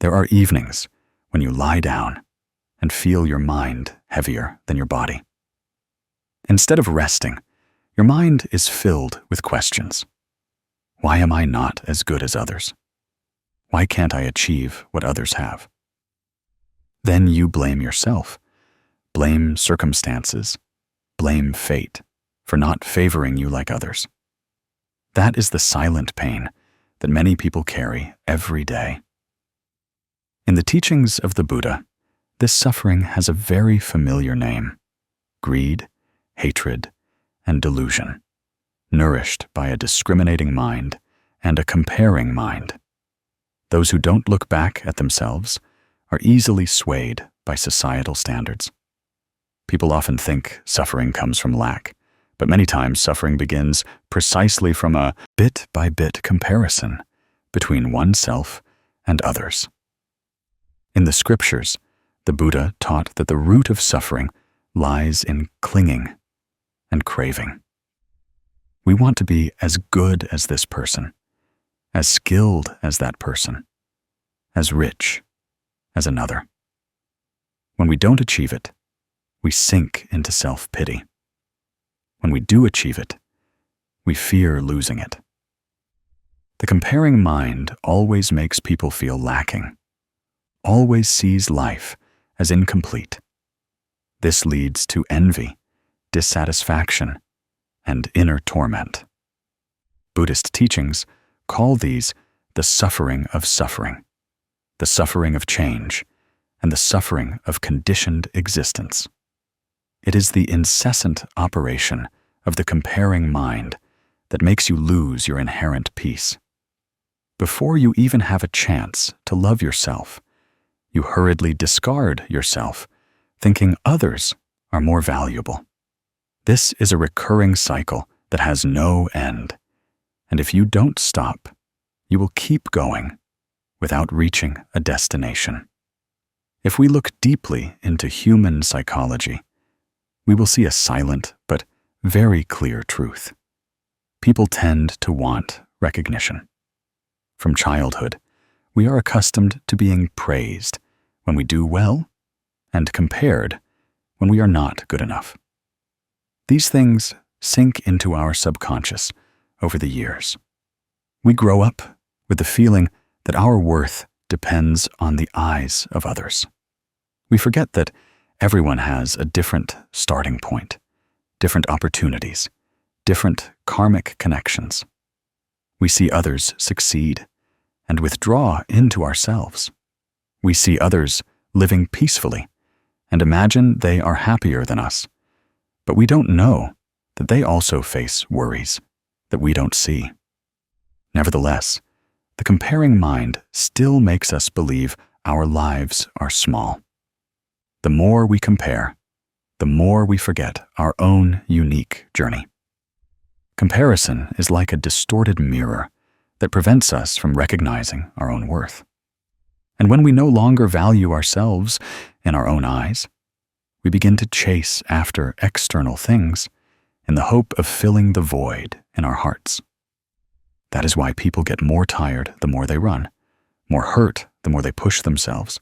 There are evenings when you lie down and feel your mind heavier than your body. Instead of resting, your mind is filled with questions. Why am I not as good as others? Why can't I achieve what others have? Then you blame yourself, blame circumstances, blame fate for not favoring you like others. That is the silent pain that many people carry every day. In the teachings of the Buddha, this suffering has a very familiar name: greed, hatred, and delusion, nourished by a discriminating mind and a comparing mind. Those who don't look back at themselves are easily swayed by societal standards. People often think suffering comes from lack, but many times suffering begins precisely from a bit-by-bit comparison between oneself and others. In the scriptures, the Buddha taught that the root of suffering lies in clinging and craving. We want to be as good as this person, as skilled as that person, as rich as another. When we don't achieve it, we sink into self-pity. When we do achieve it, we fear losing it. The comparing mind always makes people feel lacking, always sees life as incomplete. This leads to envy, dissatisfaction, and inner torment. Buddhist teachings call these the suffering of suffering, the suffering of change, and the suffering of conditioned existence. It is the incessant operation of the comparing mind that makes you lose your inherent peace. Before you even have a chance to love yourself, you hurriedly discard yourself, thinking others are more valuable. This is a recurring cycle that has no end, and if you don't stop, you will keep going without reaching a destination. If we look deeply into human psychology, we will see a silent but very clear truth. People tend to want recognition. From childhood, we are accustomed to being praised when we do well and compared when we are not good enough. These things sink into our subconscious over the years. We grow up with the feeling that our worth depends on the eyes of others. We forget that everyone has a different starting point, different opportunities, different karmic connections. We see others succeed and withdraw into ourselves. We see others living peacefully and imagine they are happier than us, but we don't know that they also face worries that we don't see. Nevertheless, the comparing mind still makes us believe our lives are small. The more we compare, the more we forget our own unique journey. Comparison is like a distorted mirror that prevents us from recognizing our own worth. And when we no longer value ourselves in our own eyes, we begin to chase after external things in the hope of filling the void in our hearts. That is why people get more tired the more they run, more hurt the more they push themselves,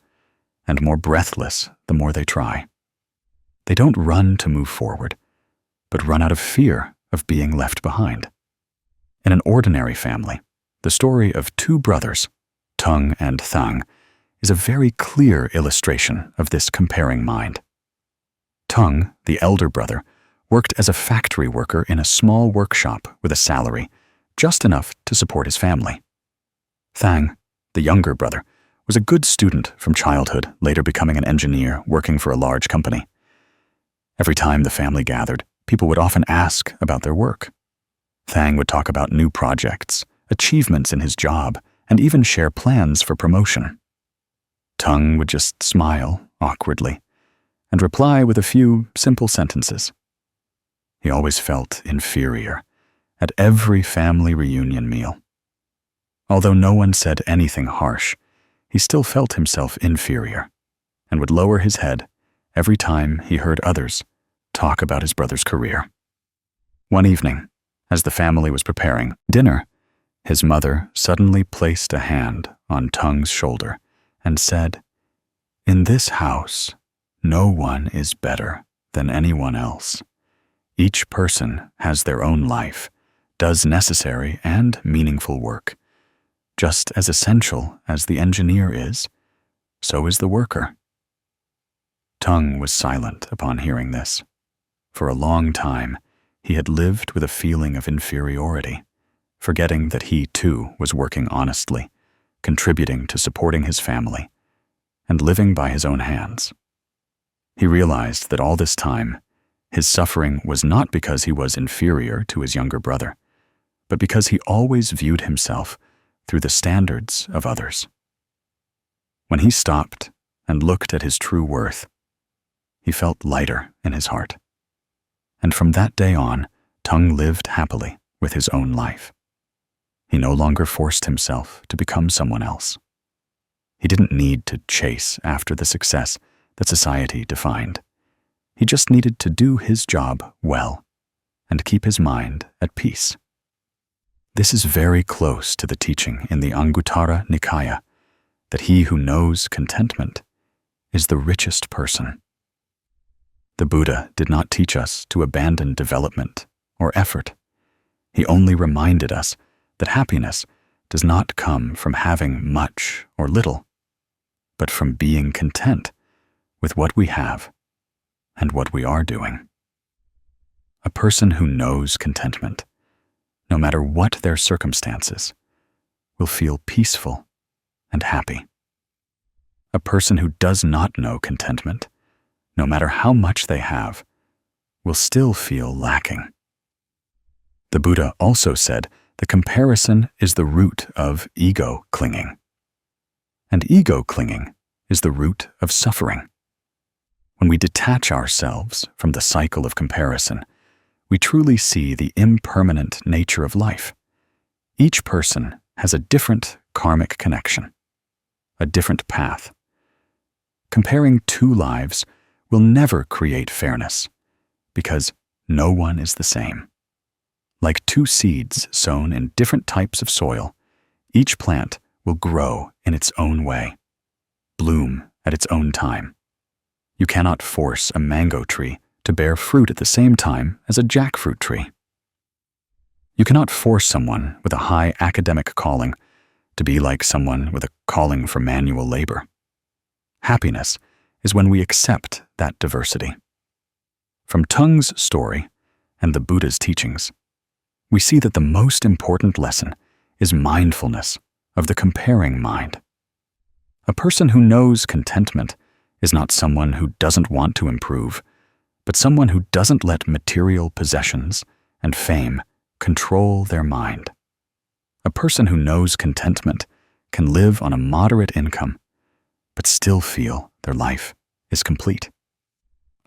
and more breathless the more they try. They don't run to move forward, but run out of fear of being left behind. In an ordinary family, the story of two brothers, Tung and Thang, is a very clear illustration of this comparing mind. Tung, the elder brother, worked as a factory worker in a small workshop with a salary, just enough to support his family. Thang, the younger brother, was a good student from childhood, later becoming an engineer working for a large company. Every time the family gathered, people would often ask about their work. Thang would talk about new projects, achievements in his job, and even share plans for promotion. Tung would just smile awkwardly and reply with a few simple sentences. He always felt inferior at every family reunion meal. Although no one said anything harsh, he still felt himself inferior and would lower his head every time he heard others talk about his brother's career. One evening, as the family was preparing dinner, his mother suddenly placed a hand on Tung's shoulder and said, "In this house, no one is better than anyone else. Each person has their own life, does necessary and meaningful work. Just as essential as the engineer is, so is the worker." Tung was silent upon hearing this. For a long time, he had lived with a feeling of inferiority, forgetting that he too was working honestly, contributing to supporting his family, and living by his own hands. He realized that all this time, his suffering was not because he was inferior to his younger brother, but because he always viewed himself through the standards of others. When he stopped and looked at his true worth, he felt lighter in his heart. And from that day on, Tung lived happily with his own life. He no longer forced himself to become someone else. He didn't need to chase after the success that society defined. He just needed to do his job well and keep his mind at peace. This is very close to the teaching in the Anguttara Nikaya that he who knows contentment is the richest person. The Buddha did not teach us to abandon development or effort. He only reminded us that happiness does not come from having much or little, but from being content with what we have and what we are doing. A person who knows contentment, no matter what their circumstances, will feel peaceful and happy. A person who does not know contentment, no matter how much they have, will still feel lacking. The Buddha also said that comparison is the root of ego clinging, and ego clinging is the root of suffering. When we detach ourselves from the cycle of comparison, we truly see the impermanent nature of life. Each person has a different karmic connection, a different path. Comparing two lives will never create fairness, because no one is the same. Like two seeds sown in different types of soil, each plant will grow in its own way, bloom at its own time. You cannot force a mango tree to bear fruit at the same time as a jackfruit tree. You cannot force someone with a high academic calling to be like someone with a calling for manual labor. Happiness is when we accept that diversity. From Tung's story and the Buddha's teachings, we see that the most important lesson is mindfulness of the comparing mind. A person who knows contentment is not someone who doesn't want to improve, but someone who doesn't let material possessions and fame control their mind. A person who knows contentment can live on a moderate income, but still feel their life is complete.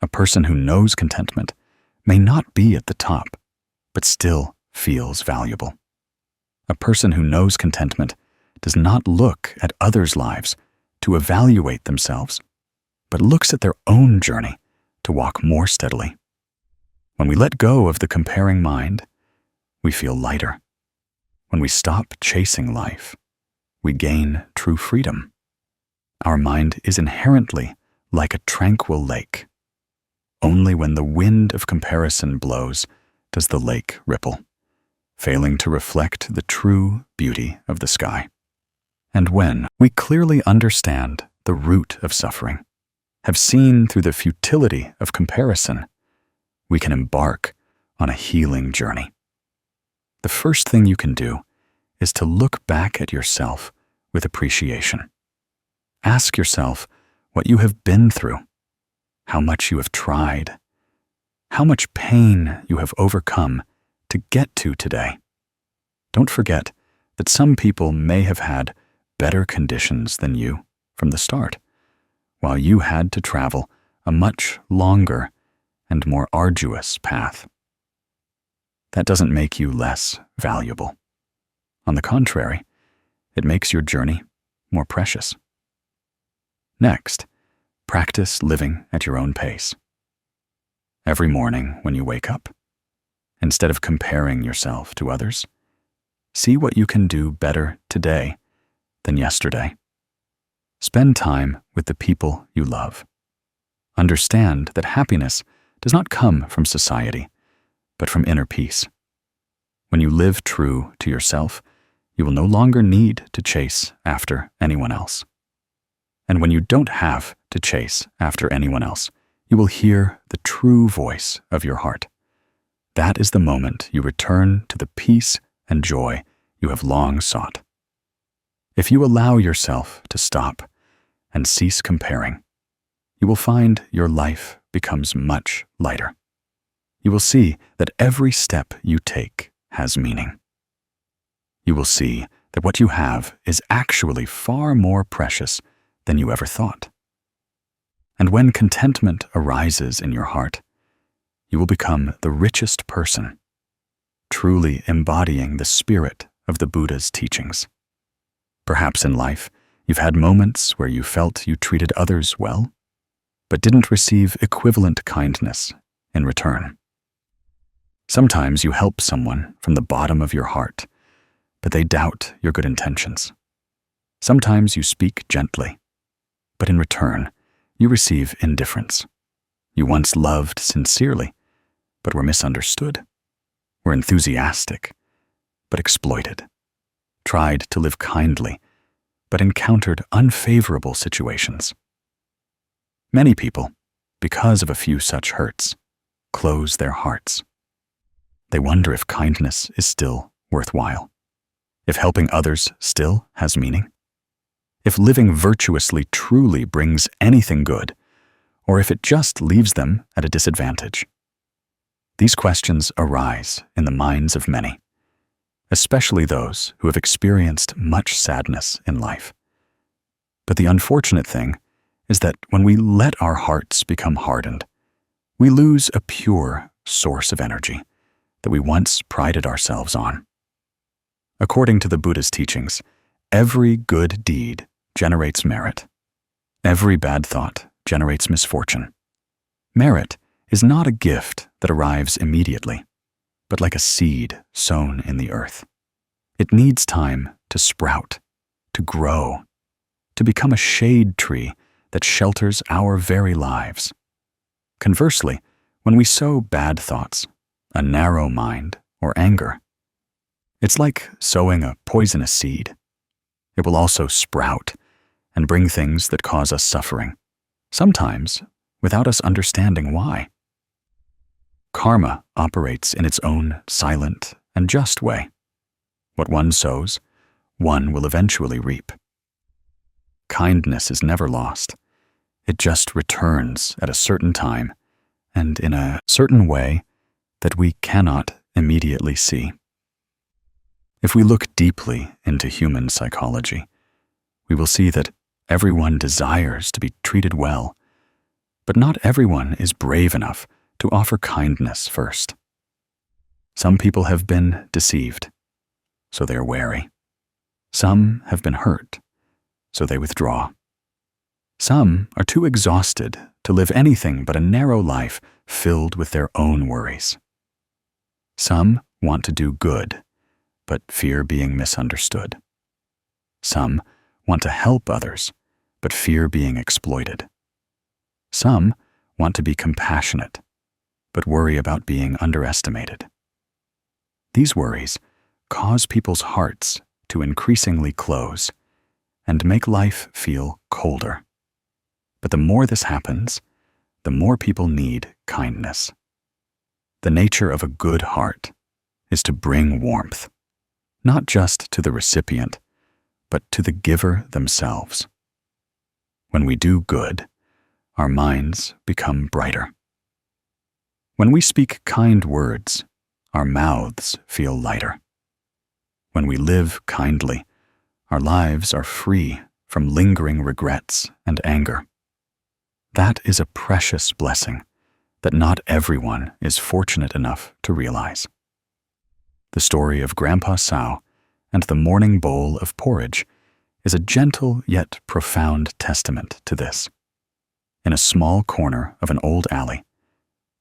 A person who knows contentment may not be at the top, but still feels valuable. A person who knows contentment does not look at others' lives to evaluate themselves, but looks at their own journey to walk more steadily. When we let go of the comparing mind, we feel lighter. When we stop chasing life, we gain true freedom. Our mind is inherently like a tranquil lake. Only when the wind of comparison blows does the lake ripple, failing to reflect the true beauty of the sky. And when we clearly understand the root of suffering, have seen through the futility of comparison, we can embark on a healing journey. The first thing you can do is to look back at yourself with appreciation. Ask yourself what you have been through, how much you have tried, how much pain you have overcome to get to today. Don't forget that some people may have had better conditions than you from the start, while you had to travel a much longer and more arduous path. That doesn't make you less valuable. On the contrary, it makes your journey more precious. Next, practice living at your own pace. Every morning when you wake up, instead of comparing yourself to others, see what you can do better today than yesterday. Spend time with the people you love. Understand that happiness does not come from society, but from inner peace. When you live true to yourself, you will no longer need to chase after anyone else. And when you don't have to chase after anyone else, you will hear the true voice of your heart. That is the moment you return to the peace and joy you have long sought. If you allow yourself to stop and cease comparing, you will find your life becomes much lighter. You will see that every step you take has meaning. You will see that what you have is actually far more precious than you ever thought. And when contentment arises in your heart, you will become the richest person, truly embodying the spirit of the Buddha's teachings. Perhaps in life, you've had moments where you felt you treated others well, but didn't receive equivalent kindness in return. Sometimes you help someone from the bottom of your heart, but they doubt your good intentions. Sometimes you speak gently, but in return, you receive indifference. You once loved sincerely, but were misunderstood, were enthusiastic, but exploited, tried to live kindly, but encountered unfavorable situations. Many people, because of a few such hurts, close their hearts. They wonder if kindness is still worthwhile, if helping others still has meaning, if living virtuously truly brings anything good, or if it just leaves them at a disadvantage. These questions arise in the minds of many, especially those who have experienced much sadness in life. But the unfortunate thing is that when we let our hearts become hardened, we lose a pure source of energy that we once prided ourselves on. According to the Buddha's teachings, every good deed generates merit. Every bad thought generates misfortune. Merit is not a gift that arrives immediately, but like a seed sown in the earth. It needs time to sprout, to grow, to become a shade tree that shelters our very lives. Conversely, when we sow bad thoughts, a narrow mind, or anger, it's like sowing a poisonous seed. It will also sprout and bring things that cause us suffering, sometimes without us understanding why. Karma operates in its own silent and just way. What one sows, one will eventually reap. Kindness is never lost. It just returns at a certain time and in a certain way that we cannot immediately see. If we look deeply into human psychology, we will see that everyone desires to be treated well, but not everyone is brave enough to offer kindness first. Some people have been deceived, so they are wary. Some have been hurt, so they withdraw. Some are too exhausted to live anything but a narrow life filled with their own worries. Some want to do good, but fear being misunderstood. Some want to help others, but fear being exploited. Some want to be compassionate, but worry about being underestimated. These worries cause people's hearts to increasingly close and make life feel colder. But the more this happens, the more people need kindness. The nature of a good heart is to bring warmth, not just to the recipient, but to the giver themselves. When we do good, our minds become brighter. When we speak kind words, our mouths feel lighter. When we live kindly, our lives are free from lingering regrets and anger. That is a precious blessing that not everyone is fortunate enough to realize. The story of Grandpa Sao and the morning bowl of porridge is a gentle yet profound testament to this. In a small corner of an old alley,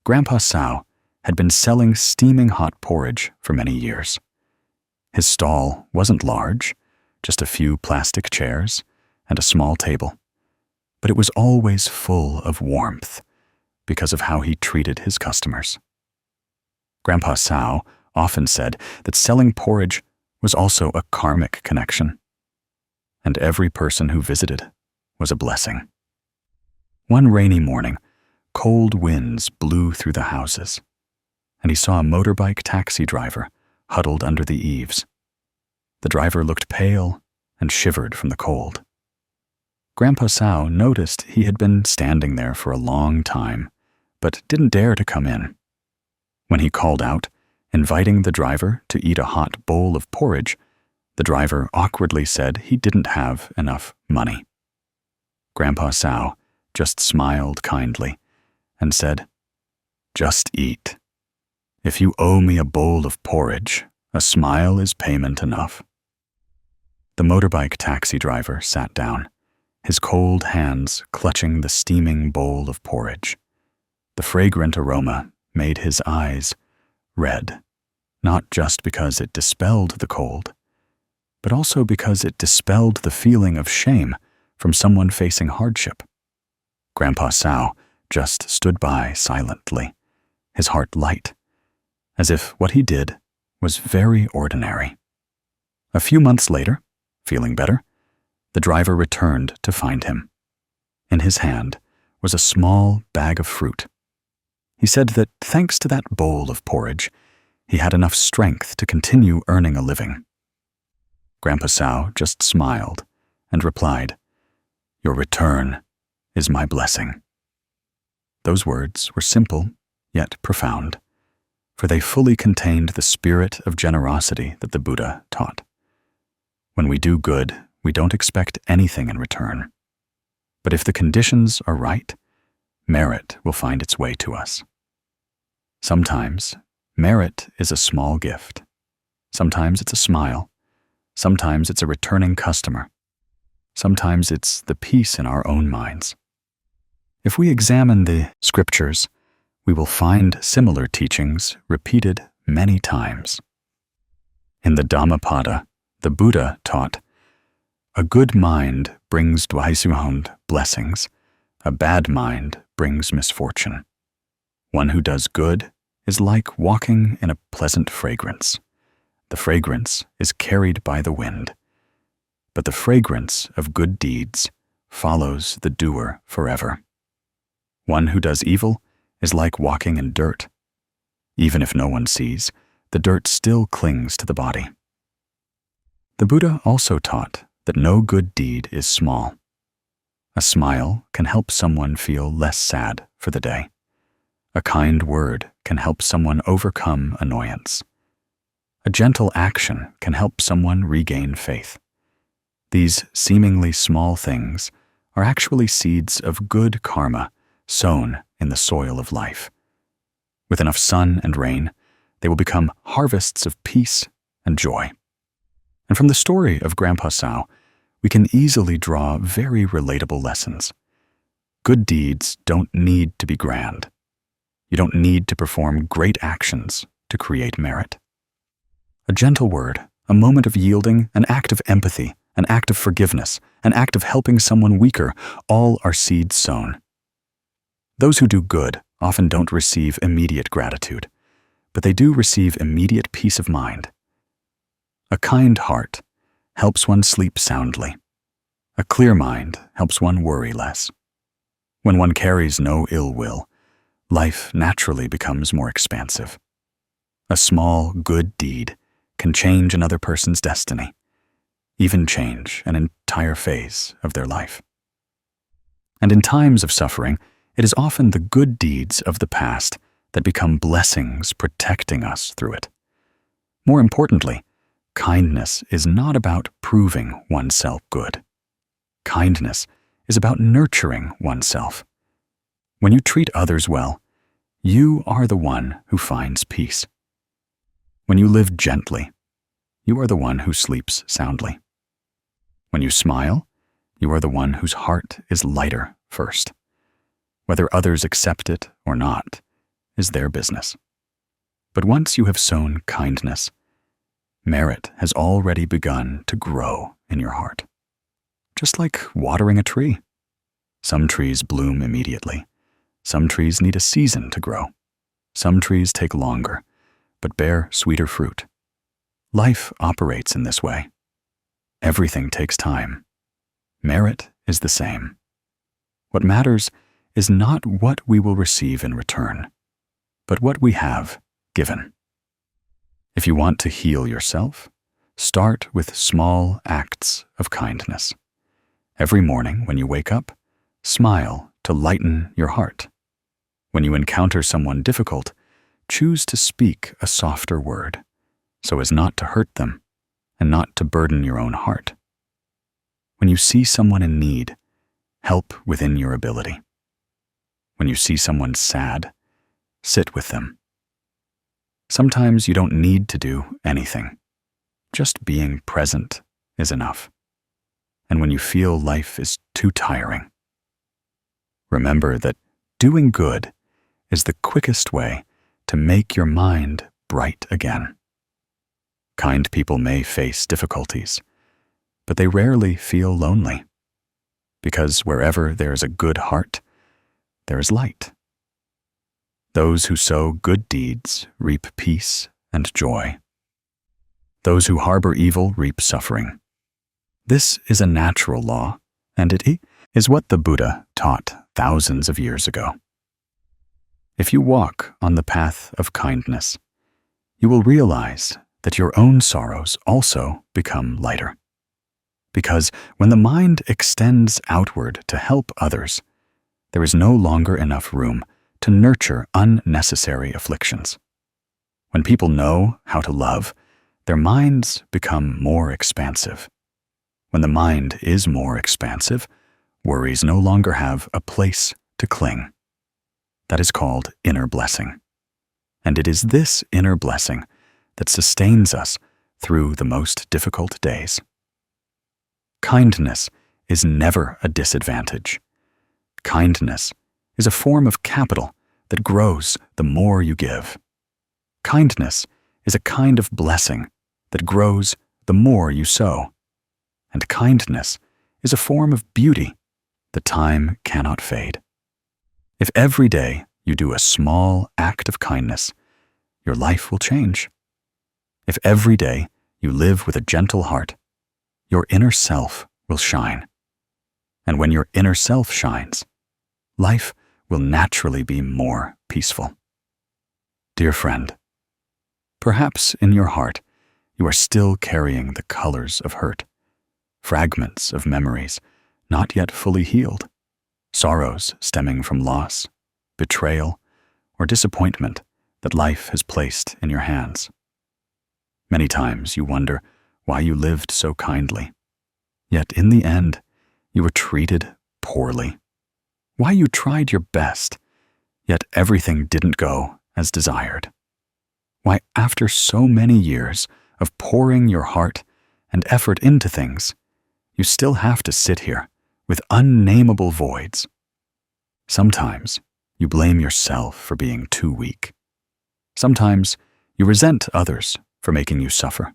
Grandpa Sao had been selling steaming hot porridge for many years. His stall wasn't large, just a few plastic chairs and a small table, but it was always full of warmth because of how he treated his customers. Grandpa Sao often said that selling porridge was also a karmic connection, and every person who visited was a blessing. One rainy morning, cold winds blew through the houses, and he saw a motorbike taxi driver huddled under the eaves. The driver looked pale and shivered from the cold. Grandpa Sao noticed he had been standing there for a long time, but didn't dare to come in. When he called out, inviting the driver to eat a hot bowl of porridge, the driver awkwardly said he didn't have enough money. Grandpa Sao just smiled kindly and said, "Just eat. If you owe me a bowl of porridge, a smile is payment enough." The motorbike taxi driver sat down, his cold hands clutching the steaming bowl of porridge. The fragrant aroma made his eyes red, not just because it dispelled the cold, but also because it dispelled the feeling of shame from someone facing hardship. Grandpa Sao just stood by silently, his heart light, as if what he did was very ordinary. A few months later, feeling better, the driver returned to find him. In his hand was a small bag of fruit. He said that thanks to that bowl of porridge, he had enough strength to continue earning a living. Grandpa Sao just smiled and replied, "Your return is my blessing." Those words were simple yet profound, for they fully contained the spirit of generosity that the Buddha taught. When we do good, we don't expect anything in return. But if the conditions are right, merit will find its way to us. Sometimes, merit is a small gift. Sometimes it's a smile. Sometimes it's a returning customer. Sometimes it's the peace in our own minds. If we examine the scriptures, we will find similar teachings repeated many times. In the Dhammapada, the Buddha taught, "A good mind brings dvaisuhound blessings, a bad mind brings misfortune. One who does good is like walking in a pleasant fragrance. The fragrance is carried by the wind, but the fragrance of good deeds follows the doer forever. One who does evil is like walking in dirt. Even if no one sees, the dirt still clings to the body." The Buddha also taught that no good deed is small. A smile can help someone feel less sad for the day. A kind word can help someone overcome annoyance. A gentle action can help someone regain faith. These seemingly small things are actually seeds of good karma sown in the soil of life. With enough sun and rain, they will become harvests of peace and joy. And from the story of Grandpa Sao, we can easily draw very relatable lessons. Good deeds don't need to be grand. You don't need to perform great actions to create merit. A gentle word, a moment of yielding, an act of empathy, an act of forgiveness, an act of helping someone weaker, all are seeds sown. Those who do good often don't receive immediate gratitude, but they do receive immediate peace of mind. A kind heart helps one sleep soundly. A clear mind helps one worry less. When one carries no ill will, life naturally becomes more expansive. A small, good deed can change another person's destiny, even change an entire phase of their life. And in times of suffering, it is often the good deeds of the past that become blessings protecting us through it. More importantly, kindness is not about proving oneself good. Kindness is about nurturing oneself. When you treat others well, you are the one who finds peace. When you live gently, you are the one who sleeps soundly. When you smile, you are the one whose heart is lighter first. Whether others accept it or not is their business. But once you have sown kindness, merit has already begun to grow in your heart. Just like watering a tree. Some trees bloom immediately. Some trees need a season to grow. Some trees take longer, but bear sweeter fruit. Life operates in this way. Everything takes time. Merit is the same. What matters is not what we will receive in return, but what we have given. If you want to heal yourself, start with small acts of kindness. Every morning when you wake up, smile to lighten your heart. When you encounter someone difficult, choose to speak a softer word, so as not to hurt them and not to burden your own heart. When you see someone in need, help within your ability. When you see someone sad, sit with them. Sometimes you don't need to do anything. Just being present is enough. And when you feel life is too tiring, remember that doing good is the quickest way to make your mind bright again. Kind people may face difficulties, but they rarely feel lonely, because wherever there is a good heart, there is light. Those who sow good deeds reap peace and joy. Those who harbor evil reap suffering. This is a natural law, and it is what the Buddha taught thousands of years ago. If you walk on the path of kindness, you will realize that your own sorrows also become lighter. Because when the mind extends outward to help others, there is no longer enough room to nurture unnecessary afflictions. When people know how to love, their minds become more expansive. When the mind is more expansive, worries no longer have a place to cling. That is called inner blessing. And it is this inner blessing that sustains us through the most difficult days. Kindness is never a disadvantage. Kindness is a form of capital that grows the more you give. Kindness is a kind of blessing that grows the more you sow. And kindness is a form of beauty that time cannot fade. If every day you do a small act of kindness, your life will change. If every day you live with a gentle heart, your inner self will shine. And when your inner self shines, life will naturally be more peaceful. Dear friend, perhaps in your heart you are still carrying the colors of hurt, fragments of memories not yet fully healed, sorrows stemming from loss, betrayal, or disappointment that life has placed in your hands. Many times you wonder why you lived so kindly, yet in the end you were treated poorly. Why you tried your best, yet everything didn't go as desired. Why after so many years of pouring your heart and effort into things, you still have to sit here with unnameable voids. Sometimes you blame yourself for being too weak. Sometimes you resent others for making you suffer.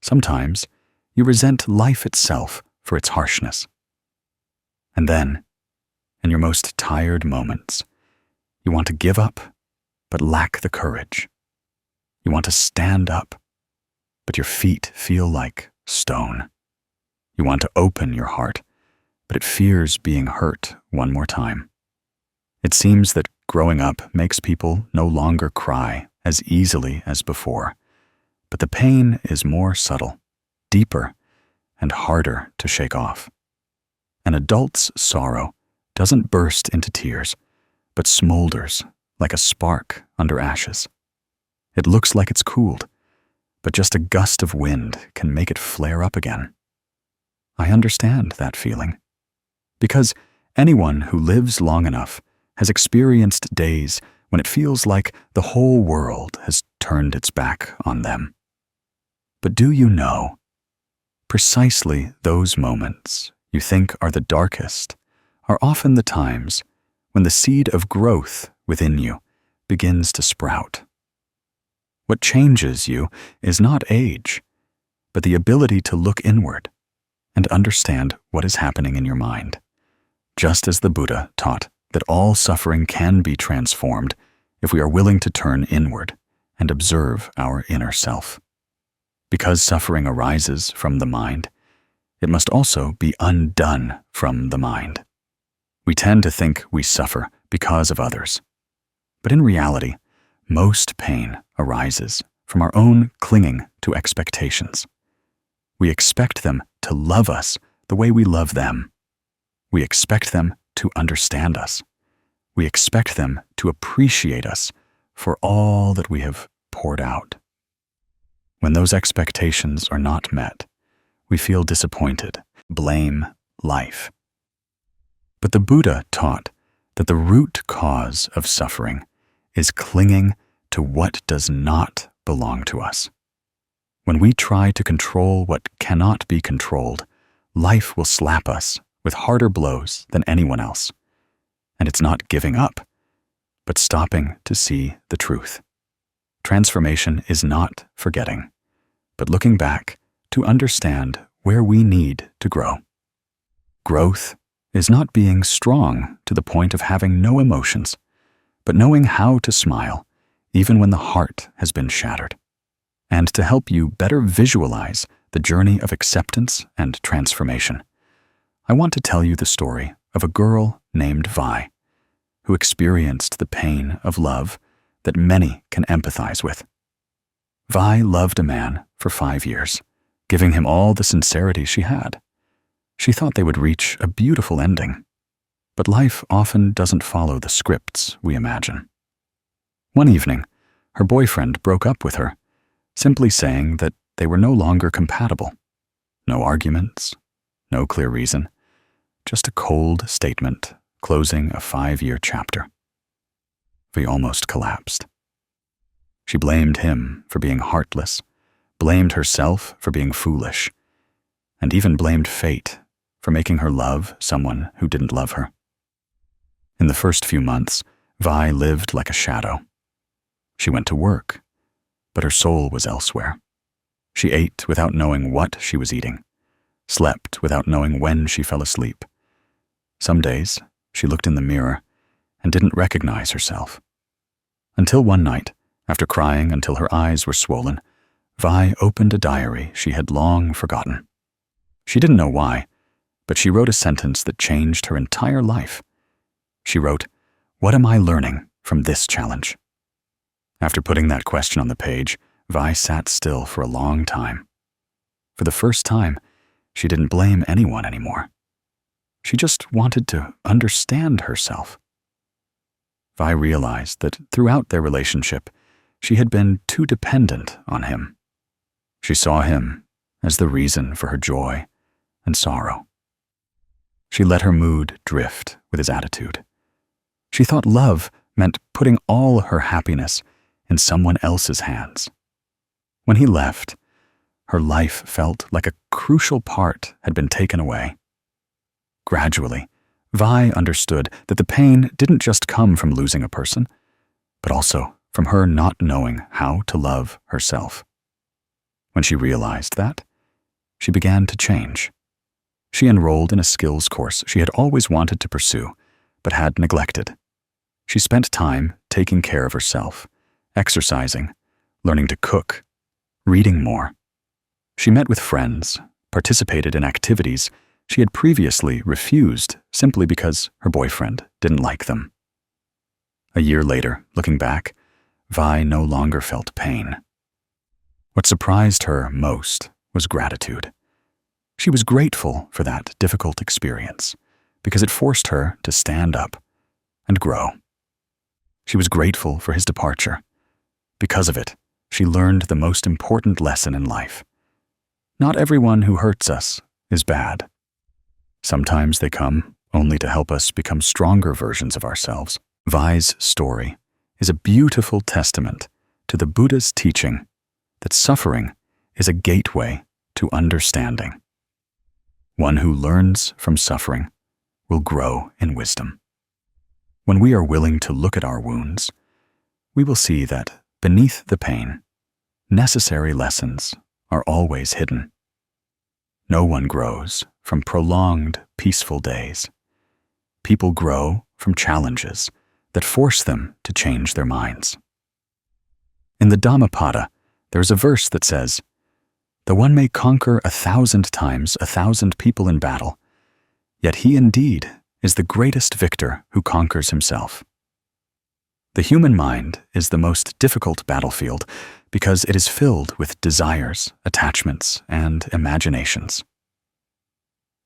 Sometimes you resent life itself for its harshness. And then, in your most tired moments, you want to give up, but lack the courage. You want to stand up, but your feet feel like stone. You want to open your heart, but it fears being hurt one more time. It seems that growing up makes people no longer cry as easily as before, but the pain is more subtle, deeper, and harder to shake off. An adult's sorrow doesn't burst into tears, but smolders like a spark under ashes. It looks like it's cooled, but just a gust of wind can make it flare up again. I understand that feeling, because anyone who lives long enough has experienced days when it feels like the whole world has turned its back on them. But do you know, precisely those moments you think are the darkest are often the times when the seed of growth within you begins to sprout. What changes you is not age, but the ability to look inward and understand what is happening in your mind, just as the Buddha taught that all suffering can be transformed if we are willing to turn inward and observe our inner self. Because suffering arises from the mind, it must also be undone from the mind. We tend to think we suffer because of others, but in reality, most pain arises from our own clinging to expectations. We expect them to love us the way we love them. We expect them to understand us. We expect them to appreciate us for all that we have poured out. When those expectations are not met, we feel disappointed, blame life. But the Buddha taught that the root cause of suffering is clinging to what does not belong to us. When we try to control what cannot be controlled, life will slap us with harder blows than anyone else. And it's not giving up, but stopping to see the truth. Transformation is not forgetting, but looking back to understand where we need to grow. Growth is not being strong to the point of having no emotions, but knowing how to smile even when the heart has been shattered. And to help you better visualize the journey of acceptance and transformation, I want to tell you the story of a girl named Vi, who experienced the pain of love that many can empathize with. Vi loved a man for 5 years, giving him all the sincerity she had. She thought they would reach a beautiful ending, but life often doesn't follow the scripts we imagine. One evening, her boyfriend broke up with her, simply saying that they were no longer compatible. No arguments, no clear reason, just a cold statement closing a 5-year chapter. Vi almost collapsed. She blamed him for being heartless, blamed herself for being foolish, and even blamed fate for making her love someone who didn't love her. In the first few months, Vi lived like a shadow. She went to work, but her soul was elsewhere. She ate without knowing what she was eating, slept without knowing when she fell asleep. Some days, she looked in the mirror and didn't recognize herself. Until one night, after crying until her eyes were swollen, Vi opened a diary she had long forgotten. She didn't know why, but she wrote a sentence that changed her entire life. She wrote, "What am I learning from this challenge?" After putting that question on the page, Vi sat still for a long time. For the first time, she didn't blame anyone anymore. She just wanted to understand herself. Vi realized that throughout their relationship, she had been too dependent on him. She saw him as the reason for her joy and sorrow. She let her mood drift with his attitude. She thought love meant putting all her happiness in someone else's hands. When he left, her life felt like a crucial part had been taken away. Gradually, Vi understood that the pain didn't just come from losing a person, but also from her not knowing how to love herself. When she realized that, she began to change. She enrolled in a skills course she had always wanted to pursue, but had neglected. She spent time taking care of herself, exercising, learning to cook, reading more. She met with friends, participated in activities she had previously refused simply because her boyfriend didn't like them. A year later, looking back, Vi no longer felt pain. What surprised her most was gratitude. She was grateful for that difficult experience, because it forced her to stand up and grow. She was grateful for his departure. Because of it, she learned the most important lesson in life. Not everyone who hurts us is bad. Sometimes they come only to help us become stronger versions of ourselves. Vai's story is a beautiful testament to the Buddha's teaching that suffering is a gateway to understanding. One who learns from suffering will grow in wisdom. When we are willing to look at our wounds, we will see that beneath the pain, necessary lessons are always hidden. No one grows from prolonged, peaceful days. People grow from challenges that force them to change their minds. In the Dhammapada, there is a verse that says, "Though one may conquer 1,000 times 1,000 people in battle, yet he indeed is the greatest victor who conquers himself." The human mind is the most difficult battlefield because it is filled with desires, attachments, and imaginations.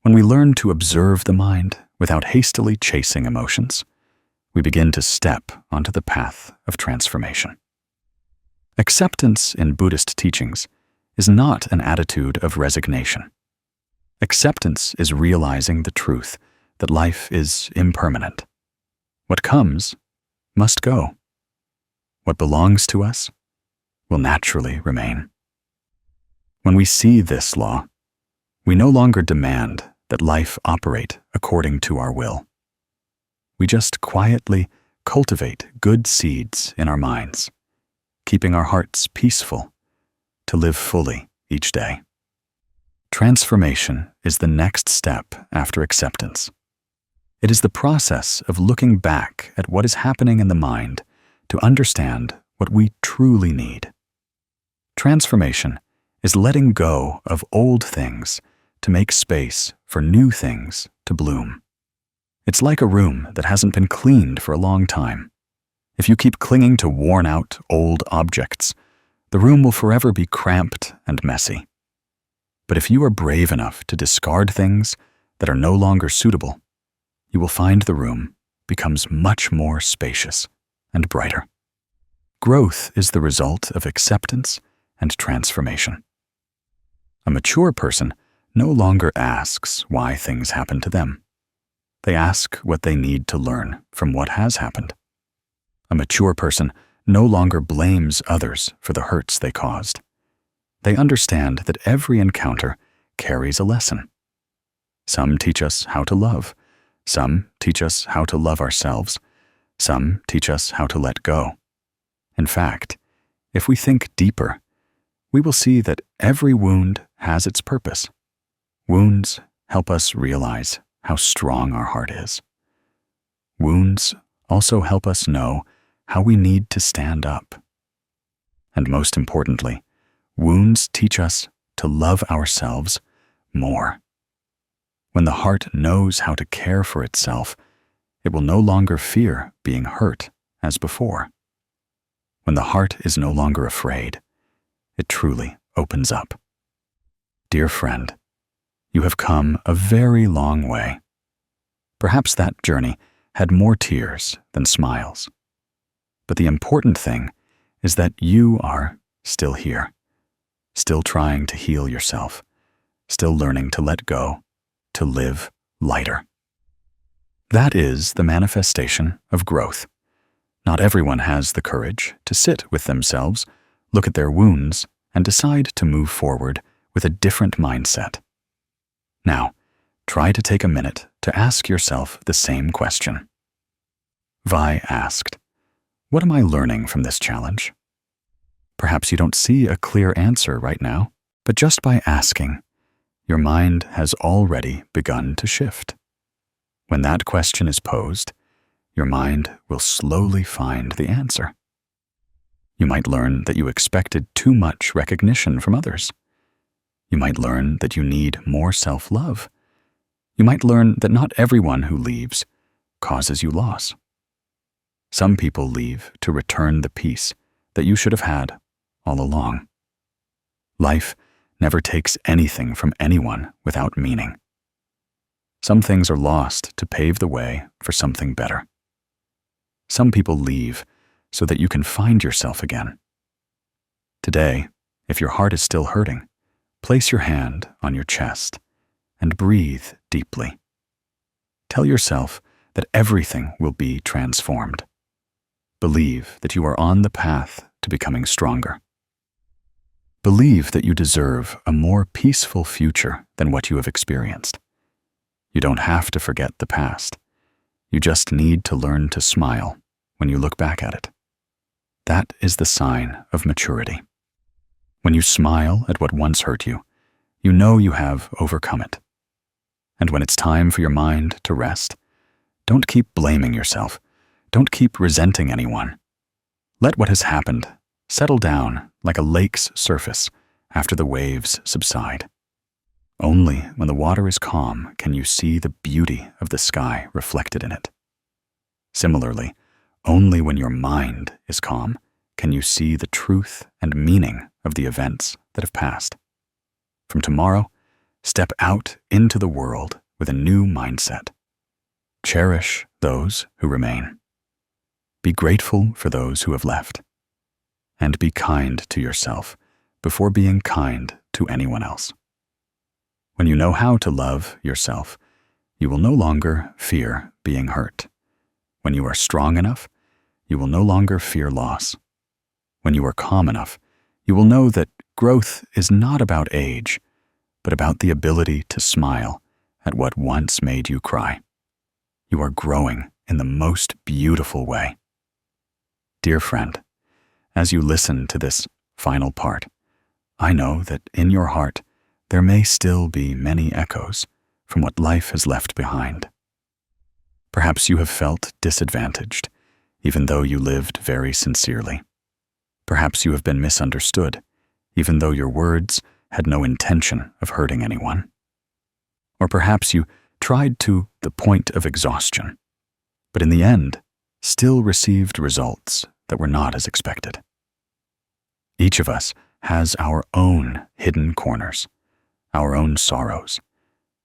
When we learn to observe the mind without hastily chasing emotions, we begin to step onto the path of transformation. Acceptance in Buddhist teachings is not an attitude of resignation. Acceptance is realizing the truth that life is impermanent. What comes must go. What belongs to us will naturally remain. When we see this law, we no longer demand that life operate according to our will. We just quietly cultivate good seeds in our minds, keeping our hearts peaceful to live fully each day. Transformation is the next step after acceptance. It is the process of looking back at what is happening in the mind to understand what we truly need. Transformation is letting go of old things to make space for new things to bloom. It's like a room that hasn't been cleaned for a long time. If you keep clinging to worn-out old objects, the room will forever be cramped and messy. But if you are brave enough to discard things that are no longer suitable, you will find the room becomes much more spacious and brighter. Growth is the result of acceptance and transformation. A mature person no longer asks why things happen to them. They ask what they need to learn from what has happened. A mature person no longer blames others for the hurts they caused. They understand that every encounter carries a lesson. Some teach us how to love. Some teach us how to love ourselves. Some teach us how to let go. In fact, if we think deeper, we will see that every wound has its purpose. Wounds help us realize how strong our heart is. Wounds also help us know how we need to stand up. And most importantly, wounds teach us to love ourselves more. When the heart knows how to care for itself, it will no longer fear being hurt as before. When the heart is no longer afraid, it truly opens up. Dear friend, you have come a very long way. Perhaps that journey had more tears than smiles. But the important thing is that you are still here, still trying to heal yourself, still learning to let go, to live lighter. That is the manifestation of growth. Not everyone has the courage to sit with themselves, look at their wounds, and decide to move forward with a different mindset. Now, try to take a minute to ask yourself the same question. Vai asked, "What am I learning from this challenge?" Perhaps you don't see a clear answer right now, but just by asking, your mind has already begun to shift. When that question is posed, your mind will slowly find the answer. You might learn that you expected too much recognition from others. You might learn that you need more self-love. You might learn that not everyone who leaves causes you loss. Some people leave to return the peace that you should have had all along. Life never takes anything from anyone without meaning. Some things are lost to pave the way for something better. Some people leave so that you can find yourself again. Today, if your heart is still hurting, place your hand on your chest and breathe deeply. Tell yourself that everything will be transformed. Believe that you are on the path to becoming stronger. Believe that you deserve a more peaceful future than what you have experienced. You don't have to forget the past. You just need to learn to smile when you look back at it. That is the sign of maturity. When you smile at what once hurt you, you know you have overcome it. And when it's time for your mind to rest, don't keep blaming yourself. Don't keep resenting anyone. Let what has happened settle down like a lake's surface after the waves subside. Only when the water is calm can you see the beauty of the sky reflected in it. Similarly, only when your mind is calm can you see the truth and meaning of the events that have passed. From tomorrow, step out into the world with a new mindset. Cherish those who remain. Be grateful for those who have left. And be kind to yourself before being kind to anyone else. When you know how to love yourself, you will no longer fear being hurt. When you are strong enough, you will no longer fear loss. When you are calm enough, you will know that growth is not about age, but about the ability to smile at what once made you cry. You are growing in the most beautiful way. Dear friend, as you listen to this final part, I know that in your heart there may still be many echoes from what life has left behind. Perhaps you have felt disadvantaged, even though you lived very sincerely. Perhaps you have been misunderstood, even though your words had no intention of hurting anyone. Or perhaps you tried to the point of exhaustion, but in the end, still received results that were not as expected. Each of us has our own hidden corners, our own sorrows,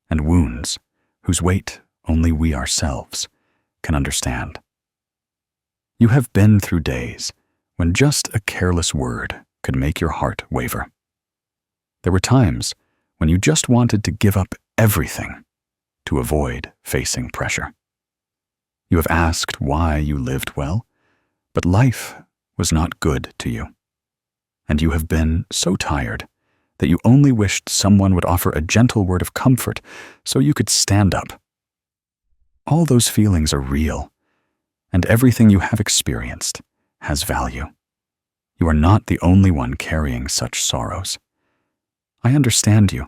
and wounds whose weight only we ourselves can understand. You have been through days when just a careless word could make your heart waver. There were times when you just wanted to give up everything to avoid facing pressure. You have asked why you lived well, but life was not good to you. And you have been so tired that you only wished someone would offer a gentle word of comfort so you could stand up. All those feelings are real, and everything you have experienced has value. You are not the only one carrying such sorrows. I understand you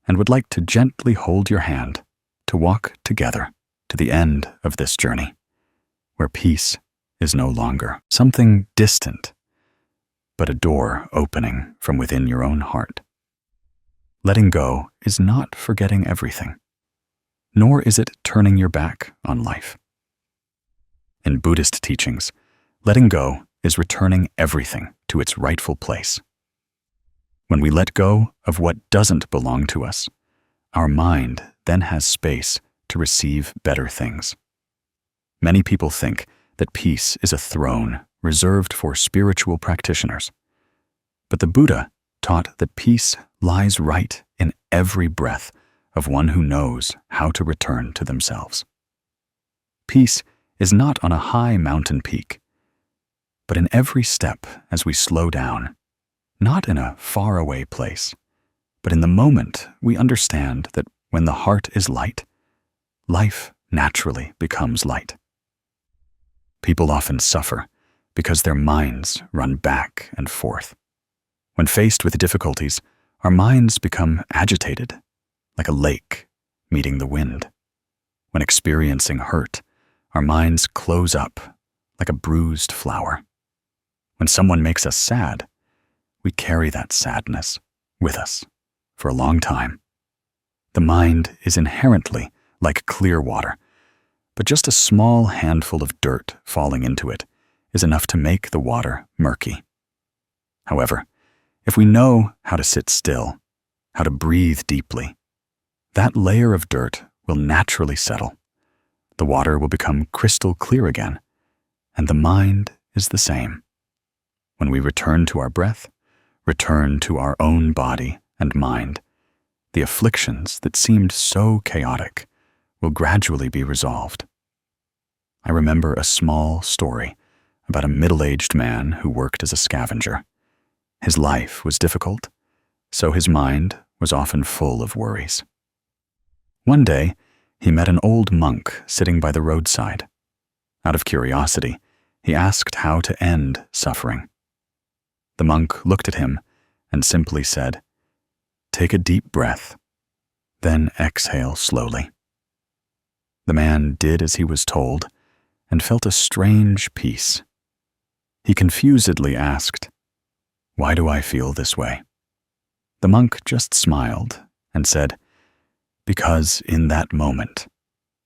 and would like to gently hold your hand to walk together to the end of this journey, where peace is no longer something distant, but a door opening from within your own heart. Letting go is not forgetting everything, nor is it turning your back on life. In Buddhist teachings, letting go is returning everything to its rightful place. When we let go of what doesn't belong to us, our mind then has space to receive better things. Many people think that peace is a throne reserved for spiritual practitioners. But the Buddha taught that peace lies right in every breath of one who knows how to return to themselves. Peace is not on a high mountain peak, but in every step as we slow down, not in a faraway place, but in the moment we understand that when the heart is light, life naturally becomes light. People often suffer because their minds run back and forth. When faced with difficulties, our minds become agitated, like a lake meeting the wind. When experiencing hurt, our minds close up like a bruised flower. When someone makes us sad, we carry that sadness with us for a long time. The mind is inherently like clear water, but just a small handful of dirt falling into it is enough to make the water murky. However, if we know how to sit still, how to breathe deeply, that layer of dirt will naturally settle. The water will become crystal clear again, and the mind is the same. When we return to our breath, return to our own body and mind, the afflictions that seemed so chaotic will gradually be resolved. I remember a small story about a middle-aged man who worked as a scavenger. His life was difficult, so his mind was often full of worries. One day, he met an old monk sitting by the roadside. Out of curiosity, he asked how to end suffering. The monk looked at him and simply said, "Take a deep breath, then exhale slowly." The man did as he was told and felt a strange peace. He confusedly asked, "Why do I feel this way?" The monk just smiled and said, "Because in that moment,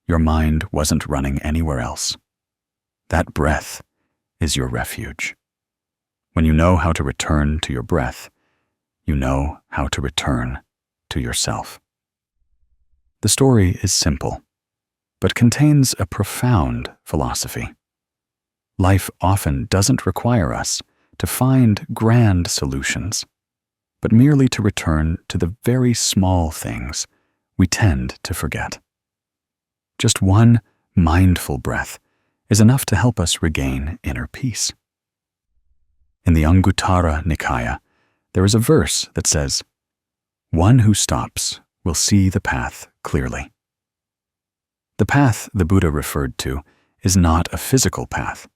your mind wasn't running anywhere else. That breath is your refuge. When you know how to return to your breath, you know how to return to yourself." The story is simple, but contains a profound philosophy. Life often doesn't require us to find grand solutions, but merely to return to the very small things we tend to forget. Just one mindful breath is enough to help us regain inner peace. In the Anguttara Nikaya, there is a verse that says, "One who stops will see the path clearly." The path the Buddha referred to is not a physical path,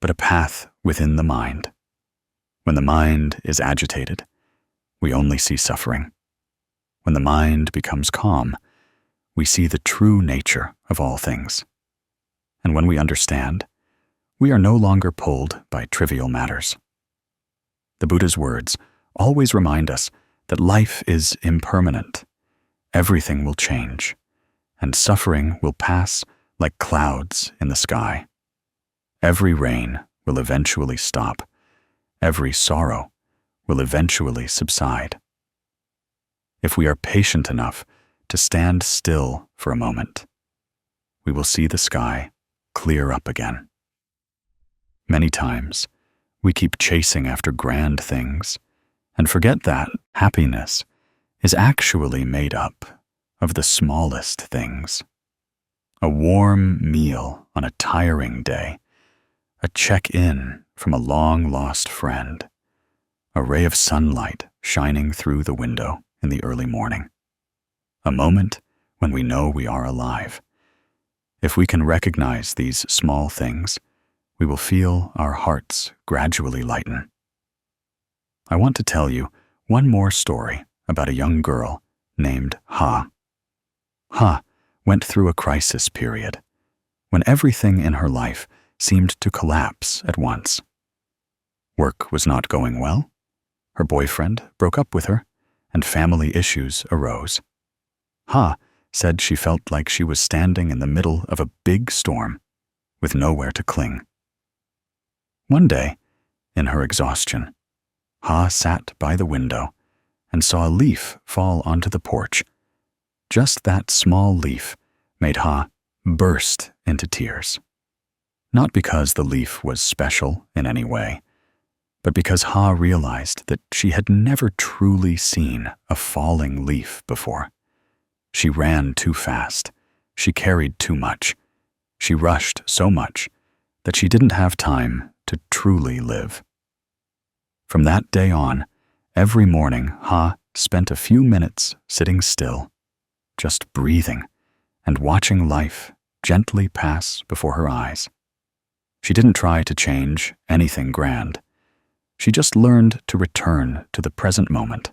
but a path within the mind. When the mind is agitated, we only see suffering. When the mind becomes calm, we see the true nature of all things. And when we understand, we are no longer pulled by trivial matters. The Buddha's words always remind us that life is impermanent. Everything will change, and suffering will pass like clouds in the sky. Every rain will eventually stop. Every sorrow will eventually subside. If we are patient enough to stand still for a moment, we will see the sky clear up again. Many times, we keep chasing after grand things and forget that happiness is actually made up of the smallest things. A warm meal on a tiring day, a check-in from a long-lost friend, a ray of sunlight shining through the window in the early morning, a moment when we know we are alive. If we can recognize these small things, we will feel our hearts gradually lighten. I want to tell you one more story about a young girl named Ha. Ha went through a crisis period when everything in her life seemed to collapse at once. Work was not going well, her boyfriend broke up with her, and family issues arose. Ha said she felt like she was standing in the middle of a big storm with nowhere to cling. One day, in her exhaustion, Ha sat by the window and saw a leaf fall onto the porch. Just that small leaf made Ha burst into tears. Not because the leaf was special in any way, but because Ha realized that she had never truly seen a falling leaf before. She ran too fast. She carried too much. She rushed so much that she didn't have time to truly live. From that day on, every morning Ha spent a few minutes sitting still, just breathing and watching life gently pass before her eyes. She didn't try to change anything grand. She just learned to return to the present moment.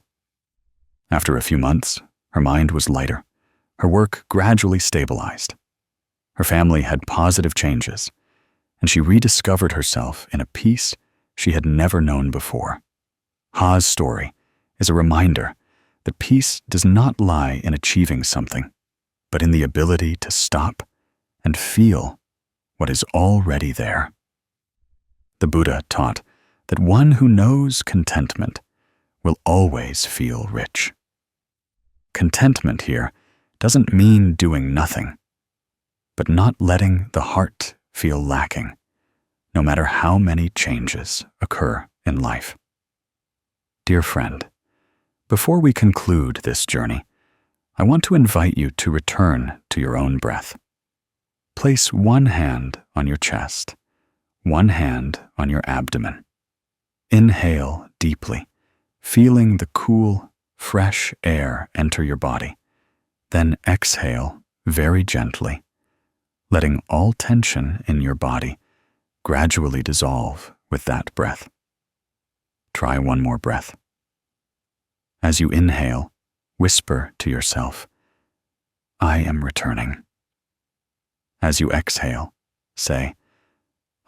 After a few months, her mind was lighter. Her work gradually stabilized. Her family had positive changes, and she rediscovered herself in a peace she had never known before. Ha's story is a reminder that peace does not lie in achieving something, but in the ability to stop and feel what is already there. The Buddha taught that one who knows contentment will always feel rich. Contentment here doesn't mean doing nothing, but not letting the heart feel lacking, no matter how many changes occur in life. Dear friend, before we conclude this journey, I want to invite you to return to your own breath. Place one hand on your chest, one hand on your abdomen. Inhale deeply, feeling the cool, fresh air enter your body. Then exhale very gently, letting all tension in your body gradually dissolve with that breath. Try one more breath. As you inhale, whisper to yourself, "I am returning." As you exhale, say,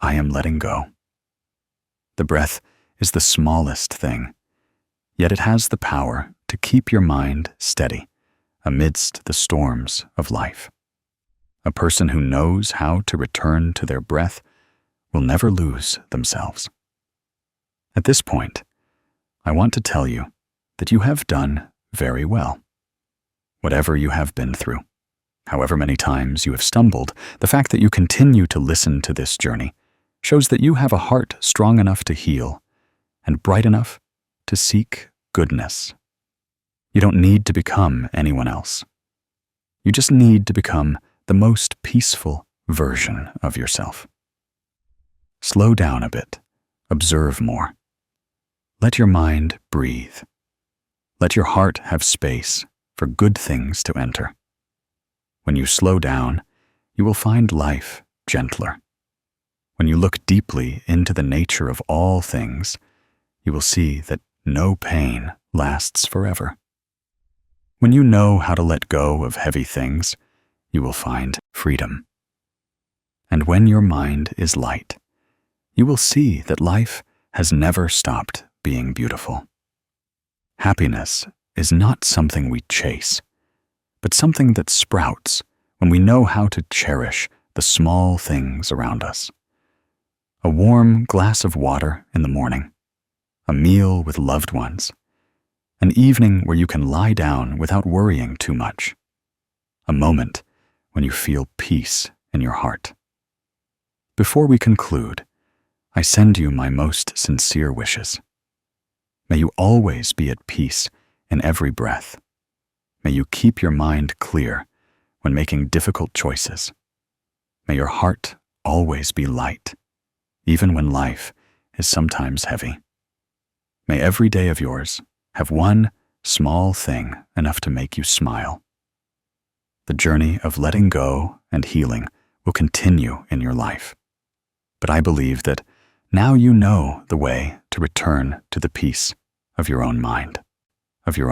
"I am letting go." The breath is the smallest thing, yet it has the power to keep your mind steady amidst the storms of life. A person who knows how to return to their breath will never lose themselves. At this point, I want to tell you that you have done very well. Whatever you have been through, however many times you have stumbled, the fact that you continue to listen to this journey shows that you have a heart strong enough to heal and bright enough to seek goodness. You don't need to become anyone else. You just need to become the most peaceful version of yourself. Slow down a bit. Observe more. Let your mind breathe. Let your heart have space for good things to enter. When you slow down, you will find life gentler. When you look deeply into the nature of all things, you will see that no pain lasts forever. When you know how to let go of heavy things, you will find freedom. And when your mind is light, you will see that life has never stopped being beautiful. Happiness is not something we chase, but something that sprouts when we know how to cherish the small things around us. A warm glass of water in the morning, a meal with loved ones, an evening where you can lie down without worrying too much, a moment when you feel peace in your heart. Before we conclude, I send you my most sincere wishes. May you always be at peace in every breath. May you keep your mind clear when making difficult choices. May your heart always be light, even when life is sometimes heavy. May every day of yours have one small thing enough to make you smile. The journey of letting go and healing will continue in your life. But I believe that now you know the way to return to the peace of your own mind, of your